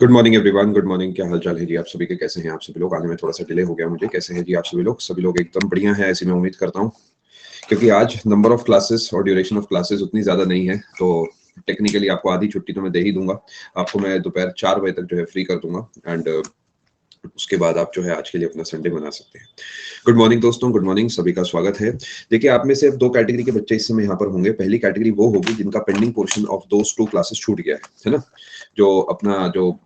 Good morning everyone, good morning. क्या हाल चाल है जी आप सभी के? कैसे हैं आप सभी लोग? आने में थोड़ा सा डिले हो गया मुझे। कैसे हैं जी आप सभी लोग? सभी लोग एकदम बढ़िया हैं ऐसी मैं उम्मीद करता हूँ, क्योंकि आज नंबर ऑफ क्लासेस और ड्यूरेशन ऑफ क्लासेस उतनी ज़्यादा नहीं है, तो टेक्निकली आपको आधी छुट्टी तो मैं दे ही दूंगा। आपको मैं दोपहर 4 बजे तक जो है फ्री कर दूंगा एंड उसके बाद आप जो है आज के लिए अपना संडे मना सकते हैं। गुड मॉर्निंग दोस्तों, गुड मॉर्निंग, सभी का स्वागत है। देखिए, आप में से 2 कैटेगरी के बच्चे इस समय यहाँ पर होंगे। पहली कैटेगरी वो होगी जिनका pending portion of those 2 classes छूट गया है ना? जो अपना जो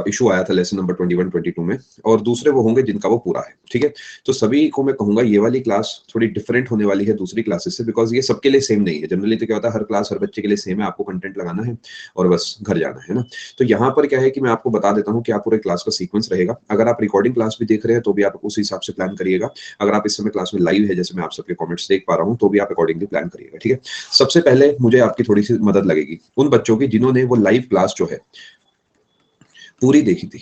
इशू आया था लेसन नंबर 21 22 में, और दूसरे वो होंगे जिनका वो पूरा है। ठीक है, तो सभी को मैं कहूंगा ये वाली क्लास थोड़ी डिफरेंट होने वाली है दूसरी क्लासेस से, बिकॉज ये सबके लिए सेम नहीं है। जनरली तो क्या होता है, हर क्लास हर बच्चे के लिए सेम है, आपको कंटेंट लगाना है और बस घर जाना है ना। तो यहाँ पर क्या है कि मैं आपको बता देता हूँ कि आप पूरे क्लास का सीक्वेंस रहेगा। अगर आप रिकॉर्डिंग क्लास भी देख रहे हैं तो भी आप उस हिसाब से प्लान करिएगा। अगर आप इस समय क्लास में लाइव है, जैसे मैं आप सबके कमेंट्स देख पा रहा हूँ, तो भी आप अकॉर्डिंगली प्लान करिएगा। ठीक है, सबसे पहले मुझे आपकी थोड़ी सी मदद लगेगी उन बच्चों की जिन्होंने वो लाइव क्लास जो है पूरी देखी थी।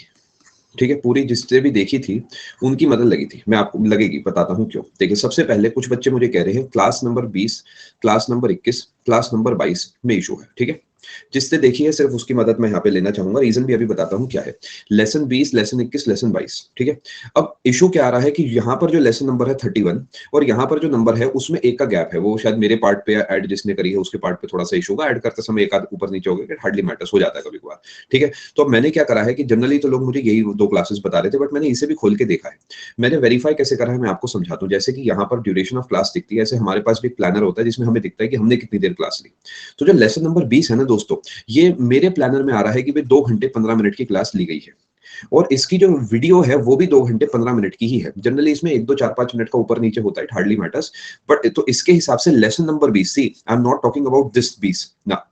ठीक है, पूरी जिससे भी देखी थी उनकी मदद लगी थी। मैं आपको लगेगी, बताता हूँ क्यों। देखिए, सबसे पहले कुछ बच्चे मुझे कह रहे हैं class number 20, class number 21, class number 22 में इशू है। ठीक है, जिससे देखी है सिर्फ उसकी मदद मैं यहाँ पे लेना चाहूंगा। रीजन भी अभी बताता हूँ क्या है। Lesson 20, lesson 21, lesson 22। ठीक है, अब इशू क्या आ रहा है कि यहाँ पर जो लेसन नंबर है 31 और यहाँ पर जो नंबर है उसमें एक का गैप है। वो शायद मेरे पार्ट पे ऐड जिसने करी है उसके पार्ट पे थोड़ा सा इशू होगा। ऐड करते समय एक आध ऊपर नीचे हो गया, हार्डली मैटर्स, हो जाता है कभी कभार। ठीक है, तो अब मैंने क्या करा है कि जनरली तो लोग मुझे यही 2 क्लासेस बता रहे थे, बट मैंने इसे भी खोल के देखा है। मैंने वेरीफाई कैसे करा है मैं आपको समझाता हूँ। जैसे कि यहाँ पर ड्यूरेशन ऑफ क्लास दिखती है, ऐसे हमारे पास भी एक प्लानर होता है जिसमें हमें दिखता है कि हमने कितनी देर क्लास ली। तो जो लेसन नंबर 20 है ना दोस्तों, ये मेरे प्लानर में आ रहा है कि भाई 2 घंटे 15 मिनट की क्लास ली गई है, और इसकी जो वीडियो है वो भी 2 घंटे 15 मिनट की ही है। जनरली इसमें 1 2 4 5 मिनट का ऊपर नीचे होता है, इट हार्डली मैटर्स। बट तो इसके हिसाब से lesson number 20, see I am not talking about this 20 ना,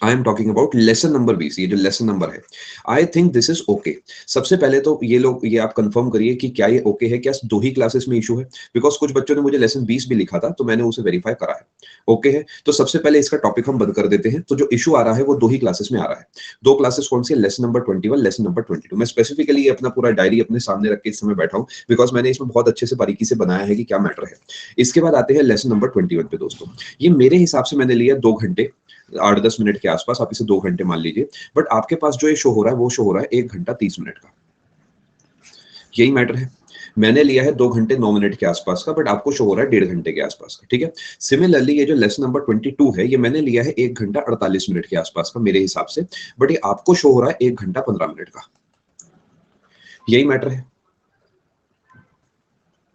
I am talking about lesson number 20। ये जो लेसन नंबर है, I think this is okay. सबसे पहले तो ये आप कंफर्म करिए कि क्या ये ओके है, क्या 2 ही क्लासेस में इशू है। बिकॉज कुछ बच्चों ने मुझे लेसन 20 भी लिखा था, तो मैंने उसे वेरीफाई करा है। ओके है, तो सबसे पहले इसका टॉपिक हम बंद कर देते हैं। तो जो इशू आ रहा है वो 2 ही क्लासेस में आ रहा है। 2 क्लासेस कौन सी है? Lesson number 21, lesson number 22। मैं स्पेसिफिकली अपना पूरा डायरी अपने सामने रख के इस समय बैठा हूँ, बिकॉज मैंने इसमें बहुत अच्छे से बारीकी से बनाया है कि क्या मैटर है। इसके बाद आते हैं लेसन नंबर 21 पे दोस्तों। ये मेरे हिसाब से मैंने लिया 2 घंटे 8-10 मिनट के आसपास, आप इसे 2 घंटे मान लीजिए। बट आपके पास जो ये शो हो रहा है वो शो हो रहा है 1 घंटा 30 मिनट का। यही मैटर है। मैंने लिया है 2 घंटे 9 मिनट के आसपास का, बट आपको शो हो रहा है 1.5 घंटे के आसपास का। ठीक है, सिमिलरली ये जो लेसन नंबर 22 है, ये मैंने लिया है 1 घंटा 48 मिनट के आसपास का मेरे हिसाब से, बट ये आपको शो हो रहा है 1 घंटा 15 मिनट का। यही मैटर है।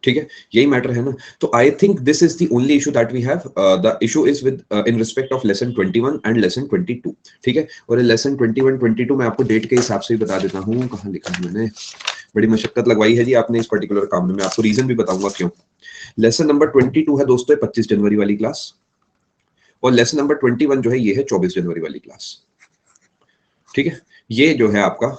ठीक है, यही मैटर है ना। तो I think this is the only issue that we have. The issue is with in respect of lesson 21 and lesson 22। ठीक है, और लेसन 21 22 मैं आपको डेट के हिसाब से ही बता देता हूँ। कहाँ लिखा है मैंने? बड़ी मशक्कत लगवाई है जी आपने इस पर्टिकुलर काम में। मैं आपको रीजन भी बताऊंगा क्यों। लेसन नंबर 22 है दोस्तों 25 जनवरी वाली क्लास, और लेसन नंबर 21 जो है ये है 24 जनवरी वाली क्लास। ठीक है, ये जो है आपका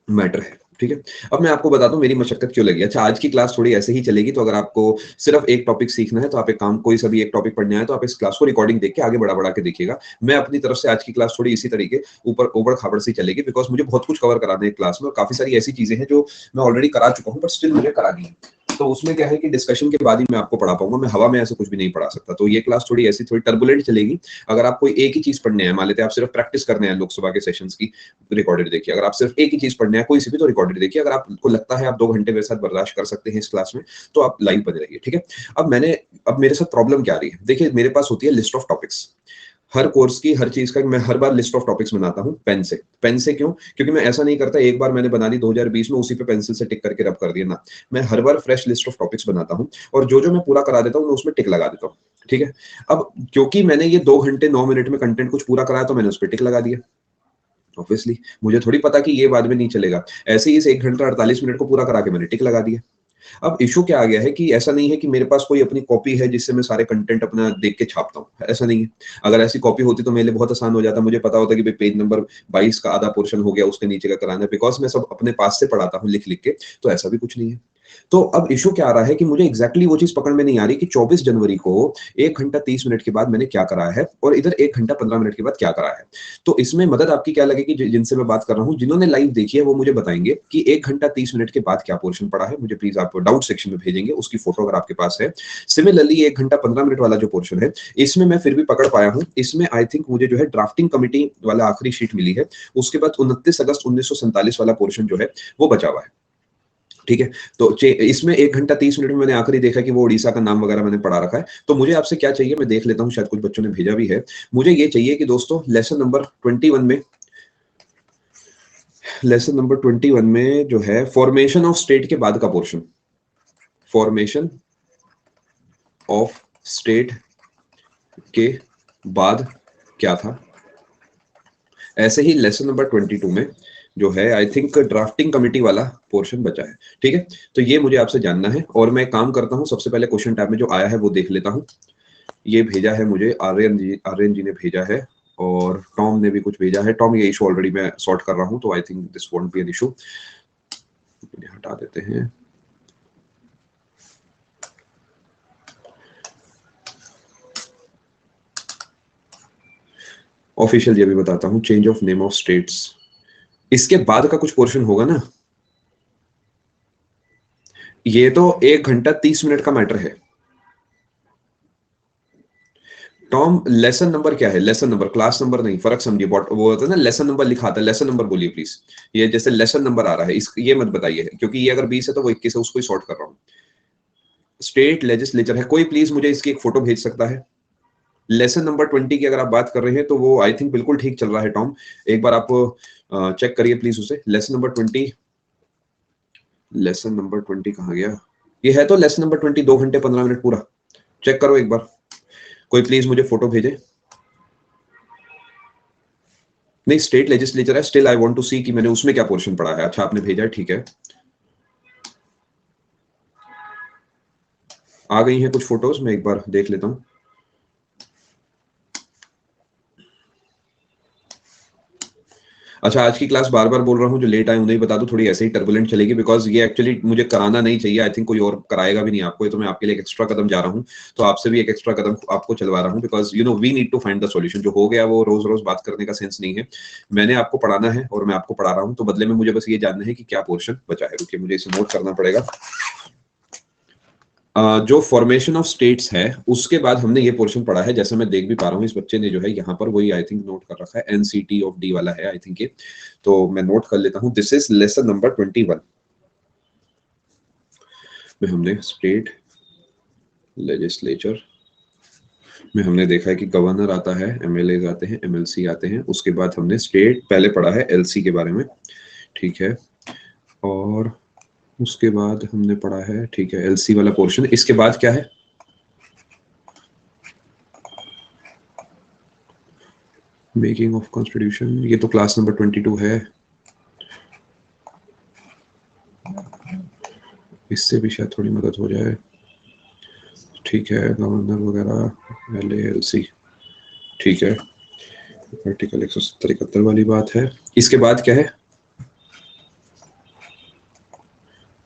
मैटर है। ठीक है, अब मैं आपको बता दूं मेरी मशक्कत क्यों लगी। अच्छा, आज की क्लास थोड़ी ऐसे ही चलेगी, तो अगर आपको सिर्फ एक टॉपिक सीखना है तो आप एक काम, कोई सा भी एक टॉपिक पढ़ना है तो आप इस क्लास को रिकॉर्डिंग देख के आगे बढ़ा के देखिएगा। मैं अपनी तरफ से आज की क्लास थोड़ी इसी तरीके ऊपर ओबड़ खाबड़ से चलेगी, बिकॉज मुझे बहुत कुछ कवर कराना है क्लास में, और काफी सारी ऐसी चीजें हैं जो मैं ऑलरेडी करा चुका हूँ बट स्टिल मुझे करानी है। तो उसमें क्या है कि डिस्कशन के बाद ही मैं आपको पढ़ा पाऊंगा, मैं हवा में ऐसे कुछ भी नहीं पढ़ा सकता। तो ये क्लास थोड़ी ऐसी थोड़ी टर्बुलेंट चलेगी। अगर आप कोई एक ही चीज पढ़ने हैं, मान लेते हैं आप सिर्फ प्रैक्टिस करने हैं लोकसभा के सेशंस की, रिकॉर्डेड देखिए। अगर आप सिर्फ एक ही चीज पढ़ने हैं कोई सी भी, तो रिकॉर्डेड देखिए। अगर आपको लगता है आप 2 घंटे मेरे साथ बर्दाश्त कर सकते हैं इस क्लास में, तो आप लाइव बने रहिए। ठीक है, अब मेरे साथ प्रॉब्लम क्या आ रही है। देखिए, मेरे पास होती है list of topics her course की, हर चीज का। मैं हर बार लिस्ट ऑफ टॉपिक्स बनाता हूँ पेन से। पेन से क्यों? क्योंकि मैं ऐसा नहीं करता एक बार मैंने बना दी 2020 में, उसी पे पेंसिल से टिक करके रब कर दिया ना। मैं हर बार फ्रेश लिस्ट ऑफ टॉपिक्स बनाता हूँ, और जो जो मैं पूरा करा देता हूँ मैं उसमें टिक लगा देता हूँ। ठीक है, अब क्योंकि मैंने ये 2 घंटे 9 मिनट में कंटेंट कुछ पूरा कराया, तो मैंने उस पर टिक लगा दिया। ऑब्वियसली मुझे थोड़ी पता कि ये बाद में नहीं चलेगा। ऐसे ही इस 1 घंटा 48 मिनट को पूरा करा के मैंने टिक लगा दिया। अब इशू क्या आ गया है कि ऐसा नहीं है कि मेरे पास कोई अपनी कॉपी है जिससे मैं सारे कंटेंट अपना देख के छापता हूँ, ऐसा नहीं है। अगर ऐसी कॉपी होती तो मेरे लिए बहुत आसान हो जाता। मुझे पता होता कि भाई पेज नंबर 22 का आधा पोर्शन हो गया, उसके नीचे का कराना है, बिकॉज मैं सब अपने पास से पढ़ाता हूँ लिख लिख के। तो ऐसा भी कुछ नहीं है। तो अब इशू क्या आ रहा है कि मुझे एग्जैक्टली वो चीज पकड़ में नहीं आ रही कि 24 जनवरी को 1 घंटा 30 मिनट के बाद मैंने क्या कराया है और इधर 1 घंटा 15 मिनट के बाद क्या कराया है। तो इसमें मदद आपकी क्या लगेगी, जिनसे मैं बात कर रहा हूँ, जिन्होंने लाइव देखी है वो मुझे बताएंगे कि 1 घंटा 30 मिनट के बाद क्या पोर्शन पड़ा है। मुझे प्लीज आप डाउट सेक्शन में भेजेंगे, उसकी फोटो अगर आपके पास है। सिमिलरली 1 घंटा 15 मिनट वाला जो पोर्शन है, इसमें मैं फिर भी पकड़ पाया हूँ। इसमें आई थिंक मुझे जो है ड्राफ्टिंग कमिटी वाला आखिरी शीट मिली है, उसके बाद 29 अगस्त 1947 वाला पोर्शन जो है वो बचा हुआ है। ठीक है, तो इसमें 1 घंटा 30 मिनट में मैंने आखिरी देखा कि वो उड़ीसा का नाम वगैरह मैंने पढ़ा रखा है। तो मुझे आपसे क्या चाहिए, मैं देख लेता हूँ, शायद कुछ बच्चों ने भेजा भी है। मुझे ये चाहिए कि दोस्तों लेसन नंबर 21 में जो है फॉर्मेशन ऑफ स्टेट के बाद का पोर्शन, फॉर्मेशन ऑफ स्टेट के बाद क्या था। ऐसे ही लेसन नंबर 22 में जो है आई थिंक ड्राफ्टिंग कमेटी वाला पोर्शन बचा है। ठीक है, तो ये मुझे आपसे जानना है और मैं काम करता हूं, सबसे पहले क्वेश्चन टैब में जो आया है वो देख लेता हूं। ये भेजा है मुझे आर्यन जी ने भेजा है और टॉम ने भी कुछ भेजा है। टॉम, ये इशू ऑलरेडी मैं सॉर्ट कर रहा हूं, तो I think this won't be an issue. हटा देते हैं। ऑफिशियल ये भी बताता हूं, change of name of states, इसके बाद का कुछ पोर्शन होगा ना। ये तो 1 घंटा 30 मिनट का मैटर है। टॉम, लेसन नंबर क्या है? लेसन नंबर, क्लास नंबर नहीं, फर्क समझिए। वो होता है ना लेसन नंबर लिखा आता है, लेसन नंबर बोलिए प्लीज। ये जैसे लेसन नंबर आ रहा है, ये मत बताइए, क्योंकि ये अगर 20 है तो वो 21 है, उसको ही सॉर्ट कर रहा हूँ। स्टेट लेजिस्लेचर है, कोई प्लीज मुझे इसकी एक फोटो भेज सकता है? लेसन नंबर 20 की अगर आप बात कर रहे हैं तो वो आई थिंक बिल्कुल ठीक चल रहा है। टॉम, एक बार आप चेक करिए प्लीज उसे। लेसन नंबर 20, लेसन नंबर 20 कहाँ गया? ये है तो लेसन नंबर 20, 2 घंटे 15 मिनट पूरा। चेक करो एक बार, कोई प्लीज मुझे फोटो भेजे। नहीं, स्टेट लेजिस्लेचर है। स्टिल आई वांट टू सी कि मैंने उसमें क्या पोर्शन पढ़ा है। अच्छा, आपने भेजा है, ठीक है। आ गई हैं कुछ फोटोज, मैं एक बार देख लेता हूँ। अच्छा, आज की क्लास बार बार बोल रहा हूँ, जो लेट आए उन्हें बता दूं, थोड़ी ऐसे ही टर्बुलेंट चलेगी, बिकॉज ये एक्चुअली मुझे कराना नहीं चाहिए। आई थिंक कोई और कराएगा भी नहीं आपको, ये तो मैं आपके लिए एक एक्स्ट्रा कदम जा रहा हूँ। तो आपसे भी एक एक्स्ट्रा कदम आपको चलवा रहा हूँ, because you know we need to find the solution. जो हो गया वो रोज रोज बात करने का सेंस नहीं है। मैंने आपको पढ़ाना है और मैं आपको पढ़ा रहा हूँ, तो बदले में मुझे बस ये जानना है कि क्या पोर्शन बचा है। रुकिए, मुझे इसे नोट करना पड़ेगा। जो फॉर्मेशन ऑफ स्टेट्स है उसके बाद हमने ये पोर्शन पढ़ा है, जैसे मैं देख भी पा रहा हूँ इस बच्चे ने जो है यहाँ पर वही आई थिंक नोट कर रखा है, एनसीटी ऑफ डी वाला है आई थिंक ये। तो मैं नोट कर लेता हूँ, दिस इज लेसन नंबर 21 में हमने स्टेट लेजिस्लेचर में हमने देखा है कि गवर्नर आता है, एमएलए आते हैं, एमएलसी आते हैं। उसके बाद हमने स्टेट पहले पढ़ा है एलसी के बारे में, ठीक है। और उसके बाद हमने पढ़ा है, ठीक है, एलसी वाला पोर्शन। इसके बाद क्या है? मेकिंग ऑफ कॉन्स्टिट्यूशन, ये तो क्लास नंबर 22 है। इससे भी शायद थोड़ी मदद हो जाए, ठीक है। गवर्नर वगैरह, एलएएलसी, ठीक है। आर्टिकल 170-71 वाली बात है। इसके बाद क्या है?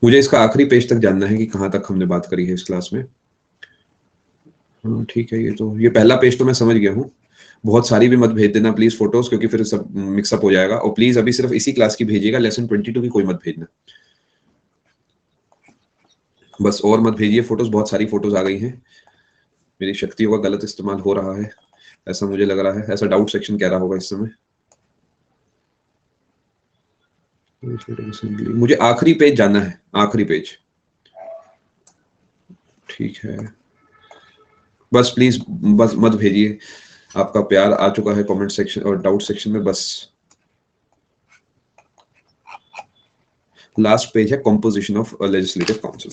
मुझे इसका आखिरी पेज तक जानना है कि कहां तक हमने बात करी है इस क्लास में। हाँ ठीक है, ये पहला पेज तो मैं समझ गया हूँ। बहुत सारी भी मत भेज देना प्लीज फोटोज, क्योंकि फिर सब मिक्सअप हो जाएगा। और प्लीज अभी सिर्फ इसी क्लास की भेजिएगा, लेसन 22 की कोई मत भेजना बस। और मत भेजिए फोटोज, बहुत सारी फोटोज आ गई हैं। मेरी शक्तियों का गलत इस्तेमाल हो रहा है, ऐसा मुझे लग रहा है। ऐसा डाउट सेक्शन कह रहा होगा इस समय। मुझे आखिरी पेज जानना है, आखिरी पेज, ठीक है। बस प्लीज बस मत भेजिए, आपका प्यार आ चुका है कमेंट सेक्शन और डाउट सेक्शन में। बस लास्ट पेज है, composition of legislative council.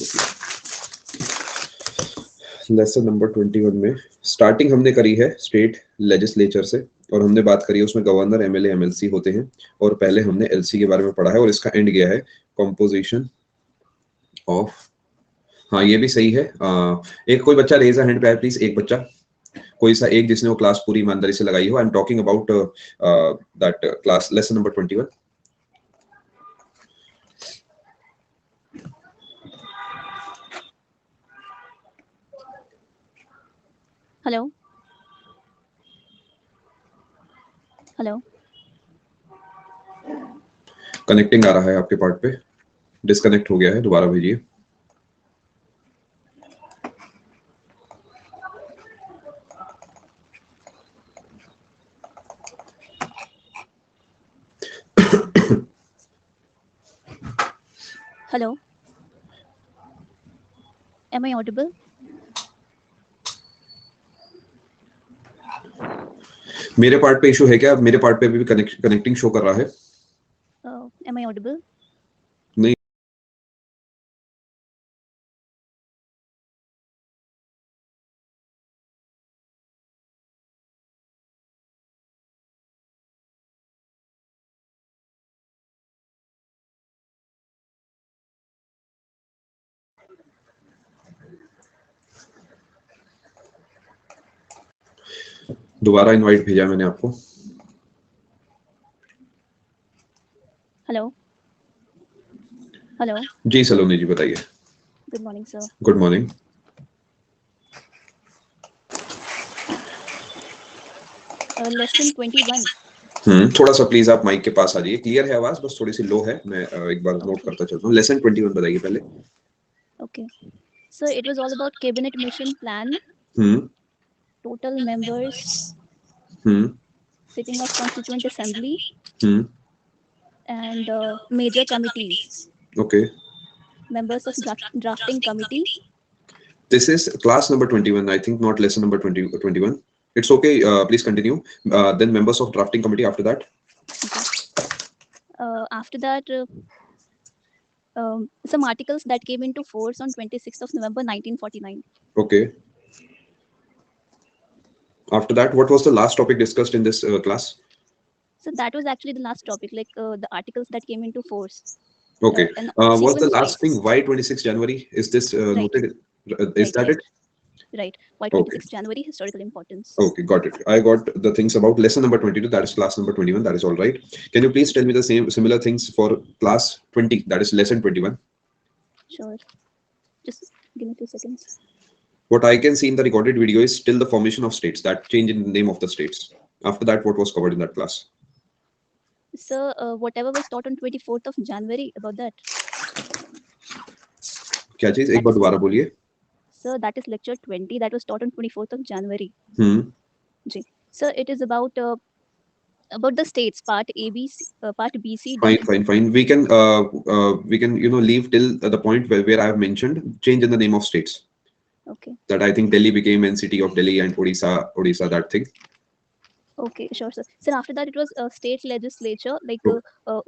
Lesson number 21 में स्टार्टिंग हमने करी है स्टेट लेजिस्लेचर से, और हमने बात करी है उसमें गवर्नर, एमएलए, एमएलसी होते हैं। और पहले हमने एलसी के बारे में पढ़ा है, और इसका एंड गया है कंपोजिशन ऑफ। हाँ, ये भी सही है। एक कोई बच्चा रेज हैंड पे है प्लीज, एक बच्चा, कोई सा एक जिसने वो क्लास पूरी ईमानदारी से लगाई हो। I am talking about that class, lesson number 21। Hello hello connecting आ रहा है आपके पार्ट पे, डिस्कनेक्ट हो गया है, दोबारा भेजिए। Hello am I audible? मेरे पार्ट पे इशू है क्या? मेरे पार्ट पे भी कनेक्टिंग शो कर रहा है। Am I audible? नहीं, दोबारा इनवाइट भेजा मैंने आपको। हेलो हेलो जी सलोनी जी बताइए। Good morning sir. Good morning. Lesson 21। थोड़ा सा प्लीज आप माइक के पास आ जाइए। क्लियर है आवाज, बस थोड़ी सी लो है। मैं एक बार नोट Okay. करता चलता हूँ। लेसन 21 बताइए पहले। Okay. So it was all about cabinet mission plan, hmm total members, hmm sitting of constituent assembly, hmm and major committees, okay. members of drafting committee. This is class number 21, I think, not lesson number 21. It's okay. Please continue. Then members of drafting committee after that. After that, some articles that came into force on 26th of November 1949. Okay. After that, what was the last topic discussed in this class? So that was actually the last topic, like the articles that came into force. Okay. And Was the sequence last wise. thing why 26 January? Is this Right. noted? Is that it? Right. Why Okay. 26 January, historical importance. Okay, got it. I got the things about lesson number 22, that is class number 21, that is all right. Can you please tell me the similar things for class 20, that is lesson 21? Sure. Just give me 2 seconds. What I can see in the recorded video is still the formation of states, that change in the name of the states. After that, what was covered in that class? So whatever was taught on 24th of January about that. क्या चीज? एक बार दोबारा बोलिए। So that is lecture 20 that was taught on 24th of January. Ji. So it is about the states, part A, B, C, part B, C, D. Fine. We can leave till the point where I have mentioned change in the name of states. Okay. That I think Delhi became NCT of Delhi and Odisha, that thing. Okay, sure, sir. So after that, it was a state legislature, like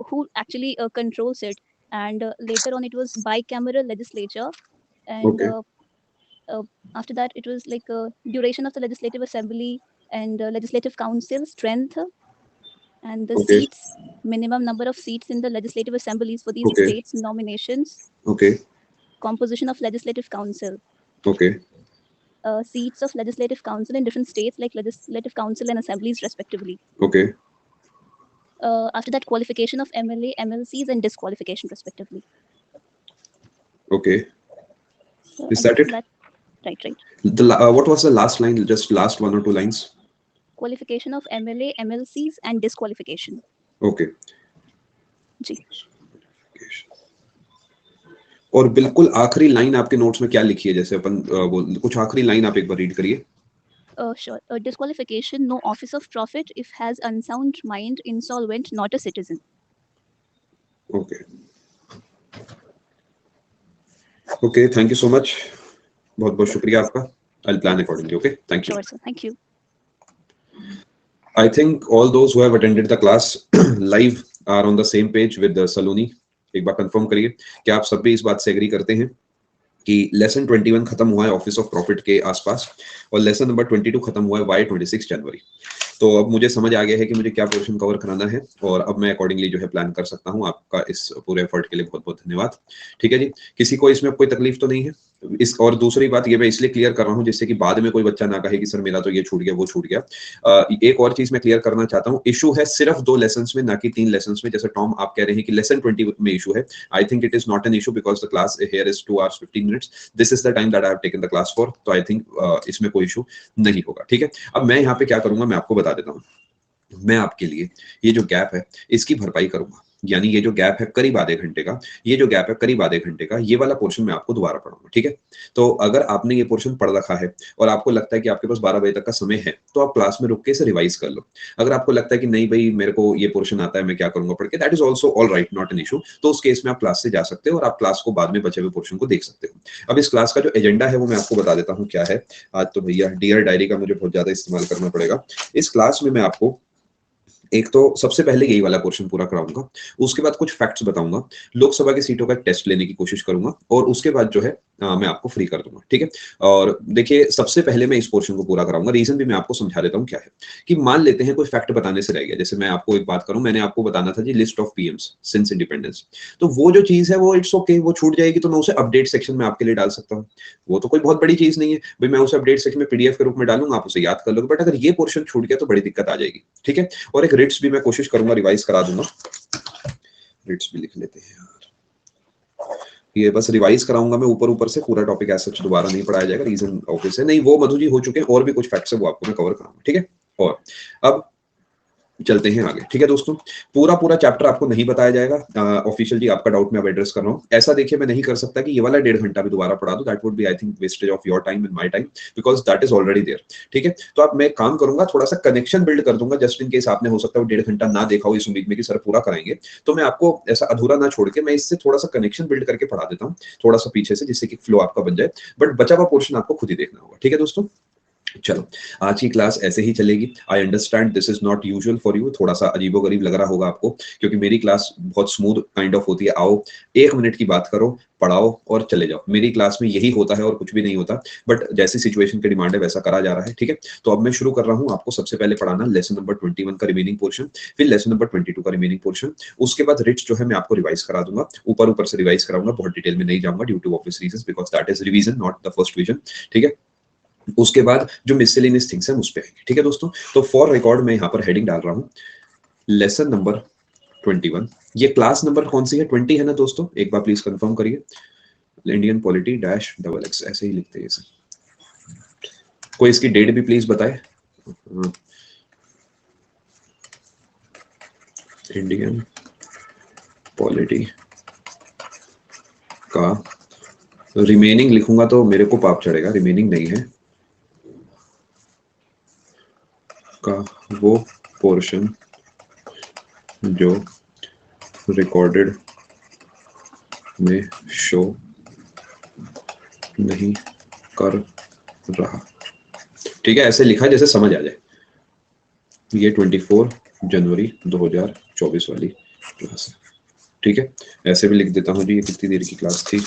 who actually controls it, and later on, it was bicameral legislature, and after that, it was like duration of the legislative assembly and legislative council strength, and the seats, minimum number of seats in the legislative assemblies for these states, nominations. Okay. Composition of legislative council. Okay. Seats of legislative council in different states, like legislative council and assemblies respectively. Okay. After that, qualification of MLA, MLCs, and disqualification respectively. Okay. So is that it? Right. What was the last line? Just last 1 or 2 lines. Qualification of MLA, MLCs, and disqualification. Okay. जी. और बिल्कुल आखिरी line आपके notes में क्या लिखी है? जैसे अपन कुछ आखिरी लाइन आप एक बार रीड करिए। Sure. Disqualification, no office of profit if has unsound mind, insolvent, not a citizen. Okay. Okay, thank you so much. बहुत शुक्रिया आपका. I'll plan accordingly. Okay, thank you. Sure, sir. Thank you. I think all those who have attended the class live are on the same page with the Saloni. एक बार confirm करिए कि आप सब भी इस बात से एग्री करते हैं कि लेसन 21 खत्म हुआ है ऑफिस ऑफ प्रॉफिट के आसपास और लेसन नंबर 22 खत्म हुआ है बाय 26 जनवरी। तो अब मुझे समझ आ गया है कि मुझे क्या पोर्शन कवर कराना है और अब मैं अकॉर्डिंगली जो है प्लान कर सकता हूं। आपका इस पूरे एफर्ट के लिए बहुत बहुत धन्यवाद। ठीक है जी, किसी को इसमें कोई तकलीफ तो नहीं है? इस और दूसरी बात ये मैं इसलिए क्लियर कर रहा हूँ जिससे कि बाद में कोई बच्चा ना कहे कि सर मेरा तो ये छूट गया वो छूट गया। एक और चीज मैं क्लियर करना चाहता हूँ, इशू है सिर्फ 2 लेसन्स में, ना कि 3 लेसन्स में। जैसे टॉम आप कह रहे हैं कि लेसन 20 में इशू है, I think it is not an issue because the class here is 2 hours 15 minutes, this is the time that I have taken the class for, तो आई थिंक इसमें कोई इशू नहीं होगा। ठीक है, अब मैं यहाँ पे क्या करूंगा मैं आपको बता देता हूँ। मैं आपके लिए ये जो गैप है इसकी भरपाई करूंगा, यानी ये जो गैप है करीब आधे घंटे का, ये जो गैप है करीब आधे घंटे का, ये वाला पोर्शन मैं आपको दोबारा पढ़ाऊंगा। ठीक है, तो अगर आपने ये पोर्शन पढ़ रखा है और आपको लगता है कि आपके पास 12 बजे तक का समय है, तो आप क्लास में रुक के इसे रिवाइज कर लो। अगर आपको लगता है कि नहीं भाई मेरे को ये पोर्शन आता है, मैं क्या करूंगा पढ़ के, that is also all right, not an issue. तो उस केस में आप क्लास से जा सकते हो और आप क्लास को बाद में बचे हुए पोर्शन को देख सकते हो। अब इस क्लास का जो एजेंडा है वो मैं आपको बता देता हूँ क्या है। आज तो भैया डियर डायरी का मुझे बहुत ज्यादा इस्तेमाल करना पड़ेगा। इस क्लास में मैं आपको एक तो सबसे पहले यही वाला पोर्शन पूरा कराऊंगा, उसके बाद कुछ फैक्ट्स बताऊंगा, लोकसभा की सीटों का टेस्ट लेने की कोशिश करूंगा, और उसके बाद जो है मैं आपको फ्री कर दूंगा। ठीक है, और देखिए सबसे पहले मैं इस पोर्शन को पूरा कराऊंगा। रीजन भी मैं आपको समझा देता हूँ क्या है कि मान लेते हैं कोई फैक्ट बताने से रह गया। जैसे मैं आपको एक बात करूं, मैंने आपको बताना था जी list of PMs since independence, तो वो जो चीज है वो इट्स ओके, वो छूट जाएगी, तो मैं उसे अपडेट सेक्शन में आपके लिए डाल सकता हूँ। वो तो कोई बहुत बड़ी चीज नहीं है भाई, मैं उसे अपडेट सेक्शन में पीडीएफ के रूप में डालूंगा, आप उसे याद कर लोगे। बट अगर ये पोर्शन छूट गया तो बड़ी दिक्कत आ जाएगी। ठीक है, और एक रिट्स भी मैं कोशिश करूंगा रिवाइज करा दूंगा, रिट्स भी लिख लेते हैं यार। ये बस रिवाइज कराऊंगा मैं ऊपर ऊपर से, पूरा टॉपिक ऐसा दोबारा नहीं पढ़ाया जाएगा। रीजन ऑब्वियस है, नहीं वो मधु जी हो चुके हैं, और भी कुछ फैक्ट्स है वो आपको मैं कवर कराऊंगा। ठीक है, और अब चलते हैं आगे। ठीक है दोस्तों, पूरा चैप्टर आपको नहीं बताया जाएगा। ऑफिशियल जी आपका डाउट मैं अब एड्रेस कर रहा हूँ। ऐसा देखिए मैं नहीं कर सकता कि ये वाला 1.5 घंटा भी दोबारा पढ़ा दूं, that would be I think wastage of your time and my time, because that is already there. ठीक है, तो अब मैं काम करूंगा, थोड़ा सा कनेक्शन बिल्ड कर दूंगा, जस्ट इन केस आपने हो सकता है वो 1.5 घंटा ना देखा हो इस उम्मीद में कि सर पूरा कराएंगे, तो मैं आपको ऐसा अधूरा ना छोड़ के मैं इससे थोड़ा सा कनेक्शन बिल्ड करके पढ़ा देता हूँ, थोड़ा सा पीछे से, जिससे कि फ्लो आपका बन जाए। बट बचा हुआ पोर्शन आपको खुद ही देखना होगा। ठीक है दोस्तों, चलो आज की क्लास ऐसे ही चलेगी। I understand this is not usual for you, थोड़ा सा अजीबोगरीब लग रहा होगा आपको, क्योंकि मेरी क्लास बहुत स्मूथ काइंड ऑफ होती है। आओ 1 मिनट की बात करो, पढ़ाओ और चले जाओ। मेरी क्लास में यही होता है और कुछ भी नहीं होता, बट जैसी सिचुएशन की डिमांड है वैसा करा जा रहा है। ठीक है, तो अब मैं शुरू कर रहा हूँ आपको सबसे पहले पढ़ाना लेसन नंबर 21 का रिमेनिंग पोर्शन, फिर लेसन नंबर 22 का रिमेनिंग पोर्शन। उसके बाद रिट्स जो है मैं आपको रिवाइज करा दूंगा, ऊपर ऊपर से रिवाइज कराऊंगा, बहुत डिटेल में नहीं जाऊंगा due to obvious reasons, because that is revision not the first vision. ठीक है, उसके बाद जो मिसलेनियस थिंग्स है उस पे आएंगे। ठीक है दोस्तों, तो फॉर रिकॉर्ड मैं यहाँ पर हेडिंग डाल रहा हूँ लेसन नंबर 21। ये क्लास नंबर कौन सी है? 20 है ना दोस्तों, एक बार प्लीज कंफर्म करिए। इंडियन पॉलिटी -XX ऐसे ही लिखते हैं इसे। कोई इसकी डेट भी प्लीज बताए। इंडियन पॉलिटी का रिमेनिंग लिखूंगा तो मेरे को पाप चढ़ेगा, रिमेनिंग नहीं है का वो पोर्शन जो रिकॉर्डेड में शो नहीं कर रहा। ठीक है, ऐसे लिखा जैसे समझ आ जाए। ये 24 जनवरी 2024 वाली क्लास है। ठीक है, ऐसे भी लिख देता हूँ जी। ये कितनी देर की क्लास थी?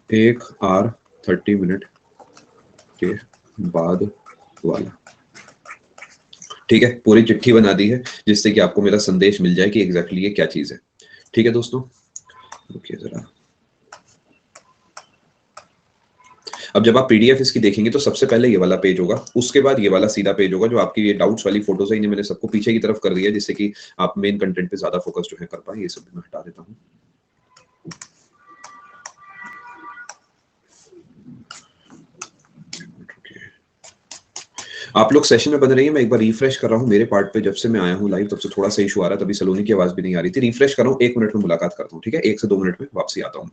1 hour 30 minute के बाद वाला। ठीक है, पूरी चिट्ठी बना दी है जिससे कि आपको मेरा संदेश मिल जाए कि एग्जैक्टली ये क्या चीज है। ठीक है दोस्तों, रुकिए जरा। अब जब आप पीडीएफ इसकी देखेंगे तो सबसे पहले ये वाला पेज होगा, उसके बाद ये वाला सीधा पेज होगा जो आपकी ये डाउट्स वाली फोटोज है, इन्हें मैंने सबको पीछे की तरफ कर दिया जिससे कि आप मेन कंटेंट पे ज्यादा फोकस जो है कर पाए। ये सब मैं हटा देता हूँ। आप लोग सेशन में बन रही है। मैं एक बार रिफ्रेश कर रहा हूँ मेरे पार्ट पे, जब से मैं आया हूँ लाइव तब से थोड़ा सा इशू आ रहा है, तभी सलोनी की आवाज भी नहीं आ रही थी। रिफ्रेश कर रहा हूँ, 1 मिनट में मुलाकात करता हूँ। ठीक है, 1 से 2 मिनट में वापसी आता हूँ।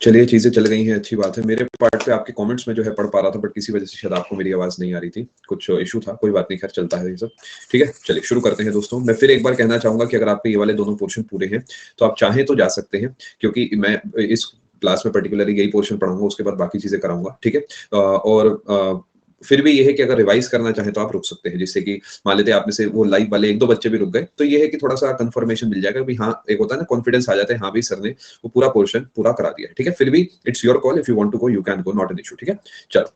चलिए चीजें चल गई हैं, अच्छी बात है। मेरे पार्ट पे आपके कमेंट्स में जो है पढ़ पा रहा था, बट किसी वजह से शायद आपको मेरी आवाज नहीं आ रही थी, कुछ इशू था, कोई बात नहीं, खैर चलता है ये सब। ठीक है, चलिए शुरू करते हैं दोस्तों। मैं फिर एक बार कहना चाहूंगा कि अगर आपके ये वाले दोनों पोर्शन पूरे हैं तो आप चाहें तो जा सकते हैं, क्योंकि मैं इस क्लास में पर्टिकुलरली यही पोर्शन पढ़ाऊंगा, उसके बाद बाकी चीजें कराऊंगा। ठीक है, और फिर भी ये है कि अगर रिवाइज करना चाहें तो आप रुक सकते हैं, जिससे कि मान लेते हैं आप में से वो लाइव वाले 1-2 बच्चे भी रुक गए तो ये है कि थोड़ा सा कंफर्मेशन मिल जाएगा कि हाँ, एक होता है ना कॉन्फिडेंस आ जाता है, हाँ भी सर ने वो पूरा पोर्शन पूरा करा दिया है। ठीक है, फिर भी it's your call, if you want to go you can go, not an issue. ठीक है, चलो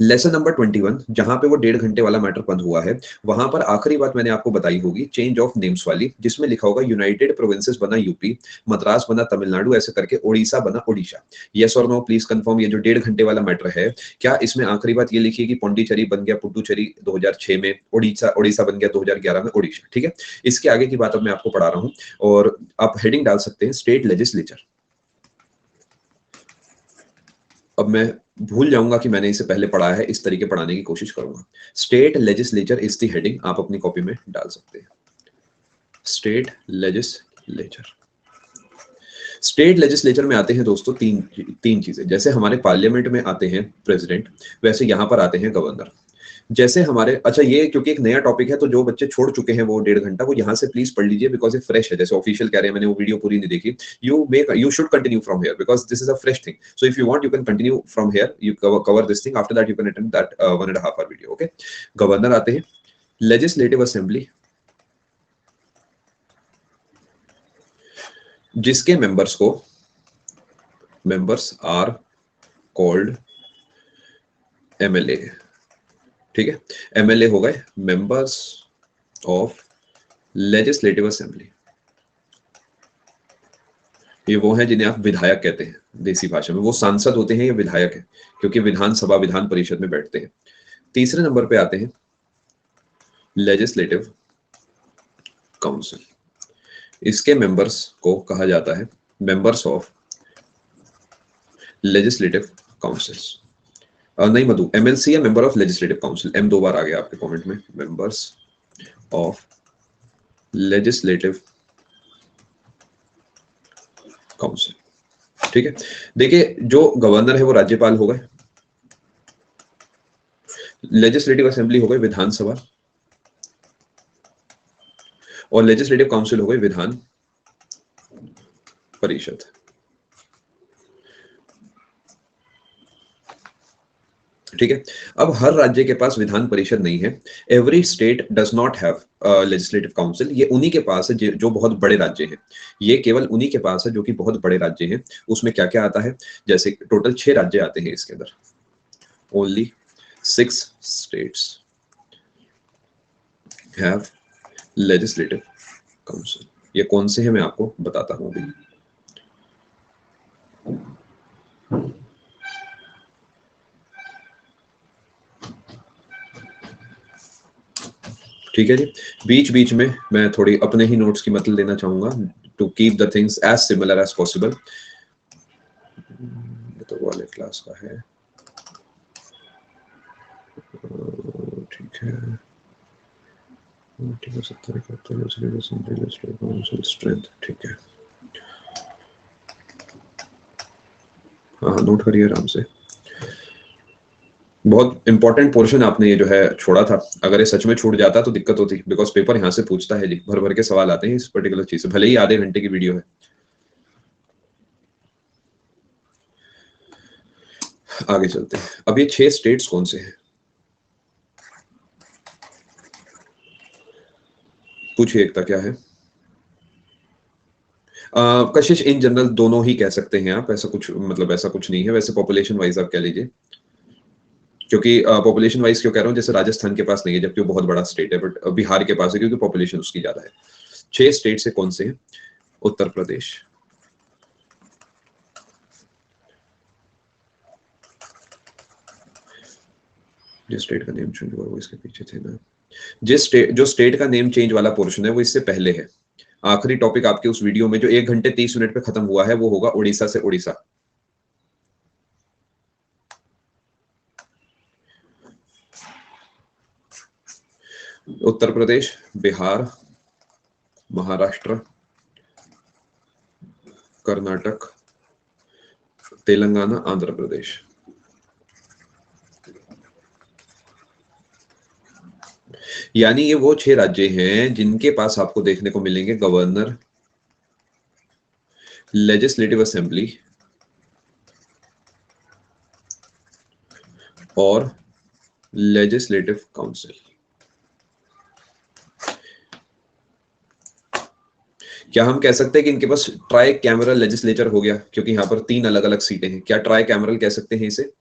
लेसन नंबर 21 जहां पे वो 1.5 घंटे वाला मैटर बंद हुआ है, वहां पर आखिरी बात मैंने आपको बताई होगी चेंज ऑफ नेम्स वाली, जिसमें लिखा होगा यूनाइटेड प्रोविंसेस बना यूपी, मद्रास बना तमिलनाडु, ऐसे करके ओडिशा बना ओडिशा। यस और नो प्लीज कंफर्म। ये जो 1.5 घंटे वाला मैटर है, क्या इसमें आखिरी बात ये लिखी है कि पौंडीचेरी बन गया पुडुचेरी 2006 में, ओडिशा बन गया 2011 में ओडिशा? ठीक है, इसके आगे की बात अब मैं आपको पढ़ा रहा हूं, और आप हेडिंग डाल सकते हैं स्टेट लेजिस्लेचर। अब मैं भूल जाऊंगा कि मैंने इसे पहले पढ़ा है, इस तरीके पढ़ाने की कोशिश करूंगा। State legislature is the heading, आप अपनी कॉपी में डाल सकते हैं, स्टेट लेजिस्लेचर। स्टेट लेजिस्लेचर में आते हैं दोस्तों तीन चीजें। जैसे हमारे पार्लियामेंट में आते हैं प्रेसिडेंट, वैसे यहां पर आते हैं गवर्नर। जैसे हमारे, अच्छा ये क्योंकि एक नया टॉपिक है, तो जो बच्चे छोड़ चुके हैं वो 1.5 घंटा, वो यहाँ से प्लीज पढ़ लीजिए, बिकॉज ये फ्रेश है। जैसे ऑफिशियल कह रहे हैं, मैंने वो वीडियो पूरी नहीं देखी। You should continue from here because this is a fresh thing. So if you want you can continue from here, you cover this thing, after that you can attend that 1.5 hour video. Okay, governor आते हैं। Legislative assembly, जिसके members are called MLA. ठीक है, MLA हो गए members of legislative assembly. ये वो हैं जिन्हें आप विधायक कहते हैं देसी भाषा में। वो सांसद होते हैं या विधायक है, क्योंकि विधानसभा विधान परिषद में बैठते हैं। तीसरे नंबर पे आते हैं लेजिस्लेटिव काउंसिल। इसके मेंबर्स को कहा जाता है मेंबर्स ऑफ लेजिस्लेटिव काउंसिल्स। नहीं मधु, एमएलसी या member of legislative council, M 2 बार आ गया आपके कमेंट में। Members of legislative council. ठीक है, देखिए जो गवर्नर है वो राज्यपाल हो गए, लेजिस्लेटिव असेंबली हो गई विधानसभा, और लेजिस्लेटिव काउंसिल हो गई विधान परिषद। ठीक है, अब हर राज्य के पास विधान परिषद नहीं है। Every state does not have legislative council. ये उन्हीं के पास है जो बहुत बड़े राज्य हैं। ये केवल उन्हीं के पास है जो कि बहुत बड़े राज्य हैं। उसमें क्या क्या आता है, जैसे टोटल 6 राज्य आते हैं इसके अंदर। Only 6 states have legislative council। ये कौन से हैं मैं आपको बताता हूं अभी। ठीक है जी, बीच बीच में मैं थोड़ी अपने ही नोट्स की मतलब लेना चाहूंगा to keep the things as similar as possible. तो वाले क्लास का है, ठीक है। ठीक है, हाँ नोट करिए आराम से। बहुत इंपॉर्टेंट पोर्शन आपने ये जो है छोड़ा था। अगर ये सच में छूट जाता तो दिक्कत होती, बिकॉज पेपर यहाँ से पूछता है जी, भर भर के सवाल आते हैं इस पर्टिकुलर चीज से, भले ही आधे घंटे की वीडियो है। आगे चलते हैं। अब ये 6 स्टेट्स कौन से हैं, पूछिए एकता क्या है। कशिश इन जनरल दोनों ही कह सकते हैं आप, ऐसा कुछ मतलब ऐसा कुछ नहीं है। वैसे पॉपुलेशन वाइज आप कह लीजिए, क्योंकि पॉपुलेशन वाइज क्यों कह रहा हूँ, जैसे राजस्थान के पास नहीं है जबकि वो बहुत बड़ा स्टेट है, बट बिहार के पास है क्योंकि पॉपुलेशन उसकी ज्यादा है। 6 स्टेट से कौन से हैं, उत्तर प्रदेश, जिस स्टेट का नेम चेंज हुआ वो इसके पीछे थे ना। जो स्टेट का नेम चेंज वाला पोर्शन है वो इससे पहले है। आखिरी टॉपिक आपके उस वीडियो में जो 1 घंटे 30 मिनट पे खत्म हुआ है वो होगा उड़ीसा से उड़ीसा। उत्तर प्रदेश, बिहार, महाराष्ट्र, कर्नाटक, तेलंगाना, आंध्र प्रदेश। यानी ये वो 6 राज्य हैं जिनके पास आपको देखने को मिलेंगे गवर्नर, लेजिस्लेटिव असेंबली और लेजिस्लेटिव काउंसिल। क्या हम कह सकते हैं कि इनके पास ट्राई कैमरल लेजिस्लेचर हो गया, क्योंकि यहां पर 3 अलग अलग सीटें हैं। क्या ट्राई कैमरल कह सकते हैं इसे?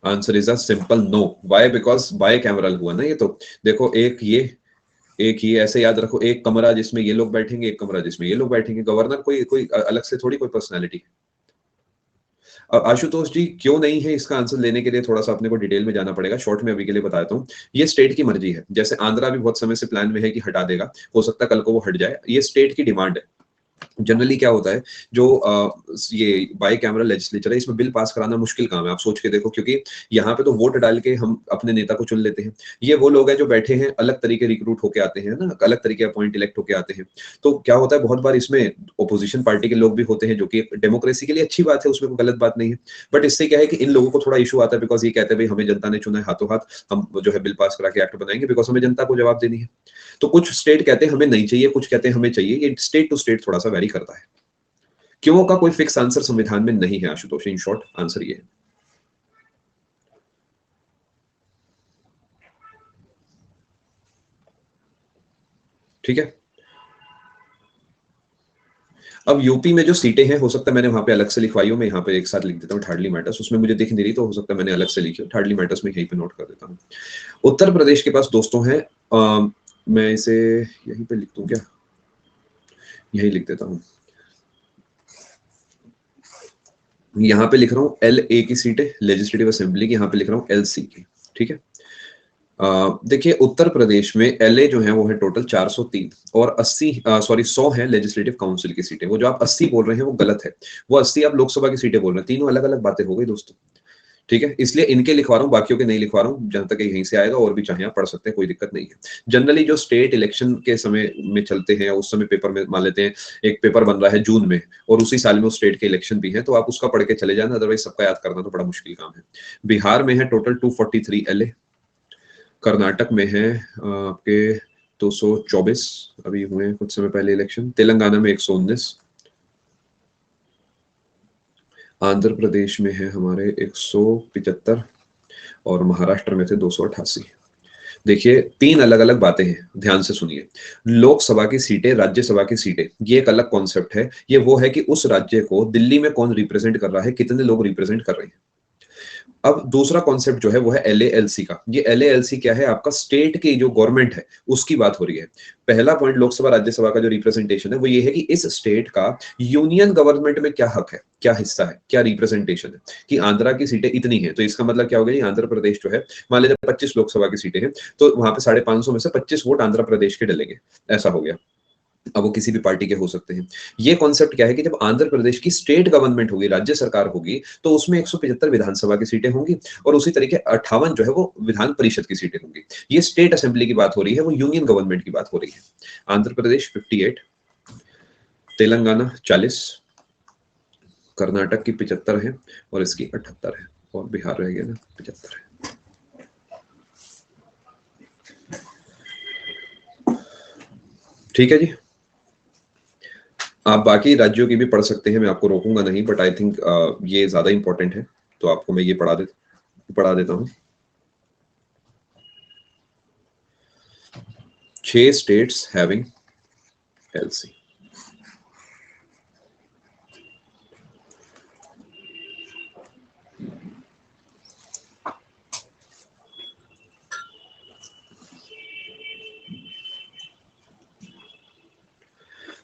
Answer is a simple no. Why? Because bicameral हुआ ना ये। तो देखो एक ये ऐसे याद रखो, एक कमरा जिसमें ये लोग बैठेंगे, एक कमरा जिसमें ये लोग बैठेंगे। गवर्नर कोई कोई अलग से थोड़ी कोई पर्सनैलिटी। आशुतोष जी क्यों नहीं है, इसका आंसर लेने के लिए थोड़ा सा अपने को डिटेल में जाना पड़ेगा। शॉर्ट में अभी के लिए बताता हूँ। ये स्टेट की मर्जी है। जैसे आंध्रा भी बहुत समय से प्लान में है कि हटा देगा, हो सकता है कल को वो हट जाए। ये स्टेट की डिमांड है। जनरली क्या होता है, जो ये बाई कैमरल लेजिस्लेचर है, इसमें बिल पास कराना मुश्किल काम है। आप सोच के देखो, क्योंकि यहाँ पे तो वोट डाल के हम अपने नेता को चुन लेते हैं। ये वो लोग हैं जो बैठे हैं, अलग तरीके रिक्रूट होके आते हैं ना, अलग तरीके अपॉइंट इलेक्ट होके आते हैं। तो क्या होता है, बहुत बार इसमें ओपोजिशन पार्टी के लोग भी होते हैं, जो कि डेमोक्रेसी के लिए अच्छी बात है, उसमें कोई गलत बात नहीं है। बट इससे क्या है कि इन लोगों को थोड़ा इशू आता है, बिकॉज ये कहते हैं भाई हमें जनता ने चुना है, हाथों हाथ हम जो है बिल पास करा के एक्ट बनाएंगे, बिकॉज हमें जनता को जवाब देनी है। तो कुछ स्टेट कहते हैं हमें नहीं चाहिए, कुछ कहते हैं हमें चाहिए। ये स्टेट टू स्टेट थोड़ा सा वेरी करता है। क्यों का कोई फिक्स आंसर संविधान में नहीं है आशुतोष। इन शॉर्ट आंसर ये है। ठीक है। अब यूपी में जो सीटें हैं, हो सकता है मैंने वहां पे अलग से लिखवाई हो। मैं यहाँ पे एक साथ लिख देता हूँ, हार्डली मैटर्स। उसमें मुझे दिख नहीं रही, तो हो सकता है मैंने अलग से लिखी हो। हार्डली मैटर्स में यहीं पे नोट कर देता हूँ। उत्तर प्रदेश के पास दोस्तों हैं, मैं इसे यहीं पे लिख दूं क्या? यही लिख देता हूँ। यहाँ पे लिख रहा हूँ LA की सीट है, लेजिस्लेटिव असेंबली की। यहाँ पे लिख रहा हूँ LC की। ठीक है। देखिए उत्तर प्रदेश में LA जो है वो है टोटल 403 और 100 है लेजिस्लेटिव काउंसिल की सीटें। वो जो आप 80 बोल रहे हैं वो गलत है। वो 80 आप लोकसभा की सीटें बोल रहे हैं। तीनों अलग अलग बातें हो गई दोस्तों। ठीक है, इसलिए इनके लिखवा रहा हूँ, बाकियों के नहीं लिखवा रहा हूँ। जहां तक यहीं से आएगा, और भी चाहे आप पढ़ सकते हैं, कोई दिक्कत नहीं है। जनरली जो स्टेट इलेक्शन के समय में चलते हैं, उस समय पेपर में मान लेते हैं एक पेपर बन रहा है जून में, और उसी साल में उस स्टेट के इलेक्शन भी है, तो आप उसका पढ़ के चले जाना। अदरवाइज सबका याद करना तो बड़ा मुश्किल काम है। बिहार में है टोटल 243 LA। कर्नाटक में है आपके 224, अभी हुए कुछ समय पहले इलेक्शन। तेलंगाना में 119। आंध्र प्रदेश में है हमारे 175 और महाराष्ट्र में थे 288। देखिए तीन अलग अलग बातें हैं, ध्यान से सुनिए। लोकसभा की सीटें, राज्यसभा की सीटें, ये एक अलग कॉन्सेप्ट है। ये वो है कि उस राज्य को दिल्ली में कौन रिप्रेजेंट कर रहा है, कितने लोग रिप्रेजेंट कर रहे हैं। अब दूसरा कॉन्सेप्ट जो है वो है LALC का। ये LALC क्या है, आपका स्टेट की जो गवर्नमेंट है उसकी बात हो रही है। पहला पॉइंट लोकसभा राज्यसभा का जो रिप्रेजेंटेशन है वो ये है कि इस स्टेट का यूनियन गवर्नमेंट में क्या हक है, क्या हिस्सा है, क्या रिप्रेजेंटेशन है। कि आंध्रा की सीटें इतनी है, तो इसका मतलब क्या हो गया, आंध्र प्रदेश जो है, मान लीजिए 25 लोकसभा की सीटें हैं, तो वहां पे 550 में से 25 वोट आंध्र प्रदेश के डलेंगे, ऐसा हो गया। अब वो किसी भी पार्टी के हो सकते हैं। ये कॉन्सेप्ट क्या है कि जब आंध्र प्रदेश की स्टेट गवर्नमेंट होगी, राज्य सरकार होगी, तो उसमें 175 विधानसभा की सीटें होंगी, और उसी तरीके 58 जो है वो विधान परिषद की सीटें होंगी। ये स्टेट असेंबली की बात हो रही है, वो यूनियन गवर्नमेंट की बात हो रही है। आंध्र प्रदेश 58, तेलंगाना 40, कर्नाटक की 75 है, और इसकी 78 है, और बिहार रह गया ना 75 है। ठीक है जी। आप बाकी राज्यों की भी पढ़ सकते हैं, मैं आपको रोकूंगा नहीं, बट आई थिंक ये ज्यादा इंपॉर्टेंट है, तो आपको मैं ये पढ़ा देता हूँ। 6 states having LC।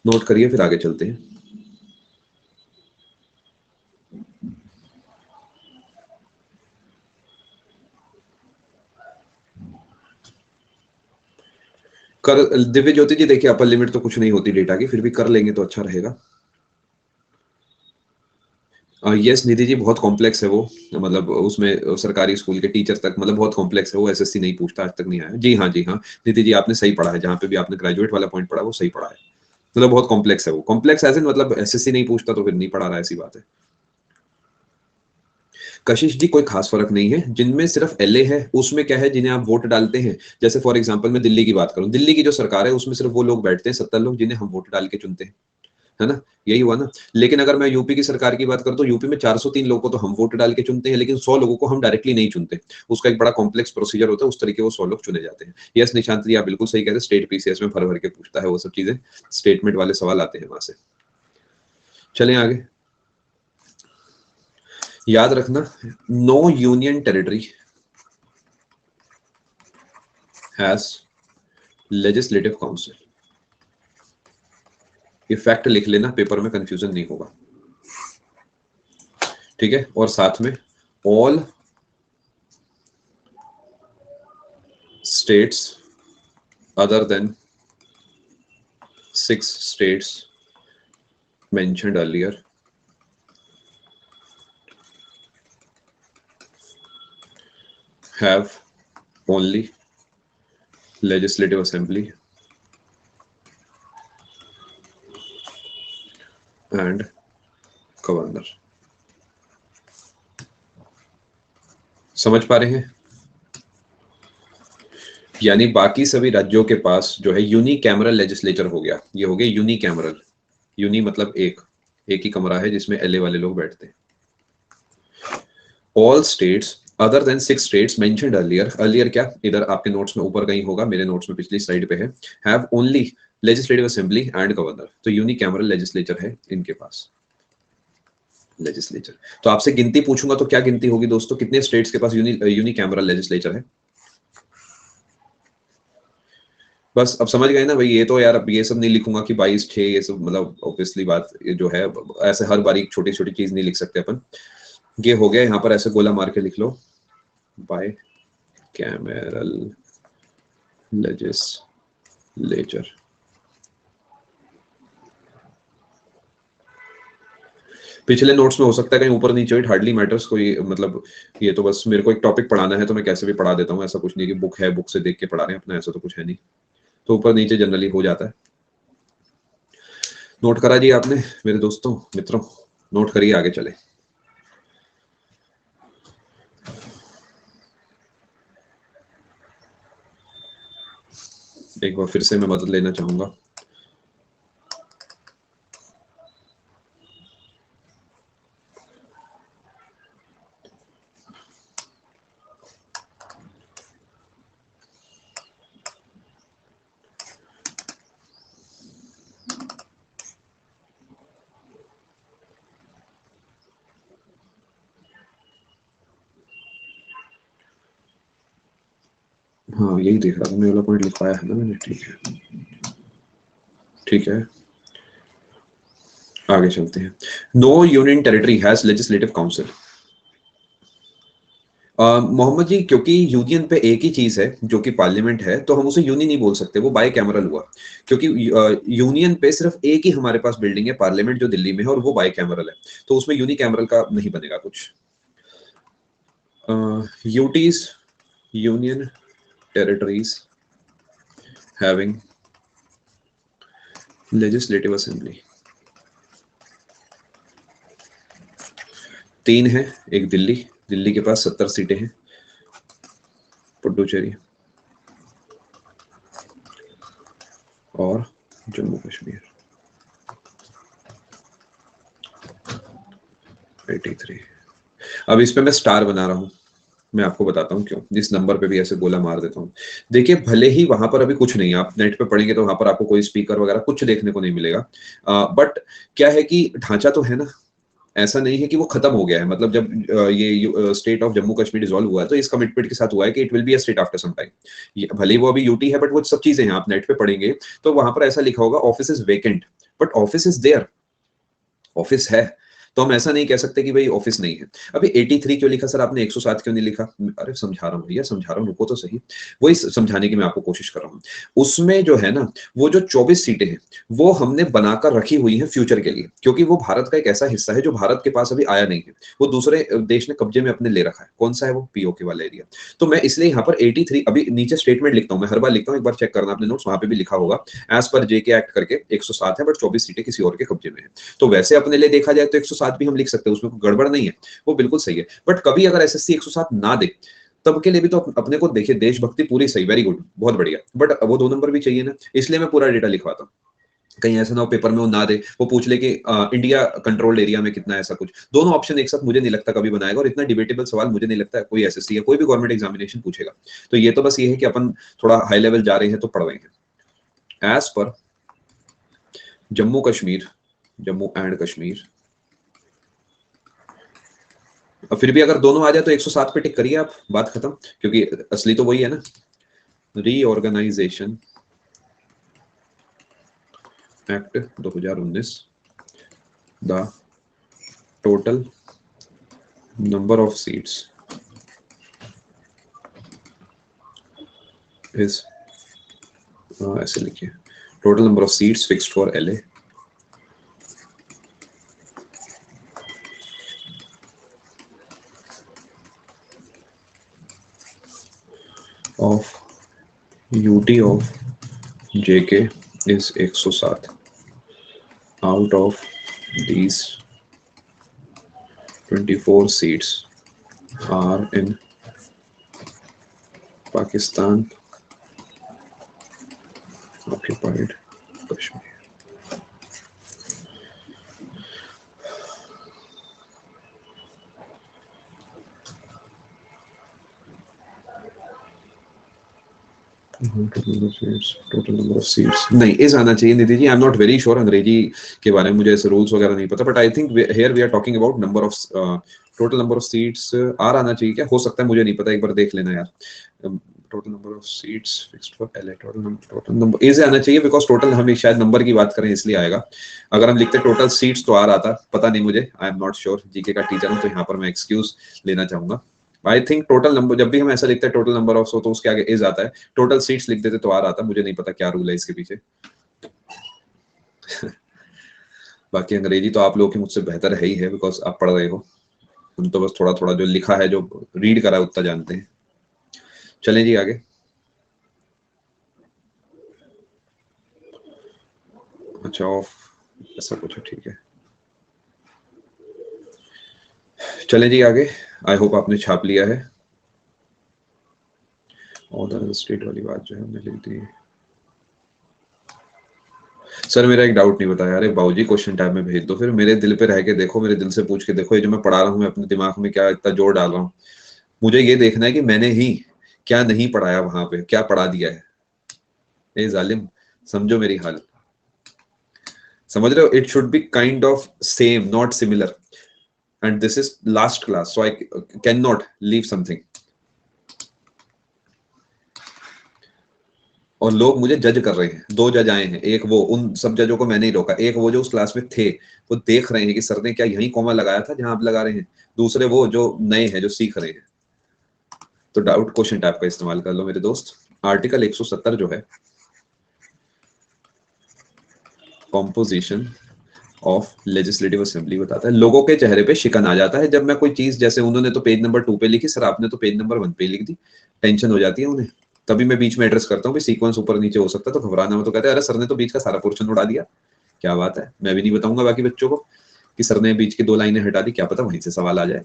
नोट करिए, फिर आगे चलते हैं। कर दिव्य ज्योति जी, देखिए अपर लिमिट तो कुछ नहीं होती डेटा की, फिर भी कर लेंगे तो अच्छा रहेगा। यस निधि जी, बहुत कॉम्प्लेक्स है वो, मतलब उसमें सरकारी स्कूल के टीचर तक, मतलब बहुत कॉम्प्लेक्स है वो। SSC नहीं पूछता, आज तक नहीं आया। जी हाँ, जी हाँ निधि जी, आपने सही पढ़ा है। जहाँ पे भी आपने ग्रेजुएट वाला पॉइंट पढ़ा वो सही पढ़ा है। मतलब बहुत कॉम्प्लेक्स है वो। कॉम्प्लेक्स ऐसे मतलब SSC नहीं पूछता तो फिर नहीं पढ़ा रहा, ऐसी बात है। कशिश जी, कोई खास फर्क नहीं है। जिनमें सिर्फ LA है उसमें क्या है, जिन्हें आप वोट डालते हैं। जैसे फॉर एग्जांपल मैं दिल्ली की बात करूं, दिल्ली की जो सरकार है उसमें सिर्फ वो लोग बैठते हैं, 70 लोग, जिन्हें हम वोट डाल के चुनते हैं, है ना। यही हुआ ना। लेकिन अगर मैं यूपी की सरकार की बात करूं, तो यूपी में 403 लोगों को तो हम वोट डाल के चुनते हैं, लेकिन 100 लोगों को हम डायरेक्टली नहीं चुनते। उसका एक बड़ा कॉम्प्लेक्स प्रोसीजर होता है, उस तरीके वो 100 लोग चुने जाते हैं। यस निशांत जी, आप बिल्कुल सही कह रहे हैं। स्टेट PCS में भर भर के पूछता है वो सब चीजें, स्टेटमेंट वाले सवाल आते हैं वहां से। चलें आगे। याद रखना, no union territory has legislative council. ये फैक्ट लिख लेना, पेपर में कंफ्यूजन नहीं होगा, ठीक है। और साथ में all states other than 6 states mentioned earlier have only legislative assembly and governor। समझ पा रहे हैं? यानी बाकी सभी राज्यों के पास जो है यूनिकैमरल लेजिस्लेचर हो गया, ये हो गया यूनिकैमरल। यूनि मतलब एक ही कमरा है जिसमें एलए वाले लोग बैठते हैं। All states other than 6 states mentioned earlier, earlier क्या, इधर आपके नोट्स में ऊपर कहीं होगा, मेरे नोट्स में पिछली स्लाइड पे है, have only legislative assembly and governor. तो यूनिकैमरल लेजिस्लेचर है इनके पास लेजिस्लेचर। तो आपसे गिनती पूछूंगा तो क्या गिनती होगी दोस्तों, कितने स्टेट्स के पास यूनिकैमरल लेजिस्लेचर है? बस अब समझ गए ना भाई। ये तो यार अब ये सब नहीं लिखूंगा कि 22 6 ये सब, मतलब ऑब्वियसली बात ये जो है, ऐसे हर बार छोटी छोटी चीज नहीं लिख सकते अपन। ये हो गया, यहाँ पर ऐसे गोला मार के लिख लो, बाय कैमरल लेजिस्लेचर। पिछले नोट्स में हो सकता है कहीं ऊपर नीचे, इट हार्डली मैटर्स, कोई मतलब ये तो बस मेरे को एक टॉपिक पढ़ाना है तो मैं कैसे भी पढ़ा देता हूँ, ऐसा कुछ नहीं कि बुक है बुक से देख के पढ़ा रहे हैं अपना, ऐसा तो कुछ है नहीं। तो ऊपर नीचे जनरली हो जाता है। नोट करा जी आपने मेरे दोस्तों मित्रों? नोट करिए, आगे चले। एक बार फिर से मैं मदद लेना चाहूंगा। हाँ यही देख रहा था मैं, वाला पॉइंट लिख पाया है ना मैंने, ठीक है ठीक है। आगे चलते हैं। No union territory has legislative council. Mohammad ji, क्योंकि यूनियन पे एक ही चीज है जो कि पार्लियामेंट है, तो हम उसे यूनियन नहीं बोल सकते, वो बाय कैमरल हुआ। क्योंकि यूनियन पे सिर्फ एक ही हमारे पास बिल्डिंग है, पार्लियामेंट जो दिल्ली में है, और वो बाय कैमरल है, तो उसमें यूनिकैमरल का नहीं बनेगा कुछ। UTs union territories having legislative assembly 3 है। एक दिल्ली, दिल्ली के पास 70 सीटें हैं, पुडुचेरी और जम्मू कश्मीर 83। अब इस पे मैं स्टार बना रहा हूं, मैं आपको बताता हूं क्यों। जिस नंबर पे भी ऐसे गोला मार देता हूं, देखिए भले ही वहां पर अभी कुछ नहीं है, आप नेट पे पढ़ेंगे तो वहां पर आपको कोई स्पीकर वगैरह कुछ देखने को नहीं मिलेगा, बट क्या है कि ढांचा तो है ना, ऐसा नहीं है कि वो खत्म हो गया है। मतलब जब ये state of Jammu Kashmir dissolve हुआ है तो इस कमिटमेंट के साथ हुआ है कि it will be a state after some time. भले ही वो अभी यूटी है, बट वो सब चीजें हैं, आप नेट पे पढ़ेंगे तो वहां पर ऐसा लिखा होगा office is vacant, but office is there, office है। तो हम ऐसा नहीं कह सकते कि भाई ऑफिस नहीं है। अभी 83 क्यों लिखा सर आपने, 107 क्यों नहीं लिखा? अरे समझा रहा हूँ भैया, समझा रहा हूँ, रुको तो सही। वही समझाने की मैं आपको कोशिश कर रहा हूँ। उसमें जो है ना, वो जो 24 सीटें हैं वो हमने बनाकर रखी हुई हैं फ्यूचर के लिए, क्योंकि वो भारत का एक ऐसा हिस्सा है जो भारत के पास अभी आया नहीं है, वो दूसरे देश ने कब्जे में अपने ले रखा है। कौन सा है वो? पीओके वाला एरिया। तो मैं इसलिए यहाँ पर 83, अभी नीचे स्टेटमेंट लिखता हूँ, मैं हर बार लिखता हूँ, एक बार चेक करना अपने नोट्स, वहां पे भी लिखा होगा एज पर जेके एक्ट करके 107 है, बट 24 सीटें किसी और के कब्जे में है। तो वैसे अपने लिए देखा जाए तो 107 भी हम लिख सकते हैं, उसमें कोई गड़बड़ नहीं है, वो बिल्कुल सही है। बट कभी अगर एसएससी 107 ना दे, तब के लिए भी तो अपने को देखिए, देशभक्ति पूरी सही, वेरी गुड, बहुत बढ़िया, बट वो 2 नंबर भी चाहिए ना, इसलिए मैं पूरा डेटा लिखवाता हूँ। कहीं ऐसा ना हो पेपर में वो ना दे, वो पूछ ले कि इंडिया कंट्रोल्ड एरिया में कितना है, ऐसा कुछ। दोनों ऑप्शन एक साथ मुझे नहीं लगता कभी बनाएगा, और इतना डिबेटेबल सवाल मुझे नहीं लगता कोई एसएससी या कोई भी गवर्नमेंट एग्जामिनेशन पूछेगा। तो ये तो बस ये है कि अपन थोड़ा हाई लेवल जा रहे हैं तो पढ़ रहे हैं। एज पर जम्मू कश्मीर, जम्मू एंड कश्मीर अब फिर भी अगर दोनों आ जाए तो 107 पे टिक करिए आप, बात खत्म, क्योंकि असली तो वही है ना, reorganisation act 2019, the total number of seats is, ऐसे लिखिए, total number of seats fixed for LA of UT of JK is 107. Out of these 24 seats are in Pakistan occupied Kashmir. Total number of seats नहीं, इस आना चाहिए Nidhi ji. I am not very sure, अंग्रेजी के बारे में मुझे ऐसे रूल्स वगैरह नहीं पता, but I think here we are talking about number of, total number of seats are आना चाहिए क्या, हो सकता है, मुझे नहीं पता, एक बार देख लेना यार। Total number of seats fixed for LA, total number is आना चाहिए, बिकॉज टोटल हम शायद नंबर की बात करें इसलिए आएगा। अगर हम लिखते टोटल सीट्स तो आर आता, पता नहीं मुझे, आई एम नॉट श्योर, जीके का टीचर हूं तो यहाँ पर मैं एक्सक्यूज लेना चाहूंगा। आई थिंक टोटल नंबर, जब भी हम ऐसा लिखते हैं टोटल नंबर ऑफ, तो उसके आगे इज आता है, टोटल सीट्स लिख देते तो आ रहा था, मुझे नहीं पता क्या रूल है इसके पीछे। बाकी अंग्रेजी तो आप लोग की मुझसे बेहतर है ही है, बिकॉज आप पढ़ रहे हो, हम तो बस थोड़ा थोड़ा जो लिखा है, जो रीड करा है उतना जानते हैं। चलें जी आगे। अच्छा ऑफ, ऐसा कुछ है, ठीक है, चलें जी आगे। आई होप आपने छाप लिया है। और स्टेट वाली बात जो है हमने लिख दी। सर मेरा एक डाउट नहीं बताया, अरे बाबूजी क्वेश्चन टाइम में भेज दो, फिर मेरे दिल पे रह के देखो, मेरे दिल से पूछ के देखो, ये जो मैं पढ़ा रहा हूँ, मैं अपने दिमाग में क्या इतना जोर डाल रहा हूँ, मुझे ये देखना है कि मैंने ही क्या नहीं पढ़ाया, वहां पे क्या पढ़ा दिया है। ए जालिम, समझो मेरी हाल, समझ रहे हो? It should be kind of same, not similar, and this is last class, so I can not leave something. और लोग मुझे जज कर रहे हैं, 2 जज आए हैं, एक वो, उन सब जजों को मैंने ही रोका, एक वो जो उस क्लास में थे, वो देख रहे हैं कि सर ने क्या यही कॉमा लगाया था जहां आप लगा रहे हैं, दूसरे वो जो नए हैं, जो सीख रहे हैं। तो डाउट क्वेश्चन टाइप का इस्तेमाल कर लो मेरे दोस्त। आर्टिकल 170 जो है, कॉम्पोजिशन ऑफ लेजिस्लेटिव असेंबली बताता है। लोगों के चेहरे पे शिकन आ जाता है जब मैं कोई चीज, जैसे उन्होंने तो पेज नंबर 2 पे लिखी, सर आपने तो पेज नंबर 1 पे लिख दी, टेंशन हो जाती है उन्हें। तभी मैं बीच में एड्रेस करता हूँ, सीक्वेंस ऊपर नीचे हो सकता है, तो घबराना हो, तो कहते हैं अरे सर ने तो बीच का सारा पोर्शन उड़ा दिया। क्या बात है, मैं भी नहीं बताऊंगा बाकी बच्चों को कि सर ने बीच की 2 लाइनें हटा दी, क्या पता वहीं से सवाल आ जाए।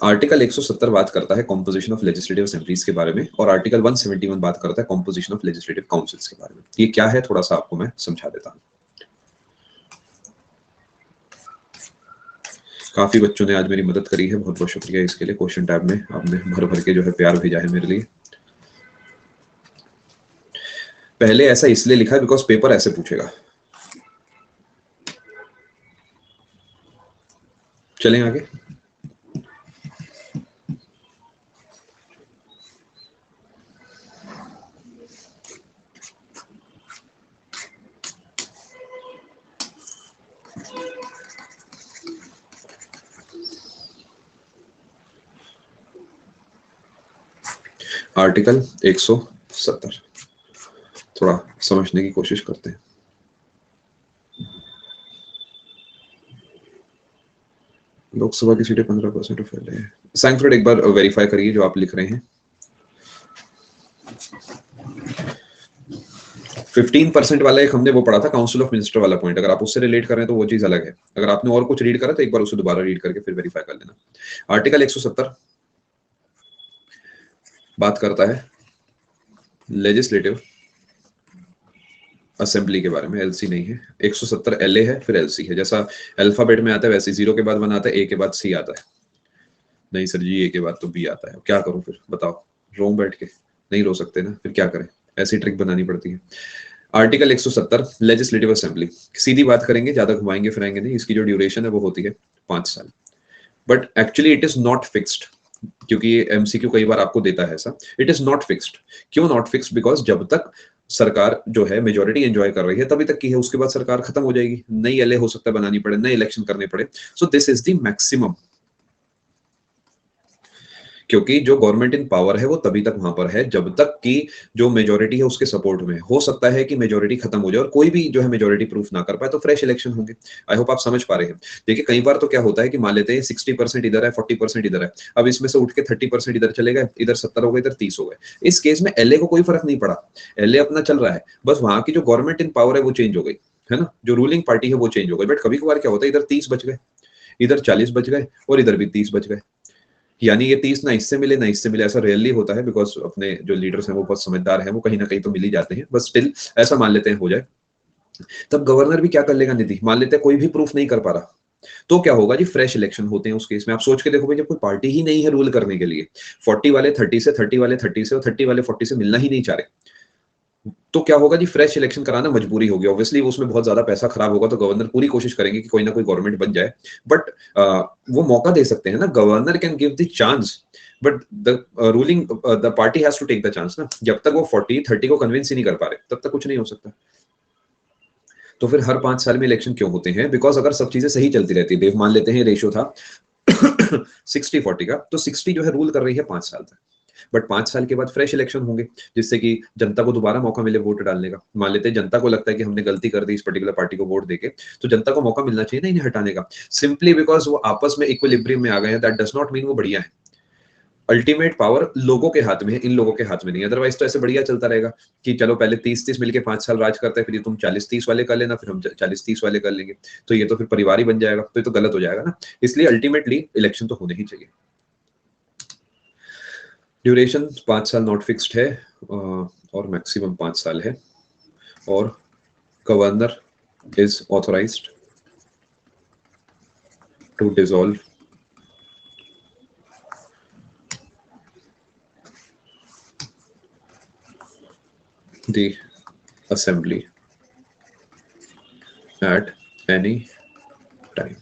आर्टिकल 170 बात करता है कॉम्पोजिशन ऑफ लेजिस्लेटिव असेंबलीज के बारे में, और आर्टिकल 171 बात करता है कॉम्पोजिशन ऑफ लेजिस्लेटिव काउंसिल्स के बारे में। ये क्या है थोड़ा सा आपको मैं समझा देता हूँ। काफी बच्चों ने आज मेरी मदद करी है, बहुत बहुत शुक्रिया इसके लिए। क्वेश्चन टैब में आपने भर भर के जो है प्यार भेजा है मेरे लिए। पहले ऐसा इसलिए लिखा है बिकॉज पेपर ऐसे पूछेगा। चलें आगे। आर्टिकल 170 थोड़ा समझने की कोशिश करते हैं। लोकसभा की सीटें 15% फैले हैं। सैंक्फ्रेड एक बार वेरीफाई करिए जो आप लिख रहे हैं। 15% वाला एक हमने वो पढ़ा था, काउंसिल ऑफ मिनिस्टर वाला पॉइंट, अगर आप उससे रिलेट कर रहे हैं तो वो चीज अलग है। अगर आपने और कुछ रीड करा तो एक बार उसे दोबारा रीड करके फिर वेरीफाई कर लेना। आर्टिकल 170 बात करता है लेजिस्लेटिव असेंबली के बारे में, एलसी नहीं है। 170 एलए है, फिर एलसी है। जैसा अल्फाबेट में आता है वैसे 0 के बाद 1 आता है, ए के बाद सी आता है। नहीं सर जी, ए के बाद तो बी आता है, क्या करूं फिर बताओ? रो बैठ के नहीं रो सकते ना, फिर क्या करें, ऐसी ट्रिक बनानी पड़ती है। आर्टिकल 170 लेजिस्लेटिव असेंबली, सीधी बात करेंगे, ज्यादा घुमाएंगे फिराएंगे नहीं। इसकी जो ड्यूरेशन है वो होती है 5 साल, but actually it is not fixed, क्योंकि ये एमसीक्यू कई बार आपको देता है ऐसा। It is not fixed. क्यों नॉट फिक्स्ड? बिकॉज जब तक सरकार जो है मेजोरिटी एंजॉय कर रही है तभी तक की है, उसके बाद सरकार खत्म हो जाएगी, नई एलए हो सकता है बनानी पड़े, नए इलेक्शन करने पड़े। So this is the maximum, क्योंकि जो गवर्नमेंट इन पावर है वो तभी तक वहां पर है जब तक कि जो मेजोरिटी है उसके सपोर्ट में। हो सकता है कि मेजोरिटी खत्म हो जाए और कोई भी जो है मेजोरिटी प्रूफ ना कर पाए, तो फ्रेश इलेक्शन होंगे। आई होप आप समझ पा रहे हैं। देखिए कई बार तो क्या होता है कि मान लेते हैं 60% इधर है, 40% इधर है, अब इसमें से उठ के 30% इधर चले गए, इधर 70 हो गए, इधर 30 हो गए। इस केस में एलए को कोई फर्क नहीं पड़ा, एलए अपना चल रहा है, बस वहां की जो गवर्नमेंट इन पावर है वो चेंज हो गई, है ना, जो रूलिंग पार्टी है वो चेंज हो गई। बट कभी कभार क्या होता है, इधर 30 बच गए, इधर 40 बच गए और इधर भी 30 बच गए, यानी ये 30 ना इससे मिले ना इससे मिले। ऐसा रेयरली होता है, बिकॉज अपने जो लीडर्स हैं वो बहुत समझदार हैं, वो कहीं ना कहीं तो मिल ही जाते हैं, बस स्टिल ऐसा मान लेते हैं हो जाए। तब गवर्नर भी क्या कर लेगा निधि, मान लेते हैं कोई भी प्रूफ नहीं कर पा रहा, तो क्या होगा जी, फ्रेश इलेक्शन होते हैं उस केस में। आप सोच के देखो भाई, जब कोई पार्टी ही नहीं है रूल करने के लिए, 40 वाले 30 से, 30 वाले 30 से और 30 वाले 40 से मिलना ही नहीं चाह रहे, तो क्या होगा जी, फ्रेश इलेक्शन कराना मजबूरी होगी। ऑब्वियसली उसमें बहुत ज्यादा पैसा खराब होगा, तो गवर्नर पूरी कोशिश करेंगे कि कोई ना कोई गवर्नमेंट बन जाए। बट वो मौका दे सकते हैं ना, governor can give the chance, but the ruling the party has to take the chance ना। जब तक वो 40-30 को कन्विंस ही नहीं कर पा रहे तब तक कुछ नहीं हो सकता। तो फिर हर 5 साल में इलेक्शन क्यों होते हैं? बिकॉज अगर सब चीजें सही चलती रहती, देव मान लेते हैं रेशियो था 60-40 का, तो 60 जो है रूल कर रही है 5 साल तक, बट 5 साल के बाद फ्रेश इलेक्शन होंगे, जिससे कि जनता को दोबारा मौका मिले वोट डालने का। मान लेते हैं जनता को लगता है कि हमने गलती कर दी इस पर्टिकुलर पार्टी को वोट देके, तो जनता को मौका मिलना चाहिए ना इन्हें हटाने का, सिंपली बिकॉज वो आपस में इक्विलिब्रियम में आ गए हैं। दैट डज नॉट मीन वो बढ़िया है। अल्टीमेट पावर लोगों के हाथ में है, इन लोगों के हाथ में नहीं। अदरवाइज तो ऐसे बढ़िया चलता रहेगा कि चलो पहले 30-30 मिलके 5 साल राज करते हैं, फिर ये तुम 40-30 वाले कर लेना, फिर हम 40-30 वाले कर लेंगे, तो ये तो फिर परिवार ही बन जाएगा, तो ये तो गलत हो जाएगा ना। इसलिए अल्टीमेटली इलेक्शन तो होने ही चाहिए। ड्यूरेशन 5 साल नॉट फिक्स्ड है, और मैक्सिमम 5 साल है, और governor is authorised to dissolve the assembly at any time।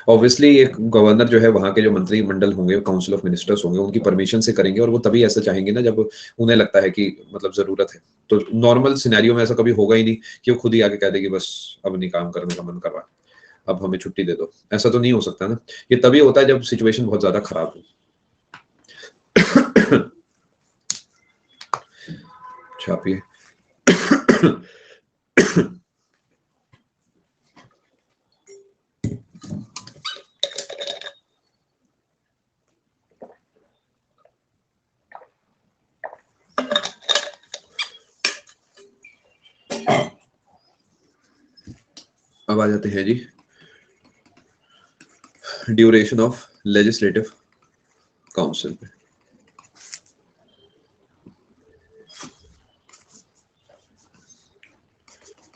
Obviously एक गवर्नर जो है वहां के जो मंत्रिमंडल होंगे, काउंसिल ऑफ मिनिस्टर्स होंगे, उनकी परमिशन से करेंगे, और वो तभी ऐसा चाहेंगे ना जब उन्हें लगता है कि मतलब जरूरत है। तो नॉर्मल सिनेरियो में ऐसा कभी होगा ही नहीं कि वो खुद ही आके कह दे कि बस अब नहीं काम करने का मन कर रहा, अब हमें छुट्टी दे दो। ऐसा तो नहीं हो सकता ना। ये तभी होता है जब सिचुएशन बहुत ज्यादा खराब हो। छापिए। अब आ जाते हैं जी ड्यूरेशन ऑफ लेजिस्लेटिव काउंसिल पे।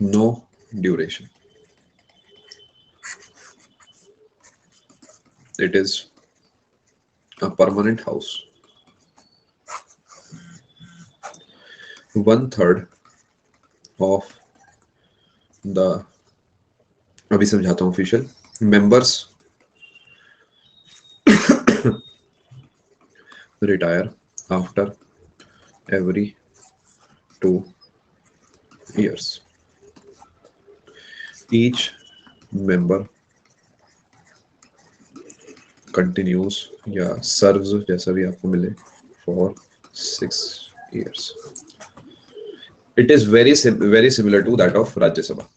No duration. It is a permanent house. 1/3 of the, अभी समझाता हूँ official members retire after every 2 years. Each member continues या serves, जैसा भी आपको मिले, for 6 years. It is very similar to that of Rajya Sabha.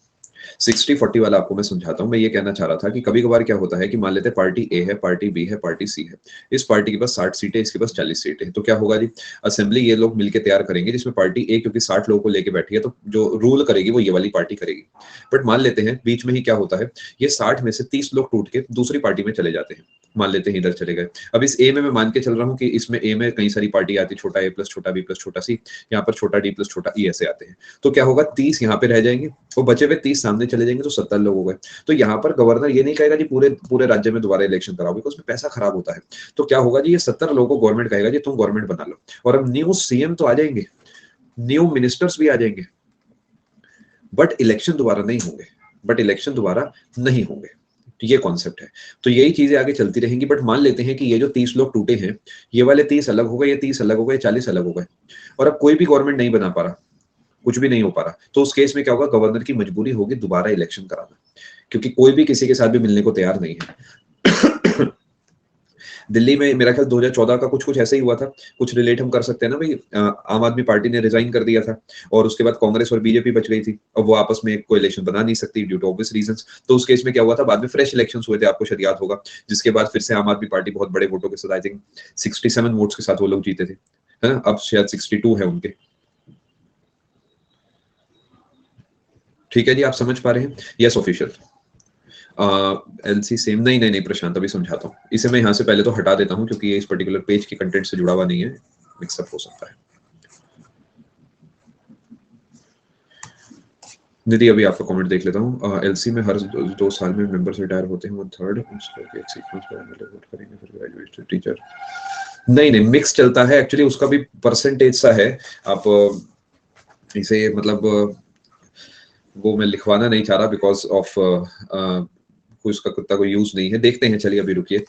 60-40 वाला आपको मैं समझाता हूँ। मैं ये कहना चाह रहा था कि कभी कभार क्या होता है कि मान लेते हैं पार्टी ए है, पार्टी बी है, पार्टी सी है। इस पार्टी के पास 60 सीटें, इसके पास 40 सीटें, तो क्या होगा जी, असेंबली ये लोग मिलकर तैयार करेंगे, जिसमें पार्टी ए क्योंकि 60 लोगों को लेके बैठी है, तो जो रूल करेगी वो ये वाली पार्टी करेगी। बट मान लेते हैं बीच में ही क्या होता है, ये 60 में से 30 लोग टूट के दूसरी पार्टी में चले जाते हैं। मान लेते हैं इधर चले गए। अब इस ए में मैं मान के चल रहा हूँ कि इसमें ए में कई सारी पार्टी आती, छोटा ए प्लस छोटा बी प्लस छोटा सी, यहाँ पर छोटा डी प्लस छोटा ई ऐसे आते हैं। तो क्या होगा, 30 यहाँ पे रह जाएंगे और बचे हुए 30 सामने चले जाएंगे, तो 70 लोग हो गए। तो यहाँ पर गवर्नर ये नहीं कहेगा जी पूरे राज्य में दोबारा इलेक्शन कराओ, बिकॉज उसमें पैसा खराब होता है। तो क्या होगा जी, ये 70 लोगों को गवर्नमेंट कहेगा जी तुम गवर्नमेंट बना लो, और अब न्यू सीएम तो आ जाएंगे, न्यू मिनिस्टर्स भी आ जाएंगे, बट इलेक्शन दोबारा नहीं होंगे, बट इलेक्शन दोबारा नहीं होंगे। तो ये कॉन्सेप्ट है। तो यही चीजें आगे चलती रहेंगी। बट मान लेते हैं कि ये जो 30 लोग टूटे हैं, ये वाले 30 अलग हो गए, ये 30 अलग हो गए, 40 अलग हो गए, और अब कोई भी गवर्नमेंट नहीं बना पा रहा, कुछ भी नहीं हो पा रहा, तो उस केस में क्या होगा, गवर्नर की मजबूरी होगी दोबारा इलेक्शन कराना, क्योंकि कोई भी किसी के साथ भी मिलने को तैयार नहीं है। दिल्ली में मेरा ख्याल 2014 का कुछ ऐसा ही हुआ था, कुछ रिलेट हम कर सकते हैं ना भाई। आम आदमी पार्टी ने रिजाइन कर दिया था और उसके बाद कांग्रेस और बीजेपी बच गई थी, अब वो आपस में कोएलिशन बना नहीं सकती ड्यू टू ऑब्वियस रीजंस। तो उस केस में क्या हुआ था, बाद में फ्रेश इलेक्शंस हुए थे, आपको शायद याद होगा, जिसके बाद फिर से आम आदमी पार्टी बहुत बड़े वोटों के साथ, आई थिंक 67 वोट्स के साथ वो लोग जीते थे, है ना। अब शायद 62 है उनके। ठीक है जी, आप समझ पा रहे हैं? Yes official. एलसी सेम नहीं प्रशांत, अभी समझाता हूँ इसे। मैं यहाँ से पहले तो हटा देता हूँ क्योंकि ये इस पर्टिकुलर पेज के कंटेंट से जुड़ा हुआ नहीं है, मिक्सअप हो सकता है। निधि, अभी आपका कमेंट देख लेता हूँ। एलसी में हर 2 साल में मेंबर्स रिटायर होते हैं, 1/3 एक सीक्वेंस पर एमएलए वोट करेंगे, फिर ग्रेजुएट टीचर। नहीं, मिक्स चलता है एक्चुअली, उसका भी परसेंटेज सा है। आप इसे मतलब वो मैं लिखवाना नहीं चाह रहा बिकॉज ऑफ कोई उसका कुत्ता कोई यूज नहीं है। देखते हैं, चलिए अभी रुकिए।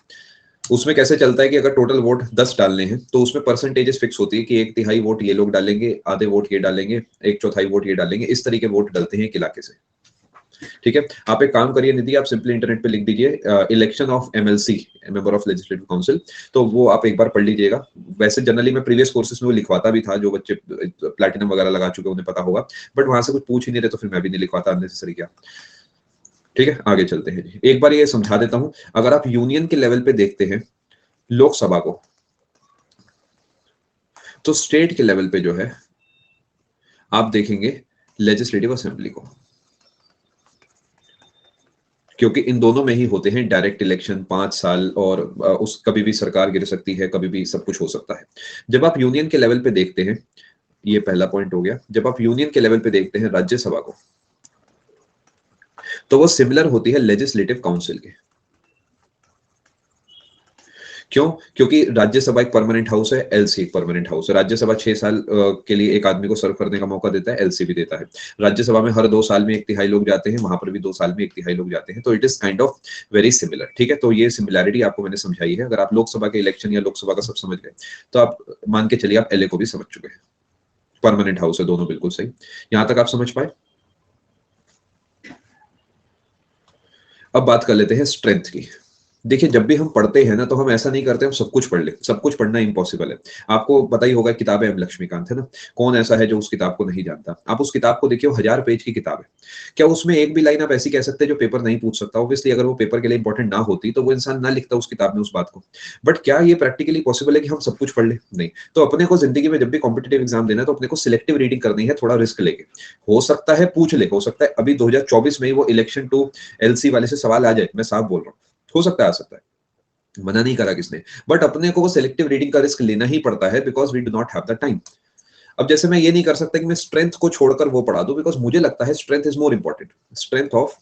उसमें कैसे चलता है कि अगर टोटल वोट 10 डालने हैं तो उसमें परसेंटेजेस फिक्स होती है कि 1/3 वोट ये लोग डालेंगे, आधे वोट ये डालेंगे, 1/4 वोट ये डालेंगे, इस तरीके वोट डलते हैं एक इलाके से। ठीक है, आप एक काम करिए निधि, आप सिंपली इंटरनेट पे लिख दीजिए election of MLC, member of legislative council, तो वो आप एक बार पढ़ लीजिएगा। वैसे जनरली मैं प्रीवियस कोर्सेज में वो लिखवाता भी था, जो बच्चे प्लैटिनम वगैरह लगा चुके उन्हें पता होगा, बट वहां से कुछ पूछ ही नहीं रहे तो फिर मैं भी नहीं लिखवाता, अननेसेसरी क्या। ठीक है, आगे चलते हैं जी। एक बार ये समझा देता हूं, अगर आप यूनियन के लेवल पे देखते हैं लोकसभा को, तो स्टेट के लेवल पे जो है आप देखेंगे लेजिस्लेटिव असेंबली को, क्योंकि इन दोनों में ही होते हैं डायरेक्ट इलेक्शन 5 साल, और उस कभी भी सरकार गिर सकती है, कभी भी सब कुछ हो सकता है। जब आप यूनियन के लेवल पे देखते हैं, ये पहला पॉइंट हो गया, जब आप यूनियन के लेवल पे देखते हैं राज्यसभा को, तो वो सिमिलर होती है लेजिस्लेटिव काउंसिल के। क्यों? क्योंकि राज्यसभा एक परमानेंट हाउस है, एलसी एक परमानेंट हाउस है। राज्यसभा 6 साल के लिए एक आदमी को सर्व करने का मौका देता है, एलसी भी देता है। राज्यसभा में हर 2 साल में 1/3 लोग जाते हैं, वहां पर भी 2 साल में 1/3 लोग जाते हैं, तो it is kind of very similar. ठीक है, तो ये सिमिलैरिटी आपको मैंने समझाई है। अगर आप लोकसभा के इलेक्शन या लोकसभा का सब समझ गए तो आप मान के चलिए आप एलए को भी समझ चुके हैं। परमानेंट हाउस है दोनों, बिल्कुल सही। यहां तक आप समझ पाए? अब बात कर लेते हैं स्ट्रेंथ की। देखिए, जब भी हम पढ़ते हैं ना, तो हम ऐसा नहीं करते हम सब कुछ पढ़ ले, सब कुछ पढ़ना इम्पॉसिबल है। आपको पता ही होगा किताब है एम लक्ष्मीकांत, है ना। कौन ऐसा है जो उस किताब को नहीं जानता? आप उस किताब को देखिए, 1000 पेज की किताब है। क्या उसमें एक भी लाइन आप ऐसी कह सकते हैं जो पेपर नहीं पूछ सकता? ऑब्वियसली अगर वो पेपर के लिए इंपॉर्टेंट ना होती तो वो इंसान ना लिखता उस किताब में उस बात को। बट क्या ये प्रैक्टिकली पॉसिबल है कि हम सब कुछ पढ़ ले? नहीं। तो अपने को जिंदगी में जब भी कॉम्पिटेटिव एग्जाम देना है तो अपने को सिलेक्टिव रीडिंग करनी है, थोड़ा रिस्क लेके। हो सकता है पूछ ले, हो सकता है अभी 2024 में ही वो इलेक्शन टू एलसी वाले से सवाल आ जाए, मैं साफ बोल रहा हूँ, हो सकता है, आ सकता है, मना नहीं करा किसने। बट अपने को वो सिलेक्टिव रीडिंग का रिस्क लेना ही पड़ता है because we do not have the time. अब जैसे मैं ये नहीं कर सकता कि मैं स्ट्रेंथ को छोड़कर वो पढ़ा दूं, बिकॉज मुझे लगता है strength is more important. Strength of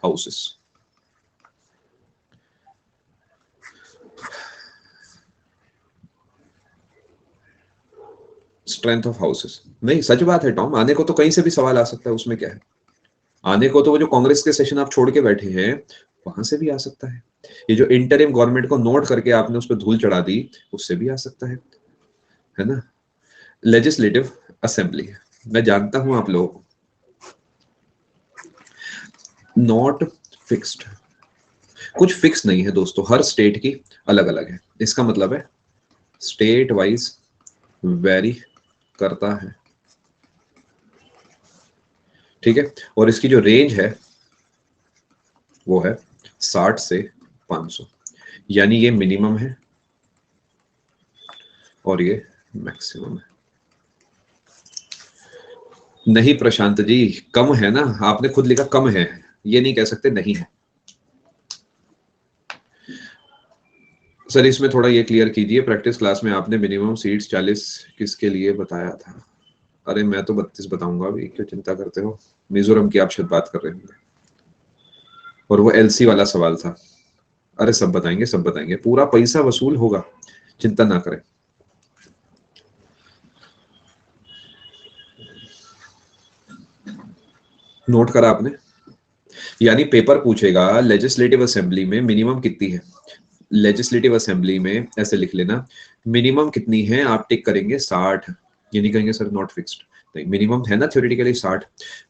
houses, strength of houses. नहीं, सच बात है टॉम, आने को तो कहीं से भी सवाल आ सकता है, उसमें क्या है। आने को तो वो जो कांग्रेस के सेशन आप छोड़ के बैठे हैं वहां से भी आ सकता है। ये जो इंटरिम गवर्नमेंट को नोट करके आपने उस पर धूल चढ़ा दी, उससे भी आ सकता है ना। लेजिस्लेटिव असेंबली, मैं जानता हूं आप लोग नॉट फिक्स्ड, कुछ फिक्स नहीं है दोस्तों, हर स्टेट की अलग अलग है। इसका मतलब है स्टेट वाइज वेरी करता है। ठीक है, और इसकी जो रेंज है वो है 60 से 500, यानी ये मिनिमम है और ये मैक्सिमम है। नहीं प्रशांत जी, कम है ना, आपने खुद लिखा कम है, ये नहीं कह सकते नहीं है। सर इसमें थोड़ा ये क्लियर कीजिए, प्रैक्टिस क्लास में आपने मिनिमम सीट्स 40 किसके लिए बताया था? अरे मैं तो 32 बताऊंगा अभी, क्यों चिंता करते हो? मिजोरम की आप शायद बात कर रहे होंगे, और वो एलसी वाला सवाल था। अरे सब बताएंगे, सब बताएंगे, पूरा पैसा वसूल होगा, चिंता ना करें। नोट करा आपने? यानी पेपर पूछेगा लेजिस्लेटिव असेंबली में मिनिमम कितनी है, लेजिस्लेटिव असेंबली में ऐसे लिख लेना, मिनिमम कितनी है, आप टिक करेंगे 60, ये नहीं कहेंगे सर नॉट फिक्स्ड, नहीं मिनिमम है ना थ्योरेटिकली 60,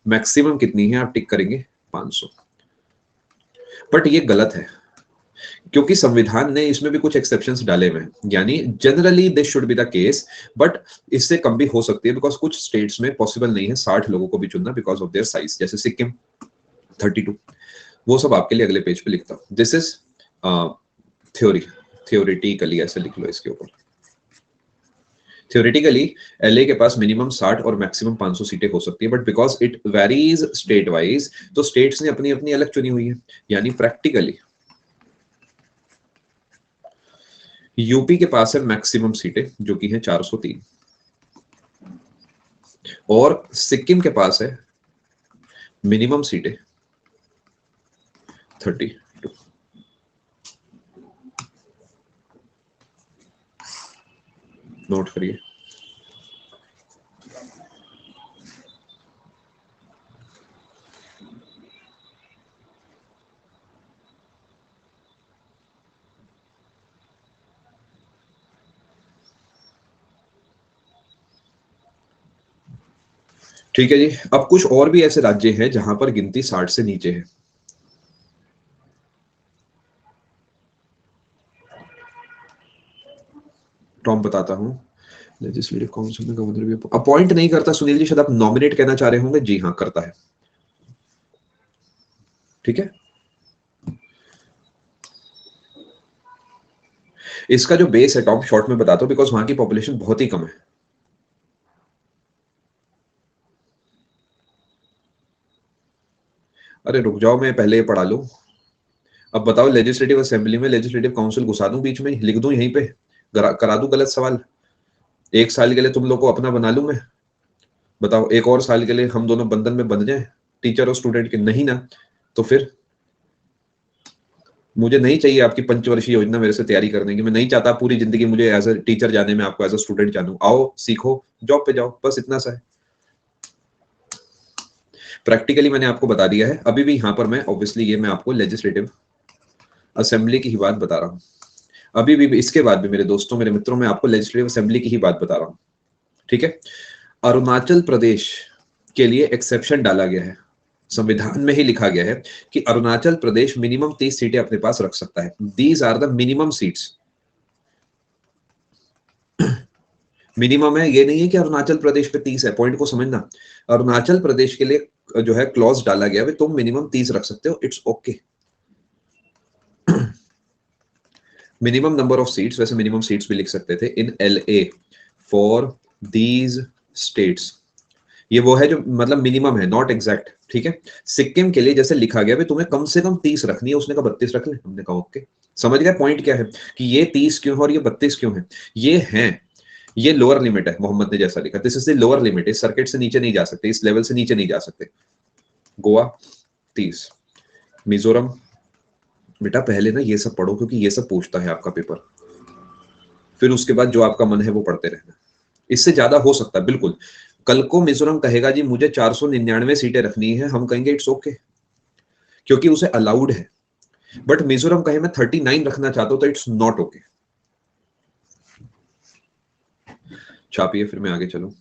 मैक्सिमम कितनी है आप टिक करेंगे 500। बट ये गलत है, क्योंकि संविधान ने इसमें भी कुछ एक्सेप्शंस डाले हुए हैं, यानी generally this should be the case, but इससे कम भी हो सकती है, बिकॉज कुछ स्टेट्स में पॉसिबल नहीं है 60 लोगों को भी चुनना बिकॉज ऑफ देयर साइज, जैसे सिक्किम 32, वो सब आपके लिए अगले पेज पे लिखता हूं। दिस इज थ्योरी, थ्योरेटिकली ऐसे लिख लो इसके ऊपर। थ्योरेटिकली एलए के पास मिनिमम 60 और मैक्सिमम 500 सीटें हो सकती है, but because it varies state wise, तो स्टेट्स ने अपनी अपनी अलग चुनी हुई है। यानी प्रैक्टिकली यूपी के पास है मैक्सिमम सीटें जो कि है 403, और सिक्किम के पास है मिनिमम सीटें 32। नोट करिए। ठीक है जी, अब कुछ और भी ऐसे राज्य हैं जहां पर गिनती 60 से नीचे है। टॉम बताता हूं, लेजिस्लेटिव काउंसिल में गवर्नर भी अपॉइंट नहीं करता। सुनील जी शायद आप नॉमिनेट कहना चाह रहे होंगे, जी हाँ करता है। ठीक है, इसका जो बेस है टॉम शॉर्ट में बताता हूं, बिकॉज वहां की पॉपुलेशन बहुत ही कम है। अरे रुक जाओ, मैं पहले ये पढ़ा लूं। अब बताओ, लेजिस्लेटिव असेंबली में लेजिस्लेटिव काउंसिल घुसा दूं बीच में, लिख दूं यहीं पे, करा दूं गलत सवाल, 1 साल के लिए तुम लोग को अपना बना लूं मैं? बताओ, 1 और साल के लिए हम दोनों बंधन में बंध जाए, टीचर और स्टूडेंट के? नहीं ना। तो फिर मुझे नहीं चाहिए आपकी पंचवर्षीय योजना मेरे से तैयारी करने की। मैं नहीं चाहता पूरी जिंदगी मुझे एज अ टीचर जाने में, आपको एज अ स्टूडेंट जानूं। आओ सीखो, जॉब पे जाओ, बस इतना सा है। प्रैक्टिकली मैंने आपको बता दिया है। अभी भी यहाँ पर मैं ऑब्वियसली ये मैं आपको लेजिस्लेटिव असेंबली की ही बात बता रहा हूँ। अभी भी इसके बाद भी मेरे दोस्तों, मेरे मित्रों, मैं आपको लेजिस्लेटिव असेंबली की ही बात बता रहा हूँ। ठीक है, अरुणाचल प्रदेश के लिए एक्सेप्शन डाला गया है, संविधान में ही लिखा गया है कि अरुणाचल प्रदेश मिनिमम 30 सीटें अपने पास रख सकता है। These are the minimum seats. Minimum है, ये नहीं है कि अरुणाचल प्रदेश पे 30 है। पॉइंट को समझना, अरुणाचल प्रदेश के लिए जो है क्लॉज डाला गया है, तुम मिनिमम 30 रख सकते हो, it's okay. Minimum number of seats, वैसे मिनिमम सीट्स भी लिख सकते थे, इन एलए फॉर दीज स्टेट्स। ये वो है जो मतलब मिनिमम है, नॉट एग्जैक्ट। ठीक है, सिक्किम के लिए जैसे लिखा गया तुम्हें कम से कम 30 रखनी है, उसने कहा 32 रख ले। हमने कहा ओके। समझ गया पॉइंट क्या है, कि ये 30 क्यों है और ये 32 क्यों है? ये है, ये लोअर लिमिट है, मोहम्मद ने जैसा लिखा, this is the lower limit, इस सर्किट से नीचे नहीं जा सकते, इस लेवल से नीचे नहीं जा सकते। गोवा 30, मिजोरम, बेटा पहले ना ये सब पढ़ो क्योंकि ये सब पूछता है आपका पेपर, फिर उसके बाद जो आपका मन है वो पढ़ते रहना। इससे ज्यादा हो सकता है बिल्कुल। कल को मिजोरम कहेगा जी मुझे 499 सीटें रखनी है, हम कहेंगे इट्स ओके, क्योंकि उसे अलाउड है। बट मिजोरम कहे मैं 39 रखना चाहता हूं, तो इट्स नॉट ओके। छापिए, फिर मैं आगे चलूं।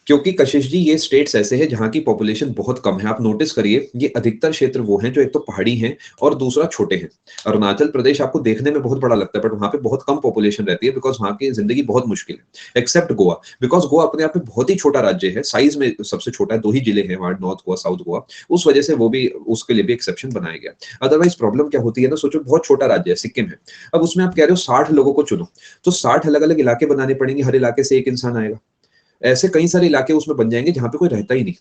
क्योंकि कशिश जी ये स्टेट्स ऐसे हैं जहां की पॉपुलेशन बहुत कम है। आप नोटिस करिए, ये अधिकतर क्षेत्र वो हैं जो एक तो पहाड़ी हैं और दूसरा छोटे हैं। अरुणाचल प्रदेश आपको देखने में बहुत बड़ा लगता है, बट वहां पे बहुत कम पॉपुलेशन रहती है, बिकॉज वहां की जिंदगी बहुत मुश्किल है। एक्सेप्ट गोवा, बिकॉज गोवा अपने आप में बहुत ही छोटा राज्य है, साइज में सबसे छोटा है, 2 ही जिले हैं वहां, नॉर्थ गोवा, साउथ गोवा, उस वजह से वो भी, उसके लिए भी एक्सेप्शन बनाया गया। अदरवाइज प्रॉब्लम क्या होती है ना, सोचो बहुत छोटा राज्य है सिक्किम है, अब उसमें आप कह रहे हो 60 लोगों को चुनो, तो 60 अलग अलग इलाके बनाने पड़ेंगे, हर इलाके से एक इंसान आएगा। ऐसे कई सारे इलाके उसमें बन जाएंगे जहां पे कोई रहता ही नहीं।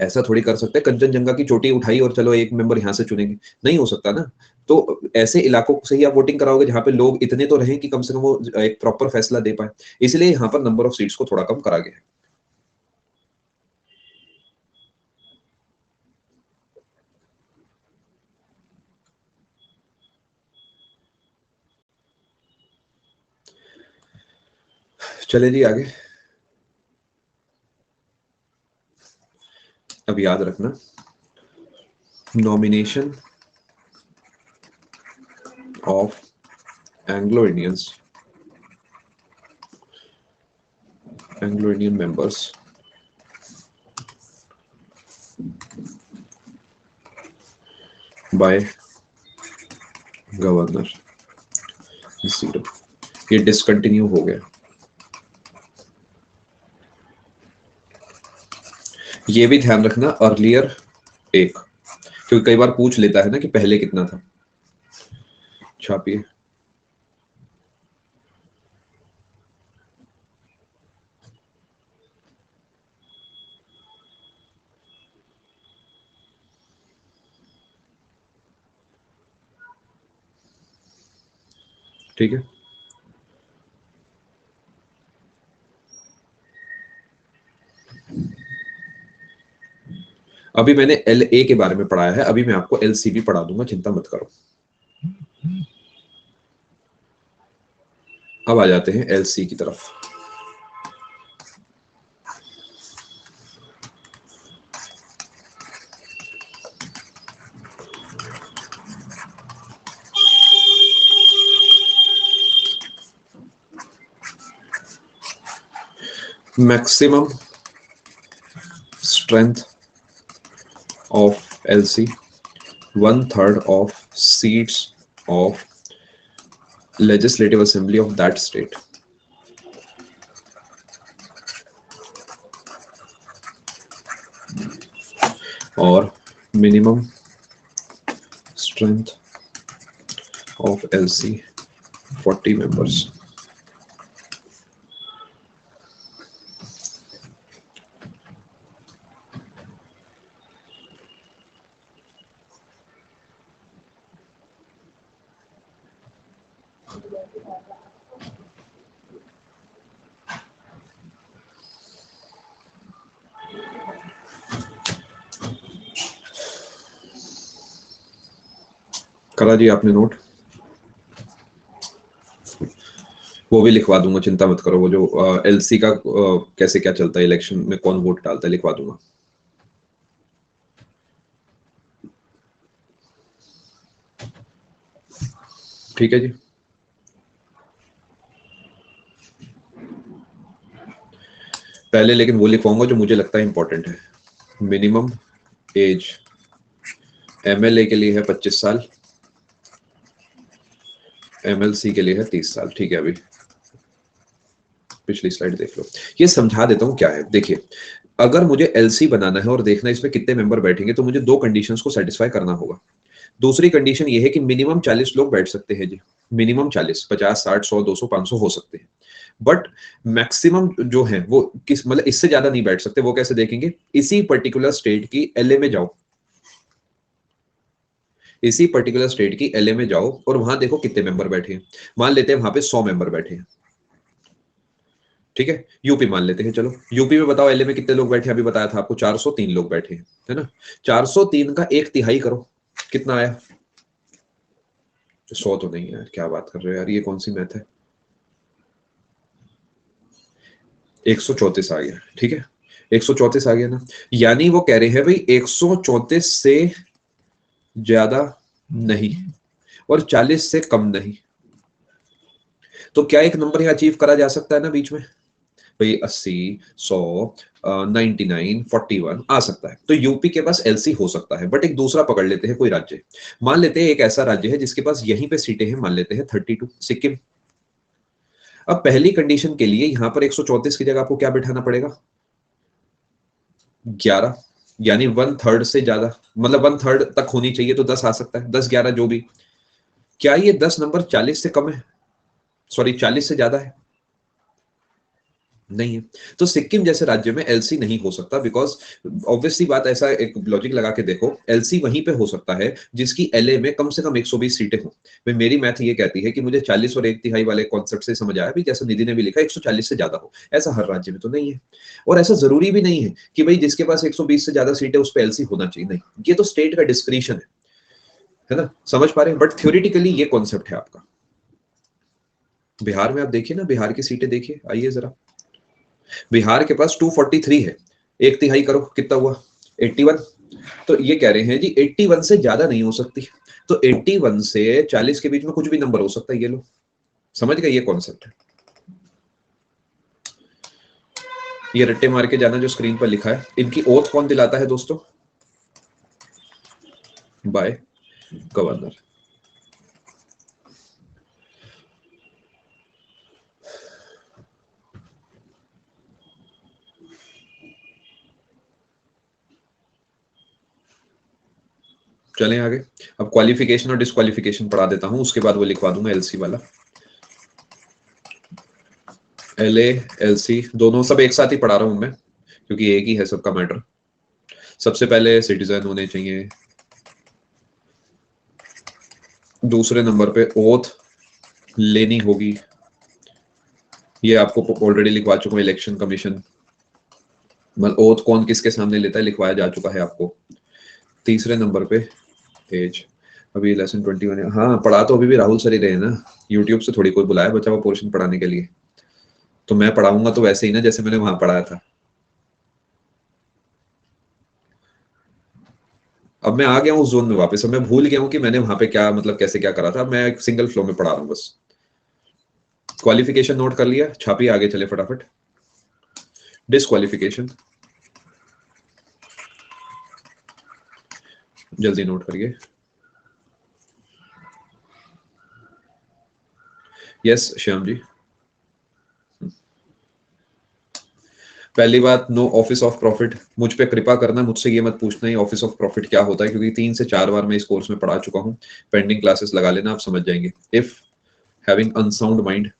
ऐसा थोड़ी कर सकते कंचनजंगा की चोटी उठाई और चलो एक मेंबर यहां से चुनेंगे, नहीं हो सकता ना। तो ऐसे इलाकों से ही आप वोटिंग कराओगे जहां पे लोग इतने तो रहें कि कम से कम वो एक प्रॉपर फैसला दे पाए। इसलिए यहाँ पर नंबर ऑफ सीट्स को थोड़ा कम करा गया है। चले जी आगे। अब याद रखना, nomination of Anglo Indian members by governor zero, ये डिसकंटिन्यू हो गया। ये भी ध्यान रखना अर्लियर एक, क्योंकि कई बार पूछ लेता है ना कि पहले कितना था। छापिए। ठीक है, अभी मैंने LA के बारे में पढ़ाया है, अभी मैं आपको LC भी पढ़ा दूंगा, चिंता मत करो। अब आ जाते हैं LC की तरफ। Maximum strength of LC 1/3 of seats of legislative assembly of that state. Or minimum strength of LC 40 members. करा जी आपने नोट? वो भी लिखवा दूंगा, चिंता मत करो। वो जो LC का कैसे क्या चलता है, इलेक्शन में कौन वोट डालता है, लिखवा दूंगा। ठीक है जी। पहले लेकिन वो लिखवाऊंगा जो मुझे लगता है इंपॉर्टेंट है। मिनिमम एज MLA के लिए है 25 साल, MLC के लिए है 30 साल। ठीक है, अभी पिछली स्लाइड देख लो। ये समझा देता हूं क्या है। देखिए, अगर मुझे LC बनाना है और देखना है इसमें कितने मेंबर बैठेंगे, तो मुझे दो कंडीशंस को सेटिस्फाई करना होगा। दूसरी कंडीशन ये है कि मिनिमम 40 लोग बैठ सकते हैं जी, मिनिमम 40, 50, 60, 100, 200, 500 हो सकते हैं। बट मैक्सिमम जो है वो किस, मतलब इससे ज्यादा नहीं बैठ सकते। वो कैसे देखेंगे? इसी पर्टिकुलर स्टेट की LA में जाओ, इसी पर्टिकुलर स्टेट की LA में जाओ और वहां देखो कितने मेंबर बैठे हैं। मान लेते हैं वहां पे 100 मेंबर बैठे हैं। ठीक है, यूपी मान लेते हैं। चलो यूपी में बताओ LA में कितने लोग बैठे हैं? अभी बताया था आपको 403 लोग बैठे हैं, है ना। 403 का 1/3 करो, कितना आया? 100 तो नहीं है, क्या बात कर रहे हो यार, ये कौन सी मैथ है। 134 आ गया। ठीक है, 134 आ गया ना। यानी वो कह रहे हैं भाई 134 से ज्यादा नहीं और 40 से कम नहीं। तो क्या एक नंबर यहाँ अचीव करा जा सकता है ना बीच में? भाई 80, 100, 99, 41 आ सकता है। तो यूपी के पास LC हो सकता है। बट एक दूसरा पकड़ लेते हैं, कोई राज्य मान लेते हैं, एक ऐसा राज्य है जिसके पास यहीं पे सीटें हैं, मान लेते हैं 32, सिक्किम। अब पहली कंडीशन के लिए यहां पर 134 की जगह आपको क्या बिठाना पड़ेगा? 11, यानी 1/3 से ज्यादा, मतलब 1/3 तक होनी चाहिए, तो 10 आ सकता है, 10, 11 जो भी। क्या ये 10 नंबर 40 से कम है? सॉरी, 40 से ज्यादा है? नहीं है। तो सिक्किम जैसे राज्य में LC नहीं हो सकता, बिकॉज ऑब्वियसली बात, ऐसा एक लॉजिक लगा के देखो, LC वहीं पे हो सकता है जिसकी LA में कम से कम 120 सीटें हों। भाई मेरी मैथ ये कहती है कि मुझे 40 और 1/3 वाले कॉन्सेप्ट से समझ आया भी, जैसे निधि ने भी लिखा 140 से ज्यादा हो। ऐसा हर राज्य में तो नहीं है, और ऐसा जरूरी भी नहीं है कि भाई जिसके पास 120 से ज्यादा सीटें उस पर LC होना चाहिए। नहीं, ये तो स्टेट का डिस्क्रिशन है ना। समझ पा रहे हैं? बट थ्योरेटिकली ये कॉन्सेप्ट है आपका। बिहार में आप देखिए ना, बिहार की सीटें देखिए, आइए जरा। बिहार के पास 243 है, एक तिहाई करो कितना हुआ 81। तो ये कह रहे हैं जी 81 से ज्यादा नहीं हो सकती, तो 81 से 40 के बीच में कुछ भी नंबर हो सकता है। ये लो समझ गए ये कॉन्सेप्ट है। ये रट्टे मार के जाना जो स्क्रीन पर लिखा है। इनकी ओथ कौन दिलाता है दोस्तों? By governor. चलें आगे। अब क्वालिफिकेशन और डिस्क्वालिफिकेशन पढ़ा देता हूं, उसके बाद वो लिखवा दूंगा एलसी वाला। एलए एलसी दोनों सब एक साथ ही पढ़ा रहा हूं मैं, क्योंकि एक ही है सबका मैटर। सबसे पहले सिटीजन होने चाहिए, दूसरे नंबर पे ओथ लेनी होगी, ये आपको ऑलरेडी लिखवा चुका हूं, इलेक्शन कमीशन मतलब ओथ कौन किसके सामने लेता है लिखवाया जा चुका है आपको। तीसरे नंबर पे एज, अभी लेसन 21 है। हाँ पढ़ा तो अभी भी राहुल सर ही रहे ना, यूट्यूब से थोड़ी कोई बुलाया बचा हुआ पोर्शन पढ़ाने के लिए। तो मैं पढ़ाऊंगा तो वैसे ही ना जैसे मैंने वहां पढ़ाया था। अब मैं आ गया हूँ उस जोन में वापस, अब मैं भूल गया हूँ कि मैंने वहां पे क्या मतलब कैसे क्या करा था। मैं एक सिंगल फ्लो में पढ़ा रहा हूँ बस। क्वालिफिकेशन नोट कर लिया, छापिए आगे चले फटाफट। डिस्क्वालिफिकेशन जल्दी नोट करिए। यस श्याम जी। पहली बात, नो ऑफिस ऑफ प्रॉफिट। मुझ पे कृपा करना, मुझसे ये मत पूछना ही ऑफिस ऑफ प्रॉफिट क्या होता है, क्योंकि 3 से 4 बार मैं इस कोर्स में पढ़ा चुका हूँ। पेंडिंग क्लासेस लगा लेना, आप समझ जाएंगे। इफ हैविंग अनसाउंड माइंड,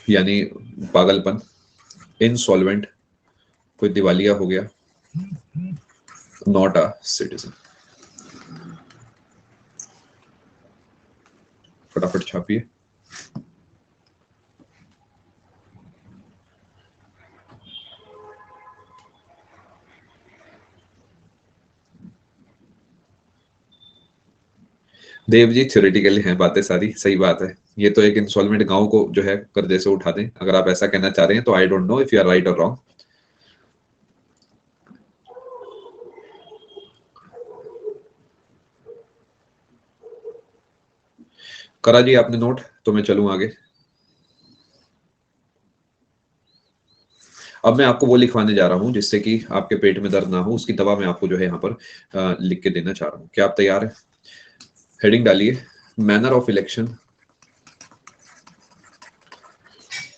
यानी पागलपन। इनसॉल्वेंट, कोई दिवालिया हो गया। Not a citizen. फटाफट छापिए। देव जी थ्योरेटिकली हैं बातें सारी, सही बात है। ये तो एक इंस्टॉलमेंट गांव को जो है कर्जे से उठा दें, अगर आप ऐसा कहना चाह रहे हैं तो I don't know if you are right और रॉन्ग। करा जी आपने नोट, तो मैं चलूं आगे। अब मैं आपको वो लिखवाने जा रहा हूं जिससे कि आपके पेट में दर्द ना हो, उसकी दवा मैं आपको जो है यहाँ पर लिख के देना चाह रहा हूँ। क्या आप तैयार हैं? हेडिंग डालिए, manner of election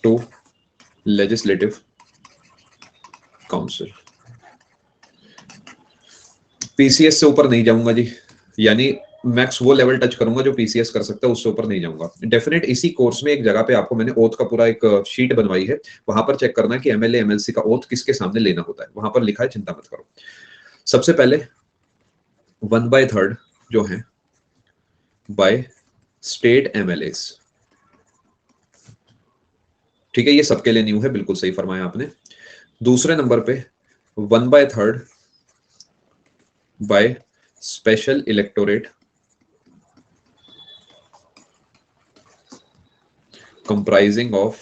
to legislative council. PCS से ऊपर नहीं जाऊंगा जी, यानी मैक्स वो लेवल टच करूंगा जो पीसीएस कर सकता है, उससे ऊपर नहीं जाऊंगा। डेफिनेट इसी कोर्स में एक जगह पे आपको मैंने ओथ का पूरा एक शीट बनवाई है, वहां पर चेक करना है कि एमएलए एमएलसी का ओथ किसके सामने लेना होता है, वहां पर लिखा है, चिंता मत करो। सबसे पहले 1/3 जो है बाय स्टेट एमएलएस। ठीक है, ये सबके लिए न्यू है, बिल्कुल सही फरमाया आपने। दूसरे नंबर पे 1/3 by special electorate comprising of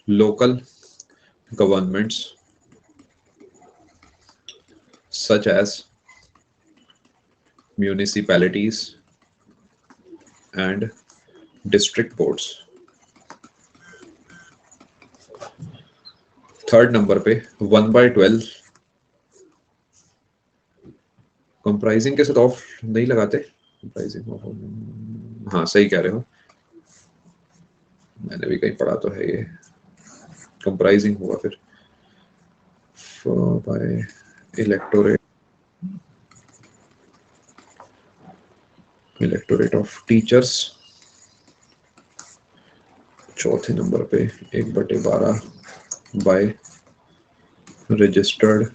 local governments such as municipalities and district boards। Third number पे 1/12 कंप्राइजिंग के साथ ऑफ नहीं लगाते, कंप्राइजिंग ऑफ, हाँ सही कह रहे हो, मैंने भी कहीं पढ़ा तो है ये, कंप्राइजिंग होगा फिर बाय इलेक्टोरेट ऑफ टीचर्स। चौथे नंबर पे 1/12 by registered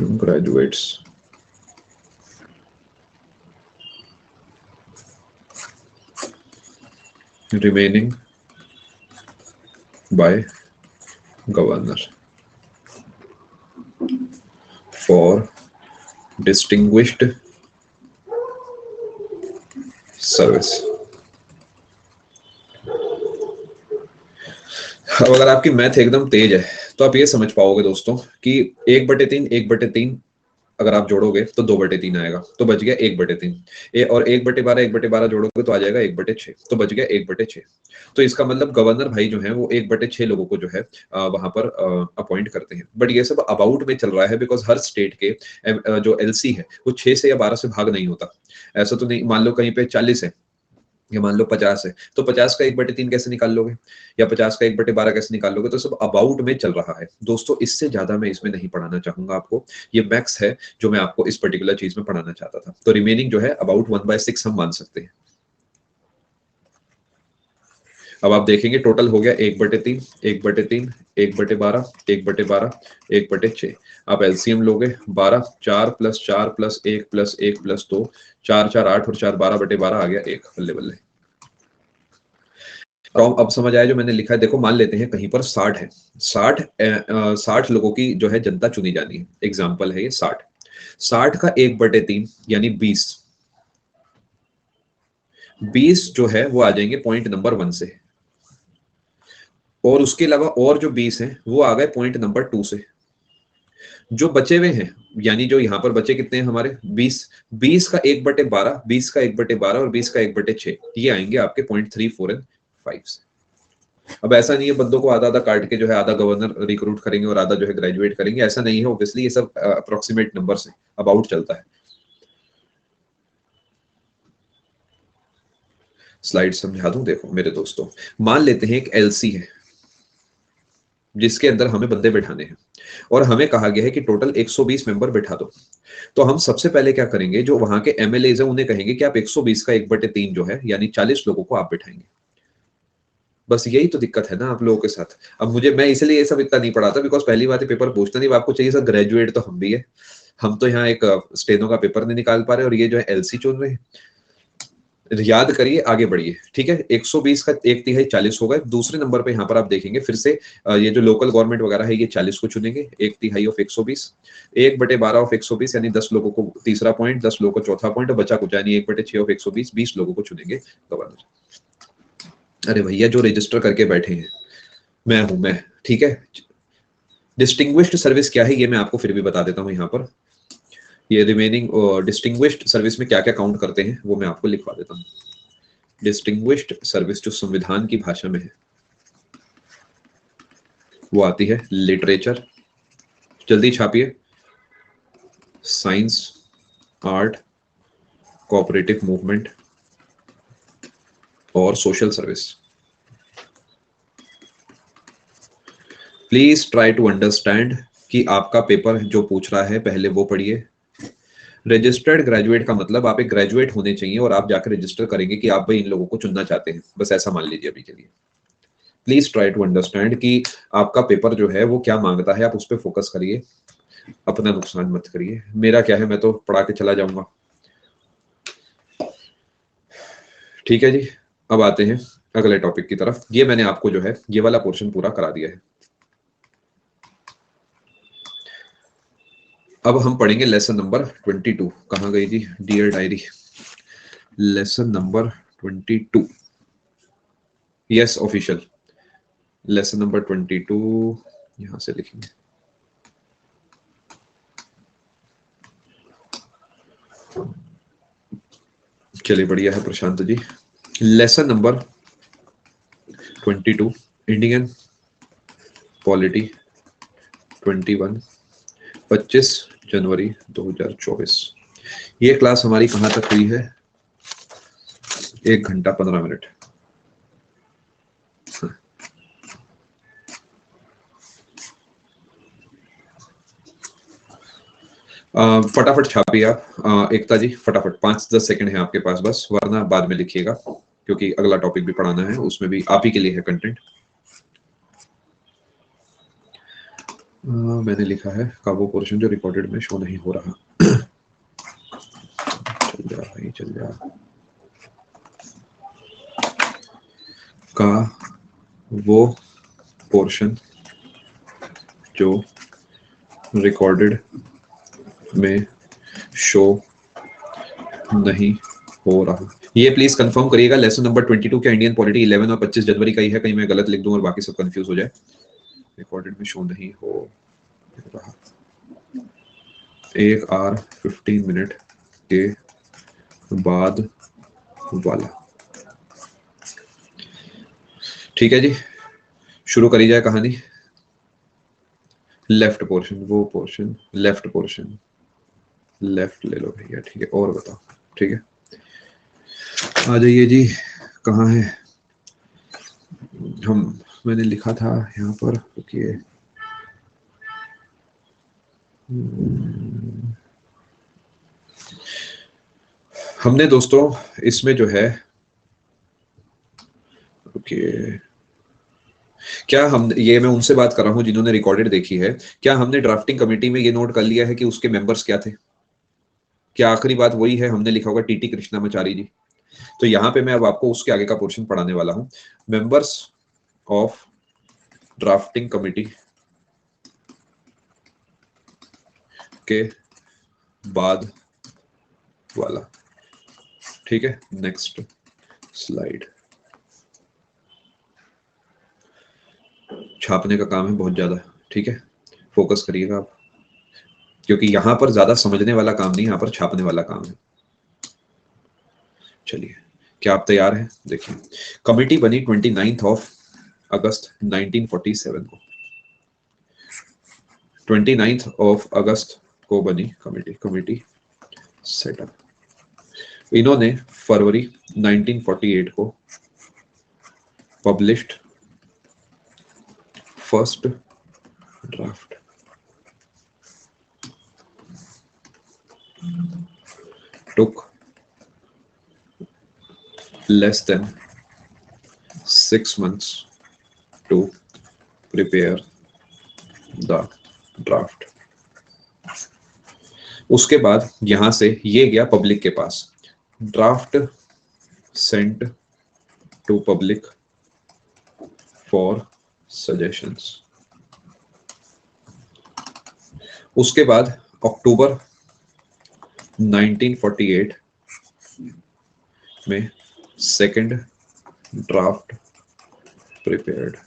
graduates. remaining by governor for distinguished service. अब अगर आपकी मैथ एकदम तेज है तो आप ये समझ पाओगे दोस्तों कि 1/3 अगर आप जोड़ोगे तो 2/3 आएगा, तो बच गया 1/3। और 1/12 जोड़ोगे तो आ जाएगा 1/6, तो बच गया 1/6। तो इसका मतलब गवर्नर भाई जो है वो 1/6 लोगों को जो है वहां पर अपॉइंट करते हैं। बट ये सब अबाउट में चल रहा है, बिकॉज हर स्टेट के जो एलसी है वो 6 से या 12 से भाग नहीं होता। ऐसा तो नहीं, मान लो कहीं पे 40 है या मान लो 50 है, तो 50 का 1/3 कैसे निकाल लोगे, या 50 का 1/12 कैसे निकाल लोगे? तो सब अबाउट में चल रहा है दोस्तों, इससे ज्यादा मैं इसमें नहीं पढ़ाना चाहूंगा आपको। ये मैक्स है जो मैं आपको इस पर्टिकुलर चीज में पढ़ाना चाहता था। तो रिमेनिंग जो है अबाउट 1/6 हम मान सकते हैं। अब आप देखेंगे टोटल हो गया 1/3, 1/3, 1/12, 1/12, 1/6। आप एलसीएम लोगे 12, 4 + 4 + 1 + 1 + 2, 4 4 8 और 4 12/12 आ गया 1। बल्ले बल्ले। अब समझ आया जो मैंने लिखा है? देखो मान लेते हैं कहीं पर 60 है, 60 लोगों की जो है जनता चुनी जानी है। एग्जाम्पल है ये 60 का 1/3 यानी 20 जो है वो आ जाएंगे पॉइंट नंबर 1 से, और उसके अलावा और जो 20 हैं वो आ गए पॉइंट नंबर 2 से। जो बचे हुए हैं, यानी जो यहाँ पर बचे कितने हैं हमारे 20, 20 का 1/12, 20 का 1/12 और 20 का 1/6, ये आएंगे आपके पॉइंट 3, 4 और 5 से। अब ऐसा नहीं है बंदों को आधा आधा काट के जो है आधा गवर्नर रिक्रूट करेंगे और आधा जो है ग्रेजुएट करेंगे, ऐसा नहीं है। ऑब्वियसली ये सब अप्रोक्सीमेट नंबर्स हैं, अबाउट चलता है। स्लाइड समझा दूं, देखो मेरे दोस्तों, मान लेते हैं एक एलसी है जिसके अंदर हमें बंदे बैठाने हैं और हमें कहा गया है कि टोटल 120 मेंबर बैठा दो। तो हम सबसे पहले क्या करेंगे, जो वहां के एमएलए है उन्हें कहेंगे कि आप 120 का 1/3 जो है यानी 40 लोगों को आप बैठाएंगे। बस यही तो दिक्कत है ना आप लोगों के साथ। अब मुझे, मैं इसलिए ये सब इतना नहीं पढ़ाता बिकॉज पहली बात है पेपर पूछता नहीं, आपको चाहिए सर ग्रेजुएट, तो हम भी है, हम तो यहाँ एक स्टेनो का पेपर नहीं निकाल पा रहे और ये जो है एलसी चुन रहे हैं। याद करिए, आगे बढ़िए, ठीक है। 120 का 1/3 40 हो गए। दूसरे नंबर पे यहाँ पर आप देखेंगे फिर से ये जो लोकल गवर्नमेंट वगैरह है ये 40 को चुनेंगे, 1/3 ऑफ 120, 1/12 ऑफ 120 यानी 10 लोगों को तीसरा पॉइंट, 10 लोगों को चौथा पॉइंट, और बचा कुछ यानी 1/6 ऑफ 120, 20 लोगों को चुनेंगे गवर्नर। अरे भैया जो रजिस्टर करके बैठे हैं मैं हूं, मैं, ठीक है। डिस्टिंग्विश्ड सर्विस क्या है ये मैं आपको फिर भी बता देता हूं यहाँ पर। ये रिमेनिंग डिस्टिंग्विश्ड सर्विस में क्या क्या काउंट करते हैं वो मैं आपको लिखवा देता हूँ। डिस्टिंग्विश्ड सर्विस जो संविधान की भाषा में है वो आती है लिटरेचर, जल्दी छापिए, साइंस, आर्ट, कोऑपरेटिव मूवमेंट और social service. Please try to understand कि आपका पेपर जो पूछ रहा है पहले वो पढ़िए। रजिस्टर्ड ग्रेजुएट का मतलब आप एक ग्रेजुएट होने चाहिए और आप जाकर रजिस्टर करेंगे कि आप भाई इन लोगों को चुनना चाहते हैं, बस ऐसा मान लीजिए अभी के लिए। प्लीज ट्राई टू अंडरस्टैंड कि आपका पेपर जो है वो क्या मांगता है, आप उस पर फोकस करिए, अपना नुकसान मत करिए। मेरा क्या है, मैं तो पढ़ा के चला जाऊंगा, ठीक है जी। अब आते हैं अगले टॉपिक की तरफ। ये मैंने आपको जो है ये वाला पोर्शन पूरा करा दिया है। अब हम पढ़ेंगे लेसन नंबर 22। कहाँ गई जी dear diary? Lesson number 22, yes official. Lesson number 22 यहां से लिखेंगे। चलिए बढ़िया है Prashant ji. Lesson number 22, Indian polity 21, 25 जनवरी 2024। ये क्लास हमारी कहां तक हुई है? 1 घंटा 15 मिनट। फटाफट छापिए आप एकता जी, फटाफट 5-10 सेकंड है आपके पास बस, वरना बाद में लिखिएगा क्योंकि अगला टॉपिक भी पढ़ाना है, उसमें भी आप ही के लिए है कंटेंट। मैंने लिखा है का वो पोर्शन जो रिकॉर्डेड में शो नहीं हो रहा। चल जा भाई चल जा। का वो पोर्शन जो रिकॉर्डेड में शो नहीं हो रहा। ये प्लीज कंफर्म करिएगा, लेसन नंबर 22 क्या इंडियन पॉलिटी 11 और 25 जनवरी का ही है, कहीं मैं गलत लिख दूं और बाकी सब कंफ्यूज हो जाए। रिकॉर्डेड में शो नहीं हो रहा। 1 आवर 15 मिनट के बाद वाला। ठीक है जी, शुरू करी जाए कहानी। लेफ्ट पोर्शन, वो पोर्शन लेफ्ट पोर्शन, लेफ्ट ले लो भैया, ठीक है। और बताओ, ठीक है, आ जाइए जी। कहाँ है हम? मैंने लिखा था यहाँ पर, रुकिए। हमने दोस्तों इसमें जो है, रुकिए, क्या हम, ये मैं उनसे बात कर रहा हूँ जिन्होंने रिकॉर्डेड देखी है, क्या हमने ड्राफ्टिंग कमेटी में ये नोट कर लिया है कि उसके मेंबर्स क्या थे? क्या आखिरी बात वही है, हमने लिखा होगा टीटी कृष्णामाचारी जी। तो यहाँ पे मैं अब आपको उसके आगे का पोर्शन पढ़ाने वाला हूँ। मेंबर्स ऑफ ड्राफ्टिंग कमेटी के बाद वाला, ठीक है। Next slide. छापने का काम है बहुत ज्यादा, ठीक है, फोकस करिएगा आप, क्योंकि यहां पर ज्यादा समझने वाला काम नहीं, यहां पर छापने वाला काम है। चलिए, क्या आप तैयार हैं? देखिए, कमेटी बनी 29 अगस्त 1947 को। 29 अगस्त को बनी कमेटी, कमेटी सेटअप। इन्होंने फरवरी 1948 को published first draft. took less than 6 months to prepare the draft। उसके बाद यहां से ये गया पब्लिक के पास। Draft sent to public for suggestions. उसके बाद अक्टूबर 1948 में सेकंड ड्राफ्ट प्रिपेयर्ड।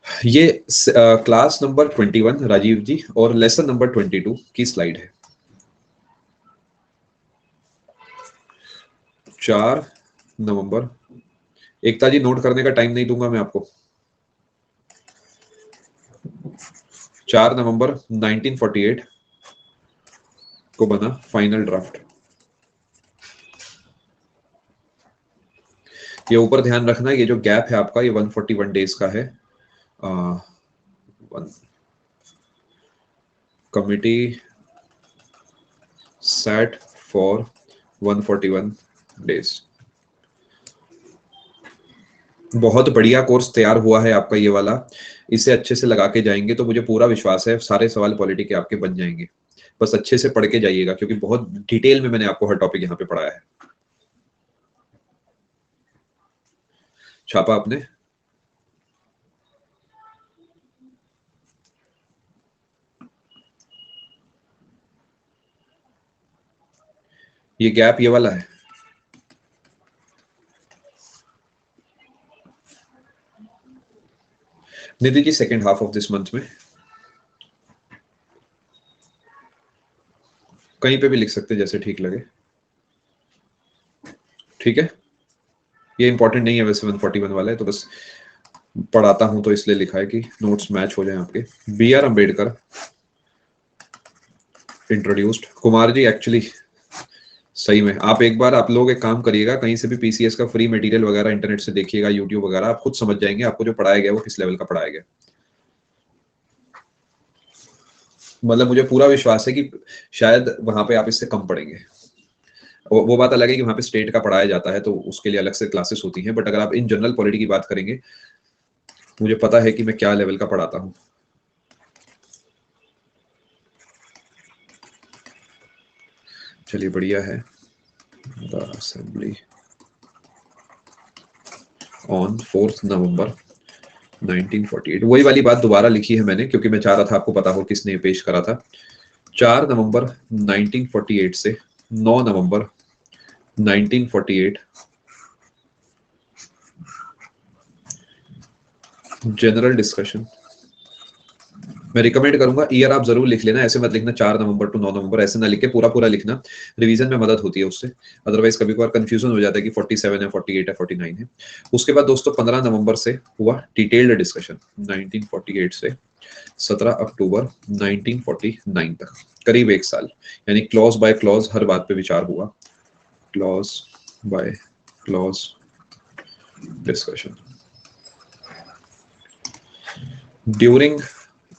ये क्लास नंबर 21 राजीव जी और लेसन नंबर 22 की स्लाइड है। 4 नवंबर, एकता जी नोट करने का टाइम नहीं दूंगा मैं आपको। 4 नवंबर 1948 को बना फाइनल ड्राफ्ट। ये ऊपर ध्यान रखना, ये जो गैप है आपका, ये 141 डेज का है। Committee sat for 141 days. बहुत बढ़िया कोर्स तैयार हुआ है आपका ये वाला, इसे अच्छे से लगा के जाएंगे तो मुझे पूरा विश्वास है सारे सवाल पॉलिटी के आपके बन जाएंगे। बस अच्छे से पढ़ के जाइएगा, क्योंकि बहुत डिटेल में मैंने आपको हर टॉपिक यहाँ पे पढ़ाया है। छापा आपने? ये गैप ये वाला है। Nidhi ji second half of this month में कहीं पे भी लिख सकते हैं, जैसे ठीक लगे, ठीक है। ये इंपॉर्टेंट नहीं है वैसे, 141 वाला है, तो बस पढ़ाता हूं तो इसलिए लिखा है कि नोट्स मैच हो जाए आपके। B R Ambedkar introduced. Kumar ji actually सही में आप एक बार, आप लोग एक काम करिएगा, कहीं से भी पीसीएस का फ्री मटेरियल वगैरह इंटरनेट से देखिएगा, यूट्यूब वगैरह, आप खुद समझ जाएंगे आपको जो पढ़ाया गया वो किस लेवल का पढ़ाया गया। मतलब मुझे पूरा विश्वास है कि शायद वहां पे आप इससे कम पढ़ेंगे। वो बात अलग है कि वहां पे स्टेट का पढ़ाया जाता है तो उसके लिए अलग से क्लासेस होती हैं, बट अगर आप इन जनरल पॉलिटी की बात करेंगे, मुझे पता है कि मैं क्या लेवल का पढ़ाता हूँ। चलिए बढ़िया है। द असेंबली ऑन 4 नवंबर 1948 वही वाली बात दोबारा लिखी है मैंने, क्योंकि मैं चाह रहा था आपको पता हो किसने पेश करा था। 4 नवंबर 1948 से 9 नवंबर 1948 जनरल डिस्कशन। मैं रिकमेंड करूंगा ईयर आप जरूर लिख लेना, ऐसे मत लिखना 4 नवंबर टू 9 नवंबर, ऐसे ना लिख के पूरा पूरा लिखना, रिवीजन में मदद होती है उससे। अदरवाइज कभी कभार कंफ्यूजन हो जाता है कि 47 है, 48 है, 49 है। उसके बाद दोस्तों 15 नवंबर से हुआ डिटेल्ड डिस्कशन 1948 से 17 अक्टूबर 1949 तक, करीब 1 साल, यानी क्लॉज बाय क्लॉज हर बात पे विचार हुआ, clause by clause discussion. During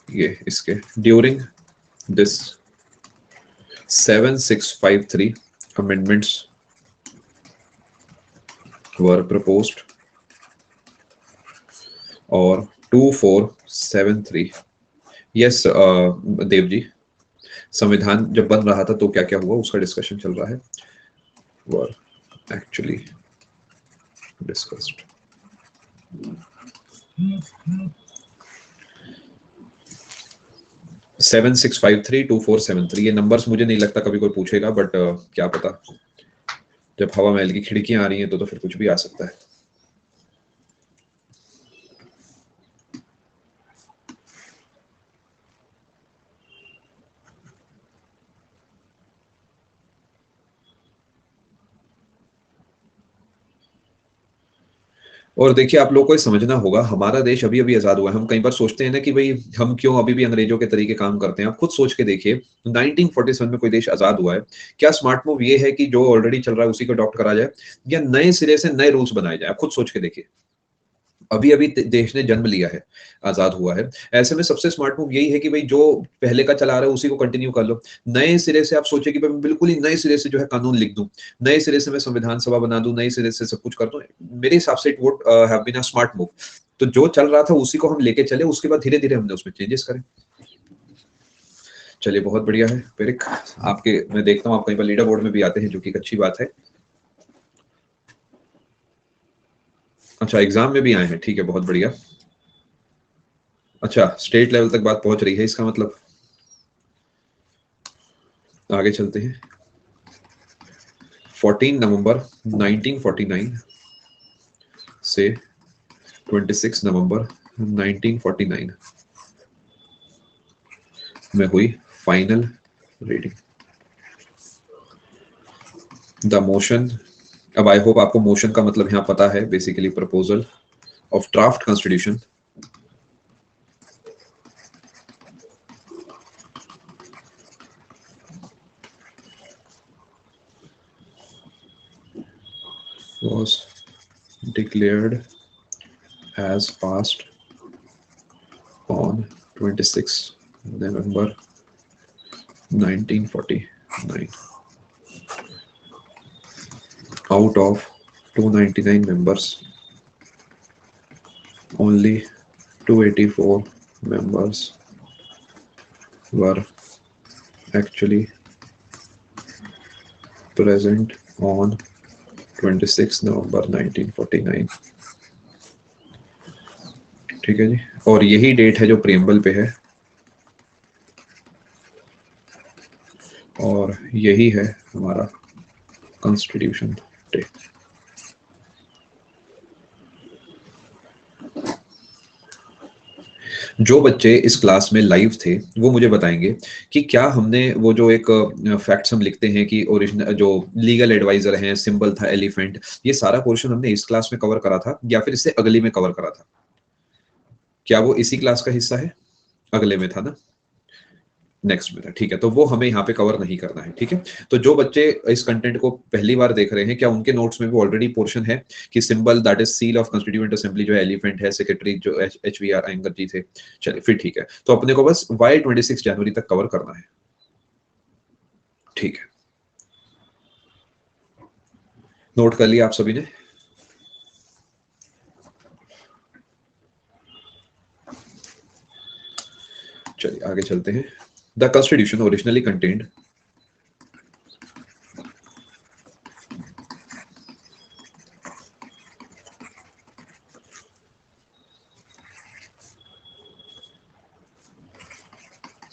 during this 7653 amendments were proposed और 2473 यस देव जी, संविधान जब बन रहा था तो क्या क्या हुआ उसका डिस्कशन चल रहा है, वर एक्चुअली डिस्कस्ड। सेवन 653 2473 ये नंबर्स मुझे नहीं लगता कभी कोई पूछेगा, बट क्या पता, जब हवा महल की खिड़कियां आ रही हैं तो फिर कुछ भी आ सकता है। और देखिए आप लोगों को ये समझना होगा, हमारा देश अभी अभी आजाद हुआ है। हम कई बार सोचते हैं ना कि भाई हम क्यों अभी भी अंग्रेजों के तरीके काम करते हैं। आप खुद सोच के देखिए 1947 में कोई देश आजाद हुआ है, क्या स्मार्ट मूव ये है कि जो ऑलरेडी चल रहा है उसी को अडॉप्ट करा जाए, या नए सिरे से नए रूल्स बनाए जाए? आप खुद सोच के देखिए, अभी अभी देश ने जन्म लिया है, आजाद हुआ है, ऐसे में सबसे स्मार्ट मूव यही है कि भाई जो पहले का चला रहा है उसी को कंटिन्यू कर लो। नए सिरे से आप सोचिए कि मैं बिल्कुल ही नए सिरे से जो है कानून लिख दूं, नए सिरे से मैं संविधान सभा बना दूं, नए सिरे से सब कुछ कर दूं, मेरे हिसाब से it would have been a smart move. तो जो चल रहा था उसी को हम लेके चले, उसके बाद धीरे धीरे हमने उसमें चेंजेस करें। चलिए बहुत बढ़िया है पेरिक, आपके मैं देखता हूँ आप कहीं पर लीडर बोर्ड में भी आते हैं, जो कि एक अच्छी बात है। अच्छा एग्जाम में भी आए हैं, ठीक है बहुत बढ़िया। अच्छा स्टेट लेवल तक बात पहुंच रही है, इसका मतलब आगे चलते हैं। 14 नवंबर 1949 से 26 नवंबर 1949 में हुई फाइनल रीडिंग। द मोशन, अब आई होप आपको मोशन का मतलब यहां पता है, basically proposal of draft constitution was declared as passed on 26 November 1949 out of 299 members, only 284 members were actually present on 26 नवंबर 1949। ठीक है जी, और यही डेट है जो प्रियम्बल पे है, और यही है हमारा कॉन्स्टिट्यूशन डे। जो बच्चे इस क्लास में लाइव थे वो मुझे बताएंगे कि क्या हमने वो जो एक फैक्ट्स हम लिखते हैं कि ओरिजिनल जो लीगल एडवाइजर हैं, सिंबल था एलिफेंट, ये सारा पोर्शन हमने इस क्लास में कवर करा था या फिर इससे अगली में कवर करा था? क्या वो इसी क्लास का हिस्सा है? अगले में था ना, नेक्स्ट में था, ठीक है, तो वो हमें यहाँ पे कवर नहीं करना है। ठीक है, तो जो बच्चे इस कंटेंट को पहली बार देख रहे हैं, क्या उनके नोट्स में भी ऑलरेडी पोर्शन है कि symbol that is seal of constituent assembly जो है एलिफेंट है, सेक्रेटरी जो HVR अयंगर जी थे? चलिए फिर ठीक है, तो अपने को बस वाई 26 जनवरी तक कवर करना है। ठीक है, नोट कर लिया आप सभी ने? चलिए आगे चलते हैं। The constitution originally contained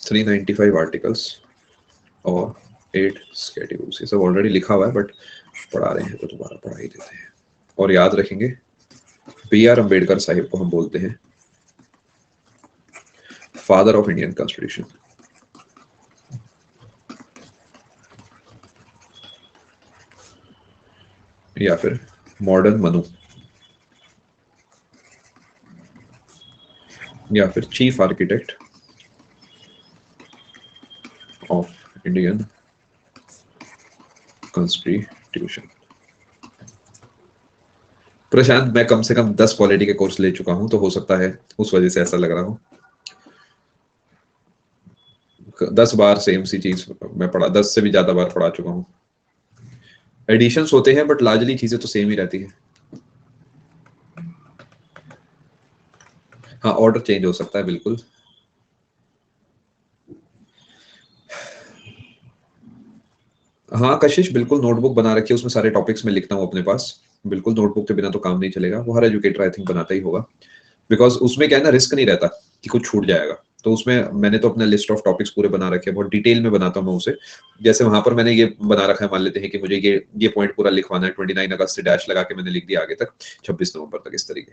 395 articles और 8 स्केड्यूल्स। ये सब ऑलरेडी लिखा हुआ है बट पढ़ा रहे हैं तो दोबारा पढ़ा ही देते हैं। और याद रखेंगे BR अम्बेडकर साहिब को हम बोलते हैं फादर ऑफ इंडियन कॉन्स्टिट्यूशन। या फिर मॉडर्न मनु, या फिर chief architect of Indian constitution. Prashant, मैं कम से कम 10 पॉलिटी के कोर्स ले चुका हूं, तो हो सकता है उस वजह से ऐसा लग रहा हो। 10 बार सेम सी चीज मैं पढ़ा, 10 से भी ज्यादा बार पढ़ा चुका हूं। एडिशंस होते हैं बट लार्जली चीजें तो सेम ही रहती है। हाँ, ऑर्डर चेंज हो सकता है बिल्कुल। हाँ कशिश, बिल्कुल नोटबुक बना रखी है, उसमें सारे टॉपिक्स में लिखता हूँ अपने पास। बिल्कुल, नोटबुक के बिना तो काम नहीं चलेगा, वो हर एजुकेटर आई थिंक बनाता ही होगा, बिकॉज उसमें क्या है ना, रिस्क नहीं रहता कि कुछ छूट जाएगा। तो उसमें मैंने तो अपना लिस्ट ऑफ टॉपिक्स पूरे बना रखे हैं, बहुत डिटेल में बनाता हूँ मैं उसे। जैसे वहां पर मैंने ये बना रखा है, मान लेते हैं कि मुझे ये पॉइंट पूरा लिखवाना है, 29 अगस्त से डैश लगा के मैंने लिख दिया आगे तक 26 नवंबर तक, इस तरीके।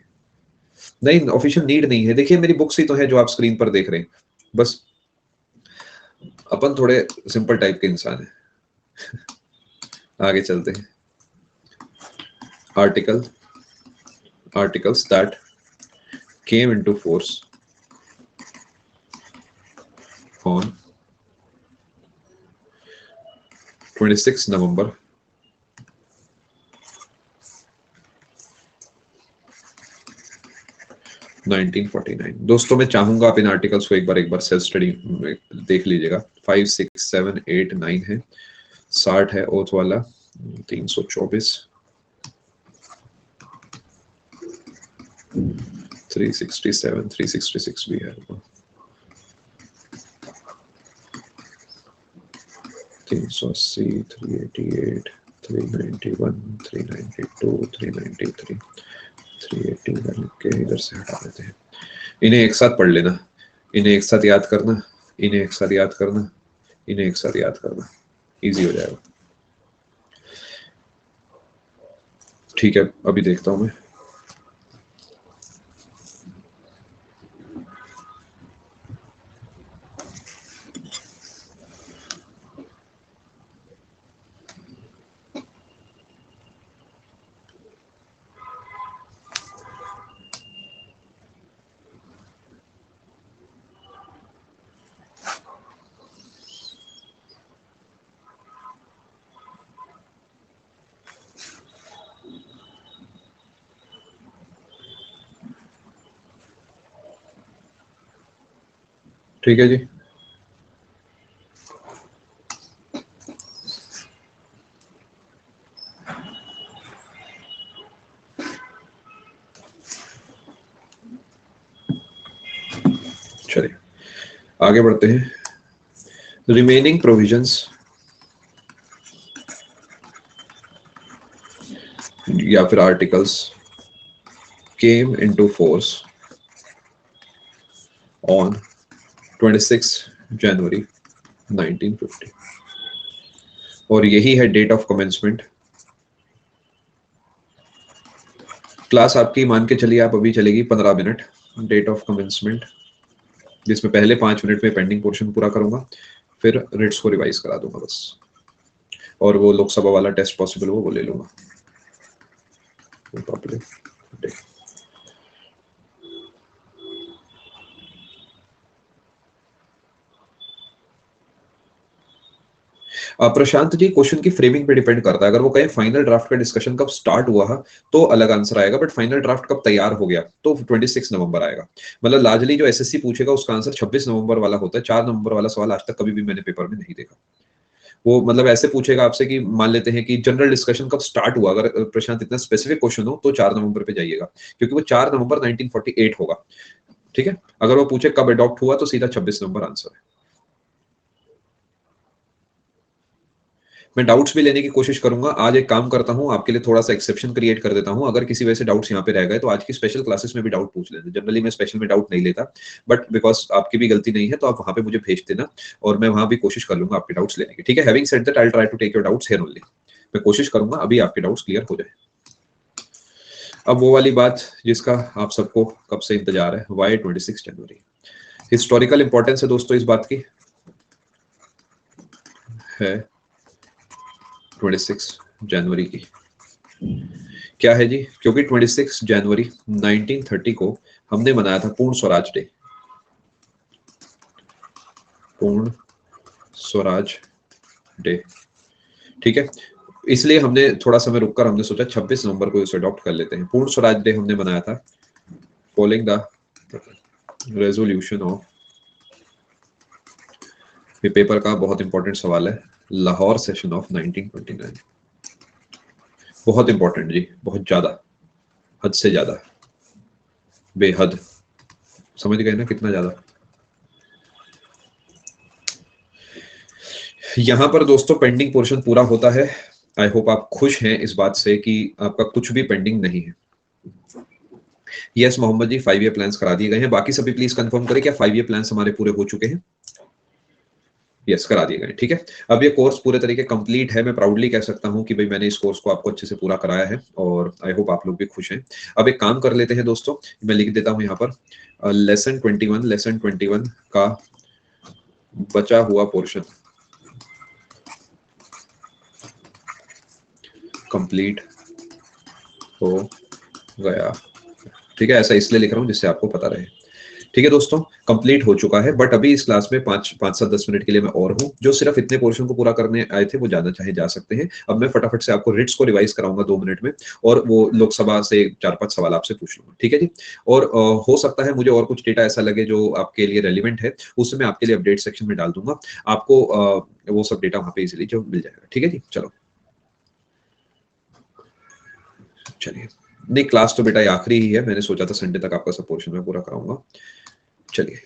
नहीं, ऑफिशियल नीड नहीं है। देखिए मेरी बुक्स ही तो है जो आप स्क्रीन पर देख रहे हैं, बस अपन थोड़े सिंपल टाइप के इंसान हैं। आगे चलते हैं। Articles that came into force on 26 November 1949। दोस्तों मैं चाहूंगा आप इन आर्टिकल्स को एक बार सेल्फ स्टडी देख लीजिएगा। 5, 6, 7, 8, 9 है, 60 है ओथ वाला, 324, 367, 366 भी है, 380, 388, 391, 392, 393, 381 के इधर से हटा देते हैं। इन्हें एक साथ पढ़ लेना, इन्हें एक साथ याद करना, इन्हें एक साथ याद करना, इन्हें एक साथ याद करना, इजी हो जाएगा। ठीक है, अभी देखता हूं मैं। ठीक है जी, चलिए आगे बढ़ते हैं। रिमेनिंग प्रोविजंस या फिर articles came into force on 26 जनवरी 1950, और यही है डेट ऑफ कमेंसमेंट। क्लास आपकी मान के चलिए आप अभी चलेगी 15 मिनट, डेट ऑफ कमेंसमेंट, जिसमें पहले 5 मिनट में पेंडिंग पोर्शन पूरा करूंगा, फिर रिट्स को रिवाइज करा दूंगा बस, और वो लोकसभा वाला टेस्ट पॉसिबल वो ले लूंगा। प्रशांत जी, क्वेश्चन की फ्रेमिंग पे डिपेंड करता है। अगर वो कहें फाइनल ड्राफ्ट का डिस्कशन कब स्टार्ट हुआ है तो अलग आंसर आएगा, बट फाइनल ड्राफ्ट कब तैयार हो गया तो 26 नवंबर आएगा। मतलब लार्जली जो एसएससी पूछेगा उसका आंसर 26 नवंबर वाला होता है। 4 नवंबर वाला सवाल आज तक कभी भी मैंने पेपर में नहीं देखा। वो मतलब ऐसे पूछेगा आपसे कि मान लेते हैं कि जनरल डिस्कशन कब स्टार्ट हुआ, अगर प्रशांत इतना स्पेसिफिक क्वेश्चन हो तो 4 नवंबर पे जाइएगा, क्योंकि वो 4 नवंबर 1948 होगा। ठीक है, अगर वो पूछे कब अडॉप्ट हुआ तो सीधा 26 नवंबर आंसर है। मैं डाउट्स भी लेने की कोशिश करूंगा। आज एक काम करता हूं, आपके लिए थोड़ा सा एक्सेप्शन क्रिएट कर देता हूं। अगर किसी वजह से डाउट्स यहाँ पे रह गए तो आज की स्पेशल क्लासेस में भी डाउट पूछ लेना। जनरली मैं स्पेशल में डाउट नहीं लेता, बट बिकॉज आपकी भी गलती नहीं है तो आप वहां पे मुझे भेज देना और मैं वहां भी कोशिश कर लूंगा आपके डाउट्स लेने की। ठीक है, having said that I will try to take your doubts here only. मैं कोशिश करूंगा अभी आपके डाउट्स क्लियर हो जाए। अब वो वाली बात जिसका आप सबको कब से इंतजार है, वाई 26 जनवरी। हिस्टोरिकल इंपॉर्टेंस है दोस्तों इस बात की है 26 जनवरी की। क्या है जी? क्योंकि 26 जनवरी 1930 को हमने मनाया था पूर्ण स्वराज डे। पूर्ण स्वराज डे, ठीक है। इसलिए हमने थोड़ा समय रुककर हमने सोचा 26 नवंबर को इसे अडॉप्ट कर लेते हैं। पूर्ण स्वराज डे हमने मनाया था फॉलोइंग द रेजोल्यूशन ऑफ, ये पेपर का बहुत इंपॉर्टेंट सवाल है, लाहौर सेशन ऑफ 1929। बहुत इंपॉर्टेंट जी, बहुत ज्यादा, हद से ज्यादा, बेहद। समझ गए ना कितना ज्यादा? यहां पर दोस्तों पेंडिंग पोर्शन पूरा होता है। आई होप आप खुश हैं इस बात से कि आपका कुछ भी पेंडिंग नहीं है। यस मोहम्मद जी, 5 ईयर प्लान्स करा दिए गए हैं। बाकी सभी प्लीज कंफर्म करें क्या 5 ईयर प्लान्स हमारे पूरे हो चुके हैं? यस, करा दिए गए। ठीक है, अब ये कोर्स पूरे तरीके कंप्लीट है। मैं प्राउडली कह सकता हूं कि भाई मैंने इस कोर्स को आपको अच्छे से पूरा कराया है और आई होप आप लोग भी खुश हैं। अब एक काम कर लेते हैं दोस्तों, मैं लिख देता हूं यहाँ पर लेसन 21 का बचा हुआ पोर्शन कंप्लीट हो गया। ठीक है, ऐसा इसलिए लिख रहा हूं जिससे आपको पता रहे। ठीक है दोस्तों, कंप्लीट हो चुका है, बट अभी इस क्लास में 5 से 10 मिनट के लिए मैं और हूं। जो सिर्फ इतने पोर्शन को पूरा करने आए थे वो जाना चाहे जा सकते हैं। अब मैं फटाफट से आपको रिट्स को रिवाइज कराऊंगा 2 मिनट में, और वो लोकसभा से 4-5 सवाल आपसे पूछ लूंगा। ठीक है जी, और हो सकता है मुझे और कुछ डेटा ऐसा लगे जो आपके लिए रेलिवेंट है, उससे मैं आपके लिए अपडेट सेक्शन में डाल दूंगा। आपको वो सब डेटा वहां पे इजिली जो मिल जाएगा। ठीक है जी, चलो चलिए। नहीं, क्लास तो बेटा ये आखिरी ही है, मैंने सोचा था संडे तक आपका सब पोर्शन में पूरा कराऊंगा। चलिए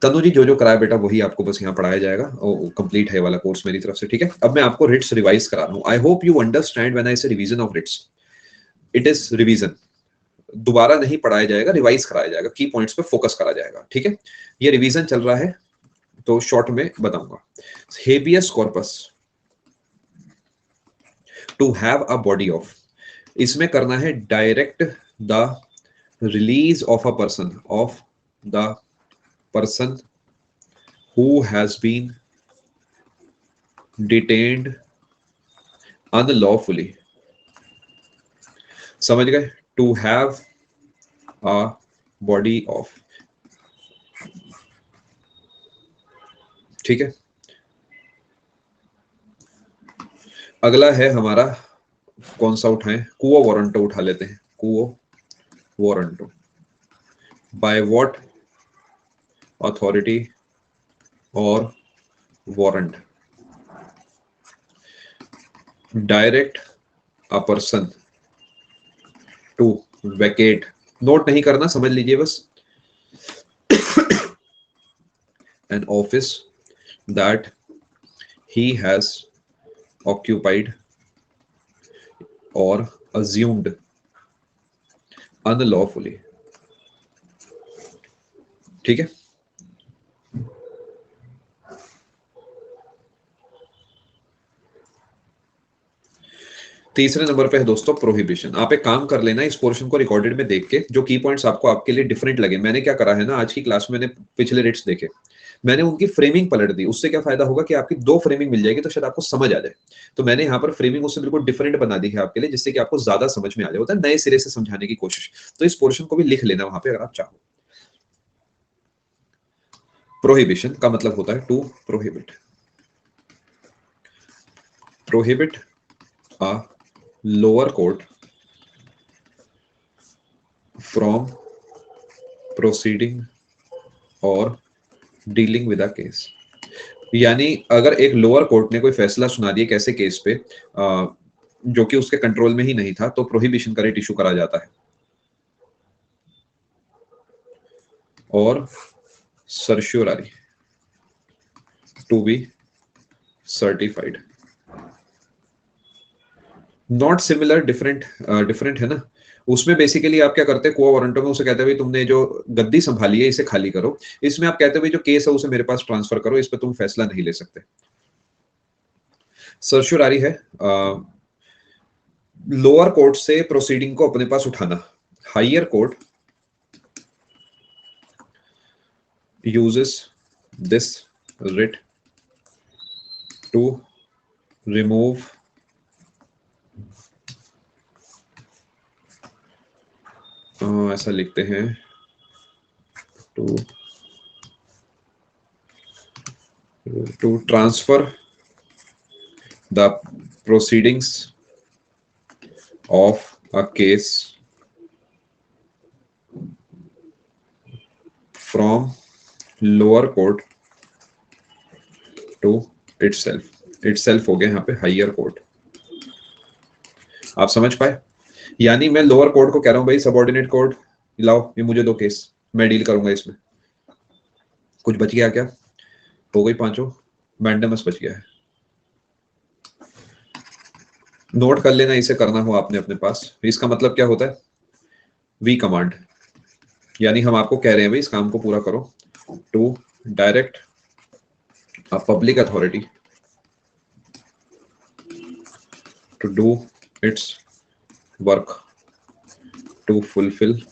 तनु जी, जो जो कराया बेटा वही आपको बस यहाँ पढ़ाया जाएगा और कंप्लीट है वाला कोर्स मेरी तरफ से। ठीक है, अब मैं आपको रिट्स रिवाइज करा रहा हूँ। I hope you understand when I say revision of writs, it is revision. दोबारा नहीं पढ़ाया जाएगा, रिवाइज कराया जाएगा, की पॉइंट्स पे फोकस करा जाएगा। ठीक है, ये रिवीजन चल रहा है तो शॉर्ट में बताऊंगा। Habeas corpus to have a body of, इसमें करना है direct the release of a person, of the person who has been detained unlawfully। समझ गए? to have a body of, ठीक है। अगला है हमारा, कौन सा उठाएं? कुओ वारंटो उठा लेते हैं। Quo warranto, by what authority और warrant direct a person to vacate. Note नहीं करना, समझ लीजिए बस। an office that he has occupied or assumed unlawfully। ठीक है, तीसरे नंबर पे है दोस्तों प्रोहिबिशन। आप एक काम कर लेना, इस पोर्शन को रिकॉर्डेड में देख के जो की पॉइंट्स आपको आपके लिए डिफरेंट लगे। मैंने क्या करा है ना, आज की क्लास में मैंने पिछले रेट्स देखे, मैंने उनकी फ्रेमिंग पलट दी। उससे क्या फायदा होगा कि आपकी 2 फ्रेमिंग मिल जाएगी तो शायद आपको समझ आ जाए। तो मैंने यहाँ पर फ्रेमिंग उससे बिल्कुल डिफरेंट बना दी है आपके लिए, जिससे कि आपको ज्यादा समझ में आ जाए। होता है नए सिरे से समझाने की कोशिश। तो इस पोर्शन को भी लिख लेना वहां पे अगर आप चाहो। प्रोहिबिशन का मतलब होता है to prohibit, prohibit a lower court from proceeding or dealing with a case। यानी अगर एक लोअर कोर्ट ने कोई फैसला सुना दिया कैसे केस पे जो कि उसके कंट्रोल में ही नहीं था, तो प्रोहिबिशन का रिट इशू करा जाता है। और surety to be certified. Not similar, different, different है ना। उसमें बेसिकली आप क्या करते हैं, क्वो वारंटो में उसे कहते हैं भाई तुमने जो गद्दी संभाली है इसे खाली करो। इसमें आप कहते हैं भाई जो केस है उसे मेरे पास ट्रांसफर करो, इस पे तुम फैसला नहीं ले सकते। सर्चुरारी है लोअर कोर्ट से प्रोसीडिंग को अपने पास उठाना। Higher court uses this writ to remove ऐसा लिखते हैं to transfer the proceedings of a case from lower court to itself हो गया यहाँ पे हायर कोर्ट। आप समझ पाए? यानी मैं लोअर कोर्ट को कह रहा हूं भाई सबऑर्डिनेट कोर्ट लाओ ये मुझे दो केस, मैं डील करूंगा इसमें। कुछ बच गया क्या? हो गई पांचों, मैंडेमस बच गया है। नोट कर लेना, इसे करना हो आपने अपने पास। इसका मतलब क्या होता है? वी कमांड, यानी हम आपको कह रहे हैं भाई इस काम को पूरा करो। To direct a public authority to do its work to fulfil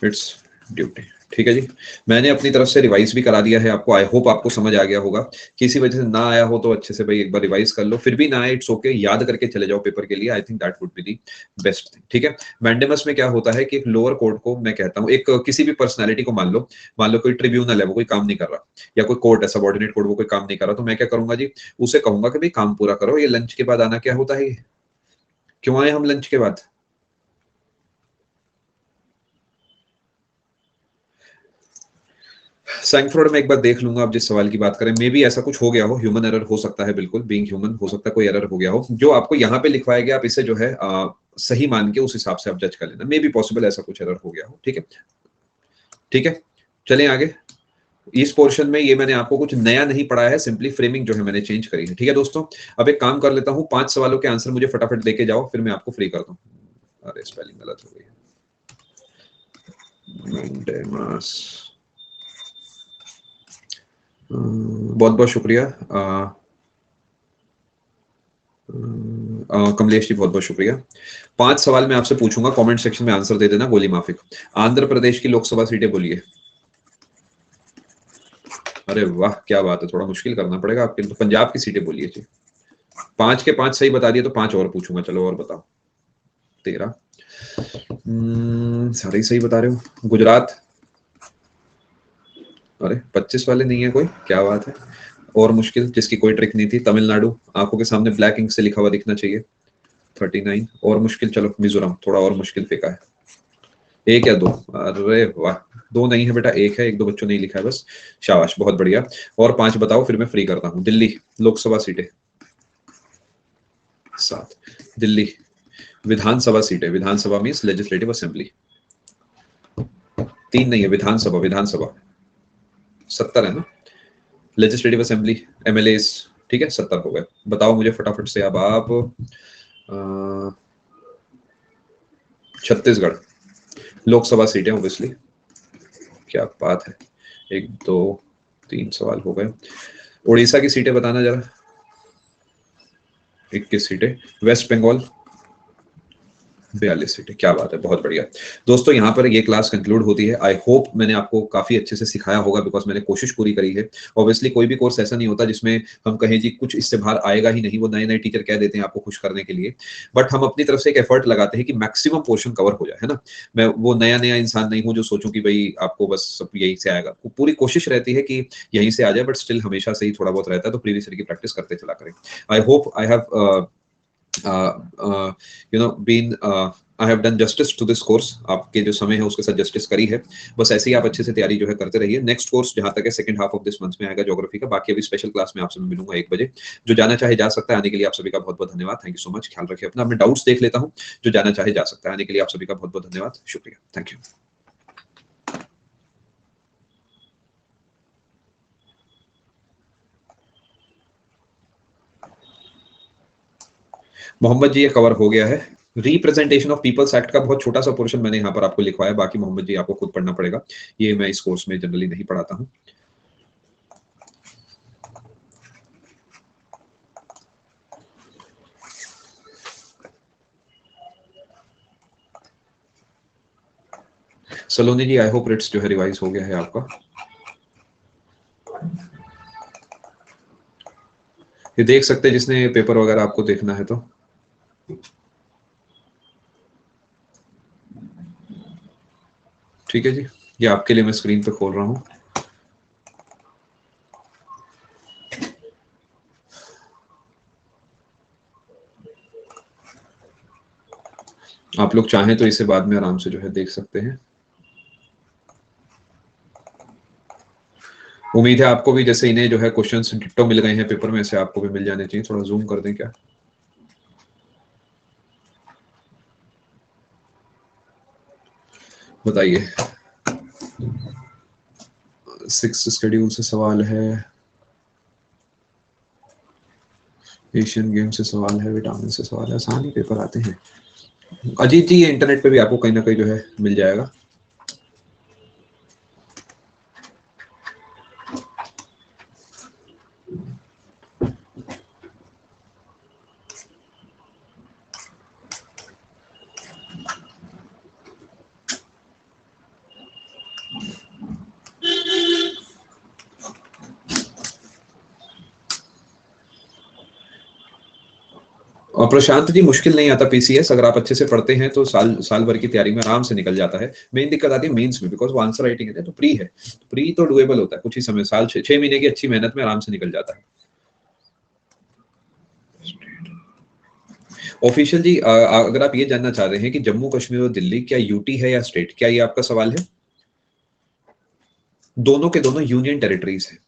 its duty. ठीक है जी, मैंने अपनी तरफ से रिवाइज भी करा दिया है आपको। आई होप आपको समझ आ गया होगा। किसी वजह से ना आया हो तो अच्छे से भाई एक बार रिवाइज कर लो, फिर भी ना आए इट्स ओके, याद करके चले जाओ पेपर के लिए। I think that would be the best thing. ठीक है, मैंडेमस में क्या होता है कि एक लोअर कोर्ट को मैं कहता हूँ, एक किसी भी पर्सनैलिटी को मान लो कोई ट्रिब्यूनल है, वो कोई काम नहीं कर रहा, या कोई कोर्ट है सबऑर्डिनेट कोर्ट, वो कोई काम नहीं कर रहा, तो मैं क्या करूंगा जी, उसे कहूंगा कि भाई काम पूरा करो। ये लंच के बाद आना क्या होता है? क्यों आए हम लंच के बाद? सैंक्फ्रॉड में एक बार देख लूंगा। आप जिस सवाल की बात करें, मे भी ऐसा कुछ हो गया हो, ह्यूमन एरर हो सकता है, बिल्कुल बीइंग ह्यूमन हो सकता है कोई एरर हो गया हो। जो आपको यहाँ पे लिखवाया गया आप इसे जो है सही मान के उस हिसाब से आप जज कर लेना। मे बी पॉसिबल ऐसा कुछ एरर हो गया हो। ठीक है, ठीक है, चलें आगे। इस पोर्शन में ये मैंने आपको कुछ नया नहीं पढ़ाया है, सिंपली फ्रेमिंग जो है मैंने चेंज करी है। ठीक है दोस्तों, अब एक काम कर लेता हूँ, 5 सवालों के आंसर मुझे फटाफट देके जाओ, फिर मैं आपको फ्री करता हूँ। अरे स्पेलिंग गलत हो गई है। बहुत बहुत शुक्रिया कमलेश जी, बहुत बहुत शुक्रिया। 5 सवाल मैं आपसे पूछूंगा, कमेंट सेक्शन में आंसर दे देना गोली माफिक। आंध्र प्रदेश की लोकसभा सीटें बोलिए। अरे वाह क्या बात है, थोड़ा मुश्किल करना पड़ेगा आपके लिए। तो पंजाब की सीटें बोलिए जी। 5 के 5 सही बता दिए तो 5 और पूछूंगा। चलो और बताओ। 13 सारे ही सही बता रहे हो। गुजरात, अरे 25 वाले नहीं है कोई, क्या बात है। और मुश्किल जिसकी कोई ट्रिक नहीं थी, तमिलनाडु, आंखों के सामने ब्लैक इंक से लिखा हुआ दिखना चाहिए। 39 और मुश्किल। चलो मिजोरम, थोड़ा और मुश्किल फेंका है। 1 या 2? अरे वाह, 2 नहीं है बेटा, 1 है, 1 2 बच्चों नहीं लिखा है बस। शाबाश, बहुत बढ़िया। और 5 बताओ फिर मैं फ्री करता हूँ। दिल्ली लोकसभा सीटें 7। दिल्ली विधानसभा सीटें, विधानसभा मीन्स लेजिस्लेटिव असेंबली, 3 नहीं है, विधानसभा, विधानसभा 70 है ना। लेजिस्लेटिव असेंबली एमएलए, ठीक है 70 हो गए। बताओ मुझे फटाफट से अब आप। छत्तीसगढ़ लोकसभा सीटें ऑब्वियसली, क्या बात है। 1 2 3 सवाल हो गए। उड़ीसा की सीटें बताना जरा। 21 सीटें। वेस्ट बंगाल 42 सीटें, क्या बात है, बहुत बढ़िया। दोस्तों यहाँ पर ये क्लास कंक्लूड होती है। आई होप मैंने आपको काफी अच्छे से सिखाया होगा, बिकॉज मैंने कोशिश पूरी करी है। ऑब्वियसली कोई भी कोर्स ऐसा नहीं होता जिसमें हम कहें जी कुछ इससे बाहर आएगा ही नहीं। वो नए नए टीचर कह देते हैं आपको खुश करने के लिए, बट हम अपनी तरफ से एक एफर्ट लगाते हैं कि मैक्सिमम पोर्शन कवर हो जाए, है ना। मैं वो नया नया इंसान नहीं हूँ जो सोचूं कि भाई आपको बस सब यहीं से आएगा। पूरी कोशिश रहती है कि यहीं से आ जाए, बट स्टिल हमेशा से ही थोड़ा बहुत रहता है, तो प्रीवियस ईयर की प्रैक्टिस करते चला करें। I hope I have been I have done justice to this course. आपके जो समय है उसके साथ जस्टिस करी है। बस ऐसे ही आप अच्छे से तैयारी जो है करते रहिए। नेक्स्ट कोर्स जहां तक है second half of this month में आएगा ज्योग्राफी का। बाकी अभी स्पेशल क्लास में आपसे मिलूंगा 1 बजे। जो जाना चाहे जा सकता है, आने के लिए आप सभी का बहुत बहुत धन्यवाद। थैंक यू सो मच, ख्याल रखिए अपना। मैं डाउट्स देख लेता हूँ। जो जाना चाहे जा सकता है, आने के लिए आप सभी का बहुत बहुत धन्यवाद, शुक्रिया, थैंक यू। मोहम्मद जी ये कवर हो गया है। रिप्रेजेंटेशन ऑफ पीपल्स एक्ट का बहुत छोटा सा पोर्शन मैंने यहाँ पर आपको लिखवाया, बाकी मोहम्मद जी आपको खुद पढ़ना पड़ेगा, ये मैं इस कोर्स में जनरली नहीं पढ़ाता हूँ। सलोनी जी आई होप रिट्स जो है रिवाइज हो गया है आपका। ये देख सकते हैं जिसने पेपर वगैरह आपको देखना है तो। ठीक है जी, ये आपके लिए मैं स्क्रीन पे खोल रहा हूँ। आप लोग चाहें तो इसे बाद में आराम से जो है देख सकते हैं। उम्मीद है आपको भी जैसे इन्हें जो है क्वेश्चंस डिट्टो मिल गए हैं पेपर में, ऐसे आपको भी मिल जाने चाहिए। थोड़ा जूम कर दें क्या? बताइए। 6th शेड्यूल से सवाल है, एशियन गेम से सवाल है, विटामिन से सवाल है, आसान ही पेपर आते हैं। अजीत जी ये इंटरनेट पे भी आपको कहीं ना कहीं जो है मिल जाएगा। और प्रशांत जी मुश्किल नहीं आता पीसीएस, अगर आप अच्छे से पढ़ते हैं तो साल भर की तैयारी में आराम से निकल जाता है। मेन दिक्कत आती है मेंस में, बिकॉज वो आंसर राइटिंग है तो प्री तो डुएबल होता है, कुछ ही समय, साल 6 महीने की अच्छी मेहनत में आराम से निकल जाता है। ऑफिशियल जी अगर आप ये जानना चाह रहे हैं कि जम्मू कश्मीर और दिल्ली क्या यूटी है या स्टेट, क्या ये आपका सवाल है? दोनों के दोनों यूनियन टेरिटरीज है।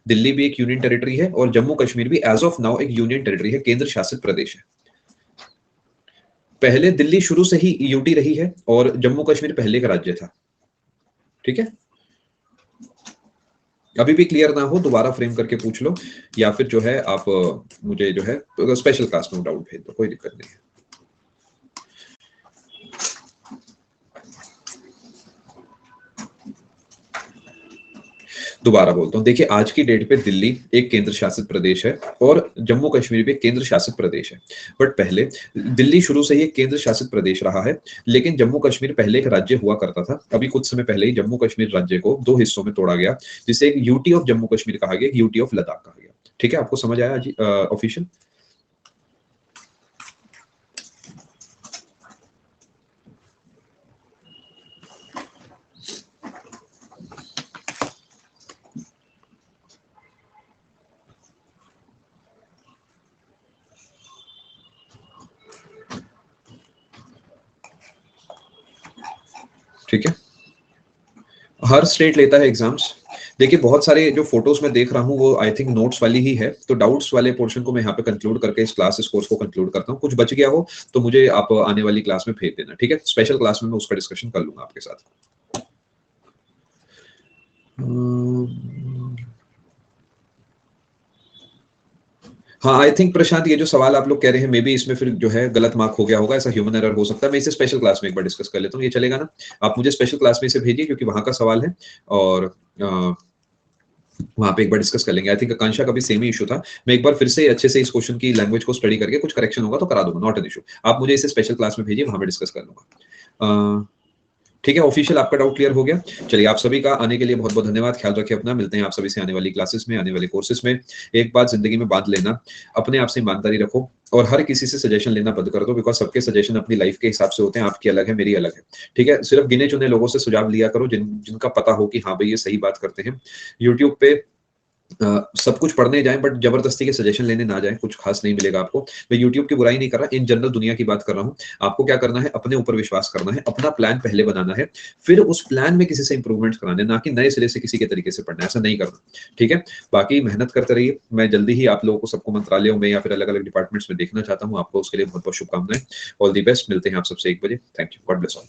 दिल्ली भी एक यूनियन टेरिटरी है और जम्मू कश्मीर भी एज ऑफ नाउ एक यूनियन टेरिटरी है, केंद्र शासित प्रदेश है। पहले दिल्ली शुरू से ही यूटी रही है और जम्मू कश्मीर पहले का राज्य था। ठीक है, अभी भी क्लियर ना हो दोबारा फ्रेम करके पूछ लो, या फिर जो है आप मुझे जो है स्पेशल क्लास में डाउट भेज दो, कोई दिक्कत नहीं है। दोबारा बोलता हूँ, देखिए आज की डेट पे दिल्ली एक केंद्र शासित प्रदेश है और जम्मू कश्मीर भी एक केंद्र शासित प्रदेश है। बट पहले दिल्ली शुरू से ही एक केंद्र शासित प्रदेश रहा है, लेकिन जम्मू कश्मीर पहले एक राज्य हुआ करता था। अभी कुछ समय पहले ही जम्मू कश्मीर राज्य को 2 हिस्सों में तोड़ा गया, जिसे एक यूटी ऑफ जम्मू कश्मीर कहा गया, एक यूटी ऑफ लद्दाख कहा गया। ठीक है, आपको समझ आया जी ऑफिशियल? ठीक है, हर स्टेट लेता है एग्जाम्स। देखिए बहुत सारे जो फोटोज मैं देख रहा हूँ वो आई थिंक नोट्स वाली ही है, तो डाउट्स वाले पोर्शन को मैं यहाँ पे कंक्लूड करके इस कोर्स को कंक्लूड करता हूँ। कुछ बच गया हो तो मुझे आप आने वाली क्लास में भेज देना। ठीक है, स्पेशल क्लास में मैं उसका डिस्कशन कर लूंगा आपके साथ। हाँ आई थिंक प्रशांत ये जो सवाल आप लोग कह रहे हैं मे बी इसमें फिर जो है गलत मार्क हो गया होगा, ऐसा ह्यूमन एरर हो सकता है। मैं इसे स्पेशल क्लास में एक बार डिस्कस कर लेता हूँ, ये चलेगा ना? आप मुझे स्पेशल क्लास में इसे भेजिए क्योंकि वहां का सवाल है और वहां पे एक बार डिस्कस कर लेंगे। आई थिंक आकांक्षा का भी सेम ही इशू था। मैं एक बार फिर से अच्छे से इस क्वेश्चन की लैंग्वेज को स्टडी करके कुछ करेक्शन होगा तो करा दूंगा, नॉट एन इशू। आप मुझे इसे स्पेशल क्लास में भेजिए, वहां पे डिस्कस कर लूंगा। ठीक है, ऑफिशियल आपका डाउट क्लियर हो गया। चलिए आप सभी का आने के लिए बहुत बहुत धन्यवाद, ख्याल रखिए अपना, मिलते हैं आप सभी से आने वाली क्लासेस में, आने वाले कोर्सेज में। एक बात जिंदगी में बांध लेना, अपने आप से ईमानदारी रखो और हर किसी से सजेशन लेना बंद कर दो, बिकॉज सबके सजेशन अपनी लाइफ के हिसाब से होते हैं, आपकी अलग है मेरी अलग है। ठीक है, सिर्फ गिने चुने लोगों से सुझाव लिया करो जिनका पता हो कि हाँ भाई ये सही बात करते हैं। यूट्यूब पे सब कुछ पढ़ने जाएं बट जबरदस्ती के सजेशन लेने ना जाएं, कुछ खास नहीं मिलेगा आपको। मैं यूट्यूब की बुराई नहीं कर रहा, इन जनरल दुनिया की बात कर रहा हूं। आपको क्या करना है, अपने ऊपर विश्वास करना है, अपना प्लान पहले बनाना है, फिर उस प्लान में किसी से इंप्रूवमेंट्स कराने, ना कि नए सिरे से किसी के तरीके से पढ़ना, ऐसा नहीं करना। ठीक है, बाकी मेहनत करते रहिए। मैं जल्दी ही आप लोगों को सबको मंत्रालयों में या फिर अलग अलग डिपार्टमेंट्स में देखना चाहता हूँ। आपको उसके लिए बहुत बहुत शुभकामनाएं। ऑल दी बेस्ट, मिलते हैं आप सबसे 1 बजे। Thank you, God bless all.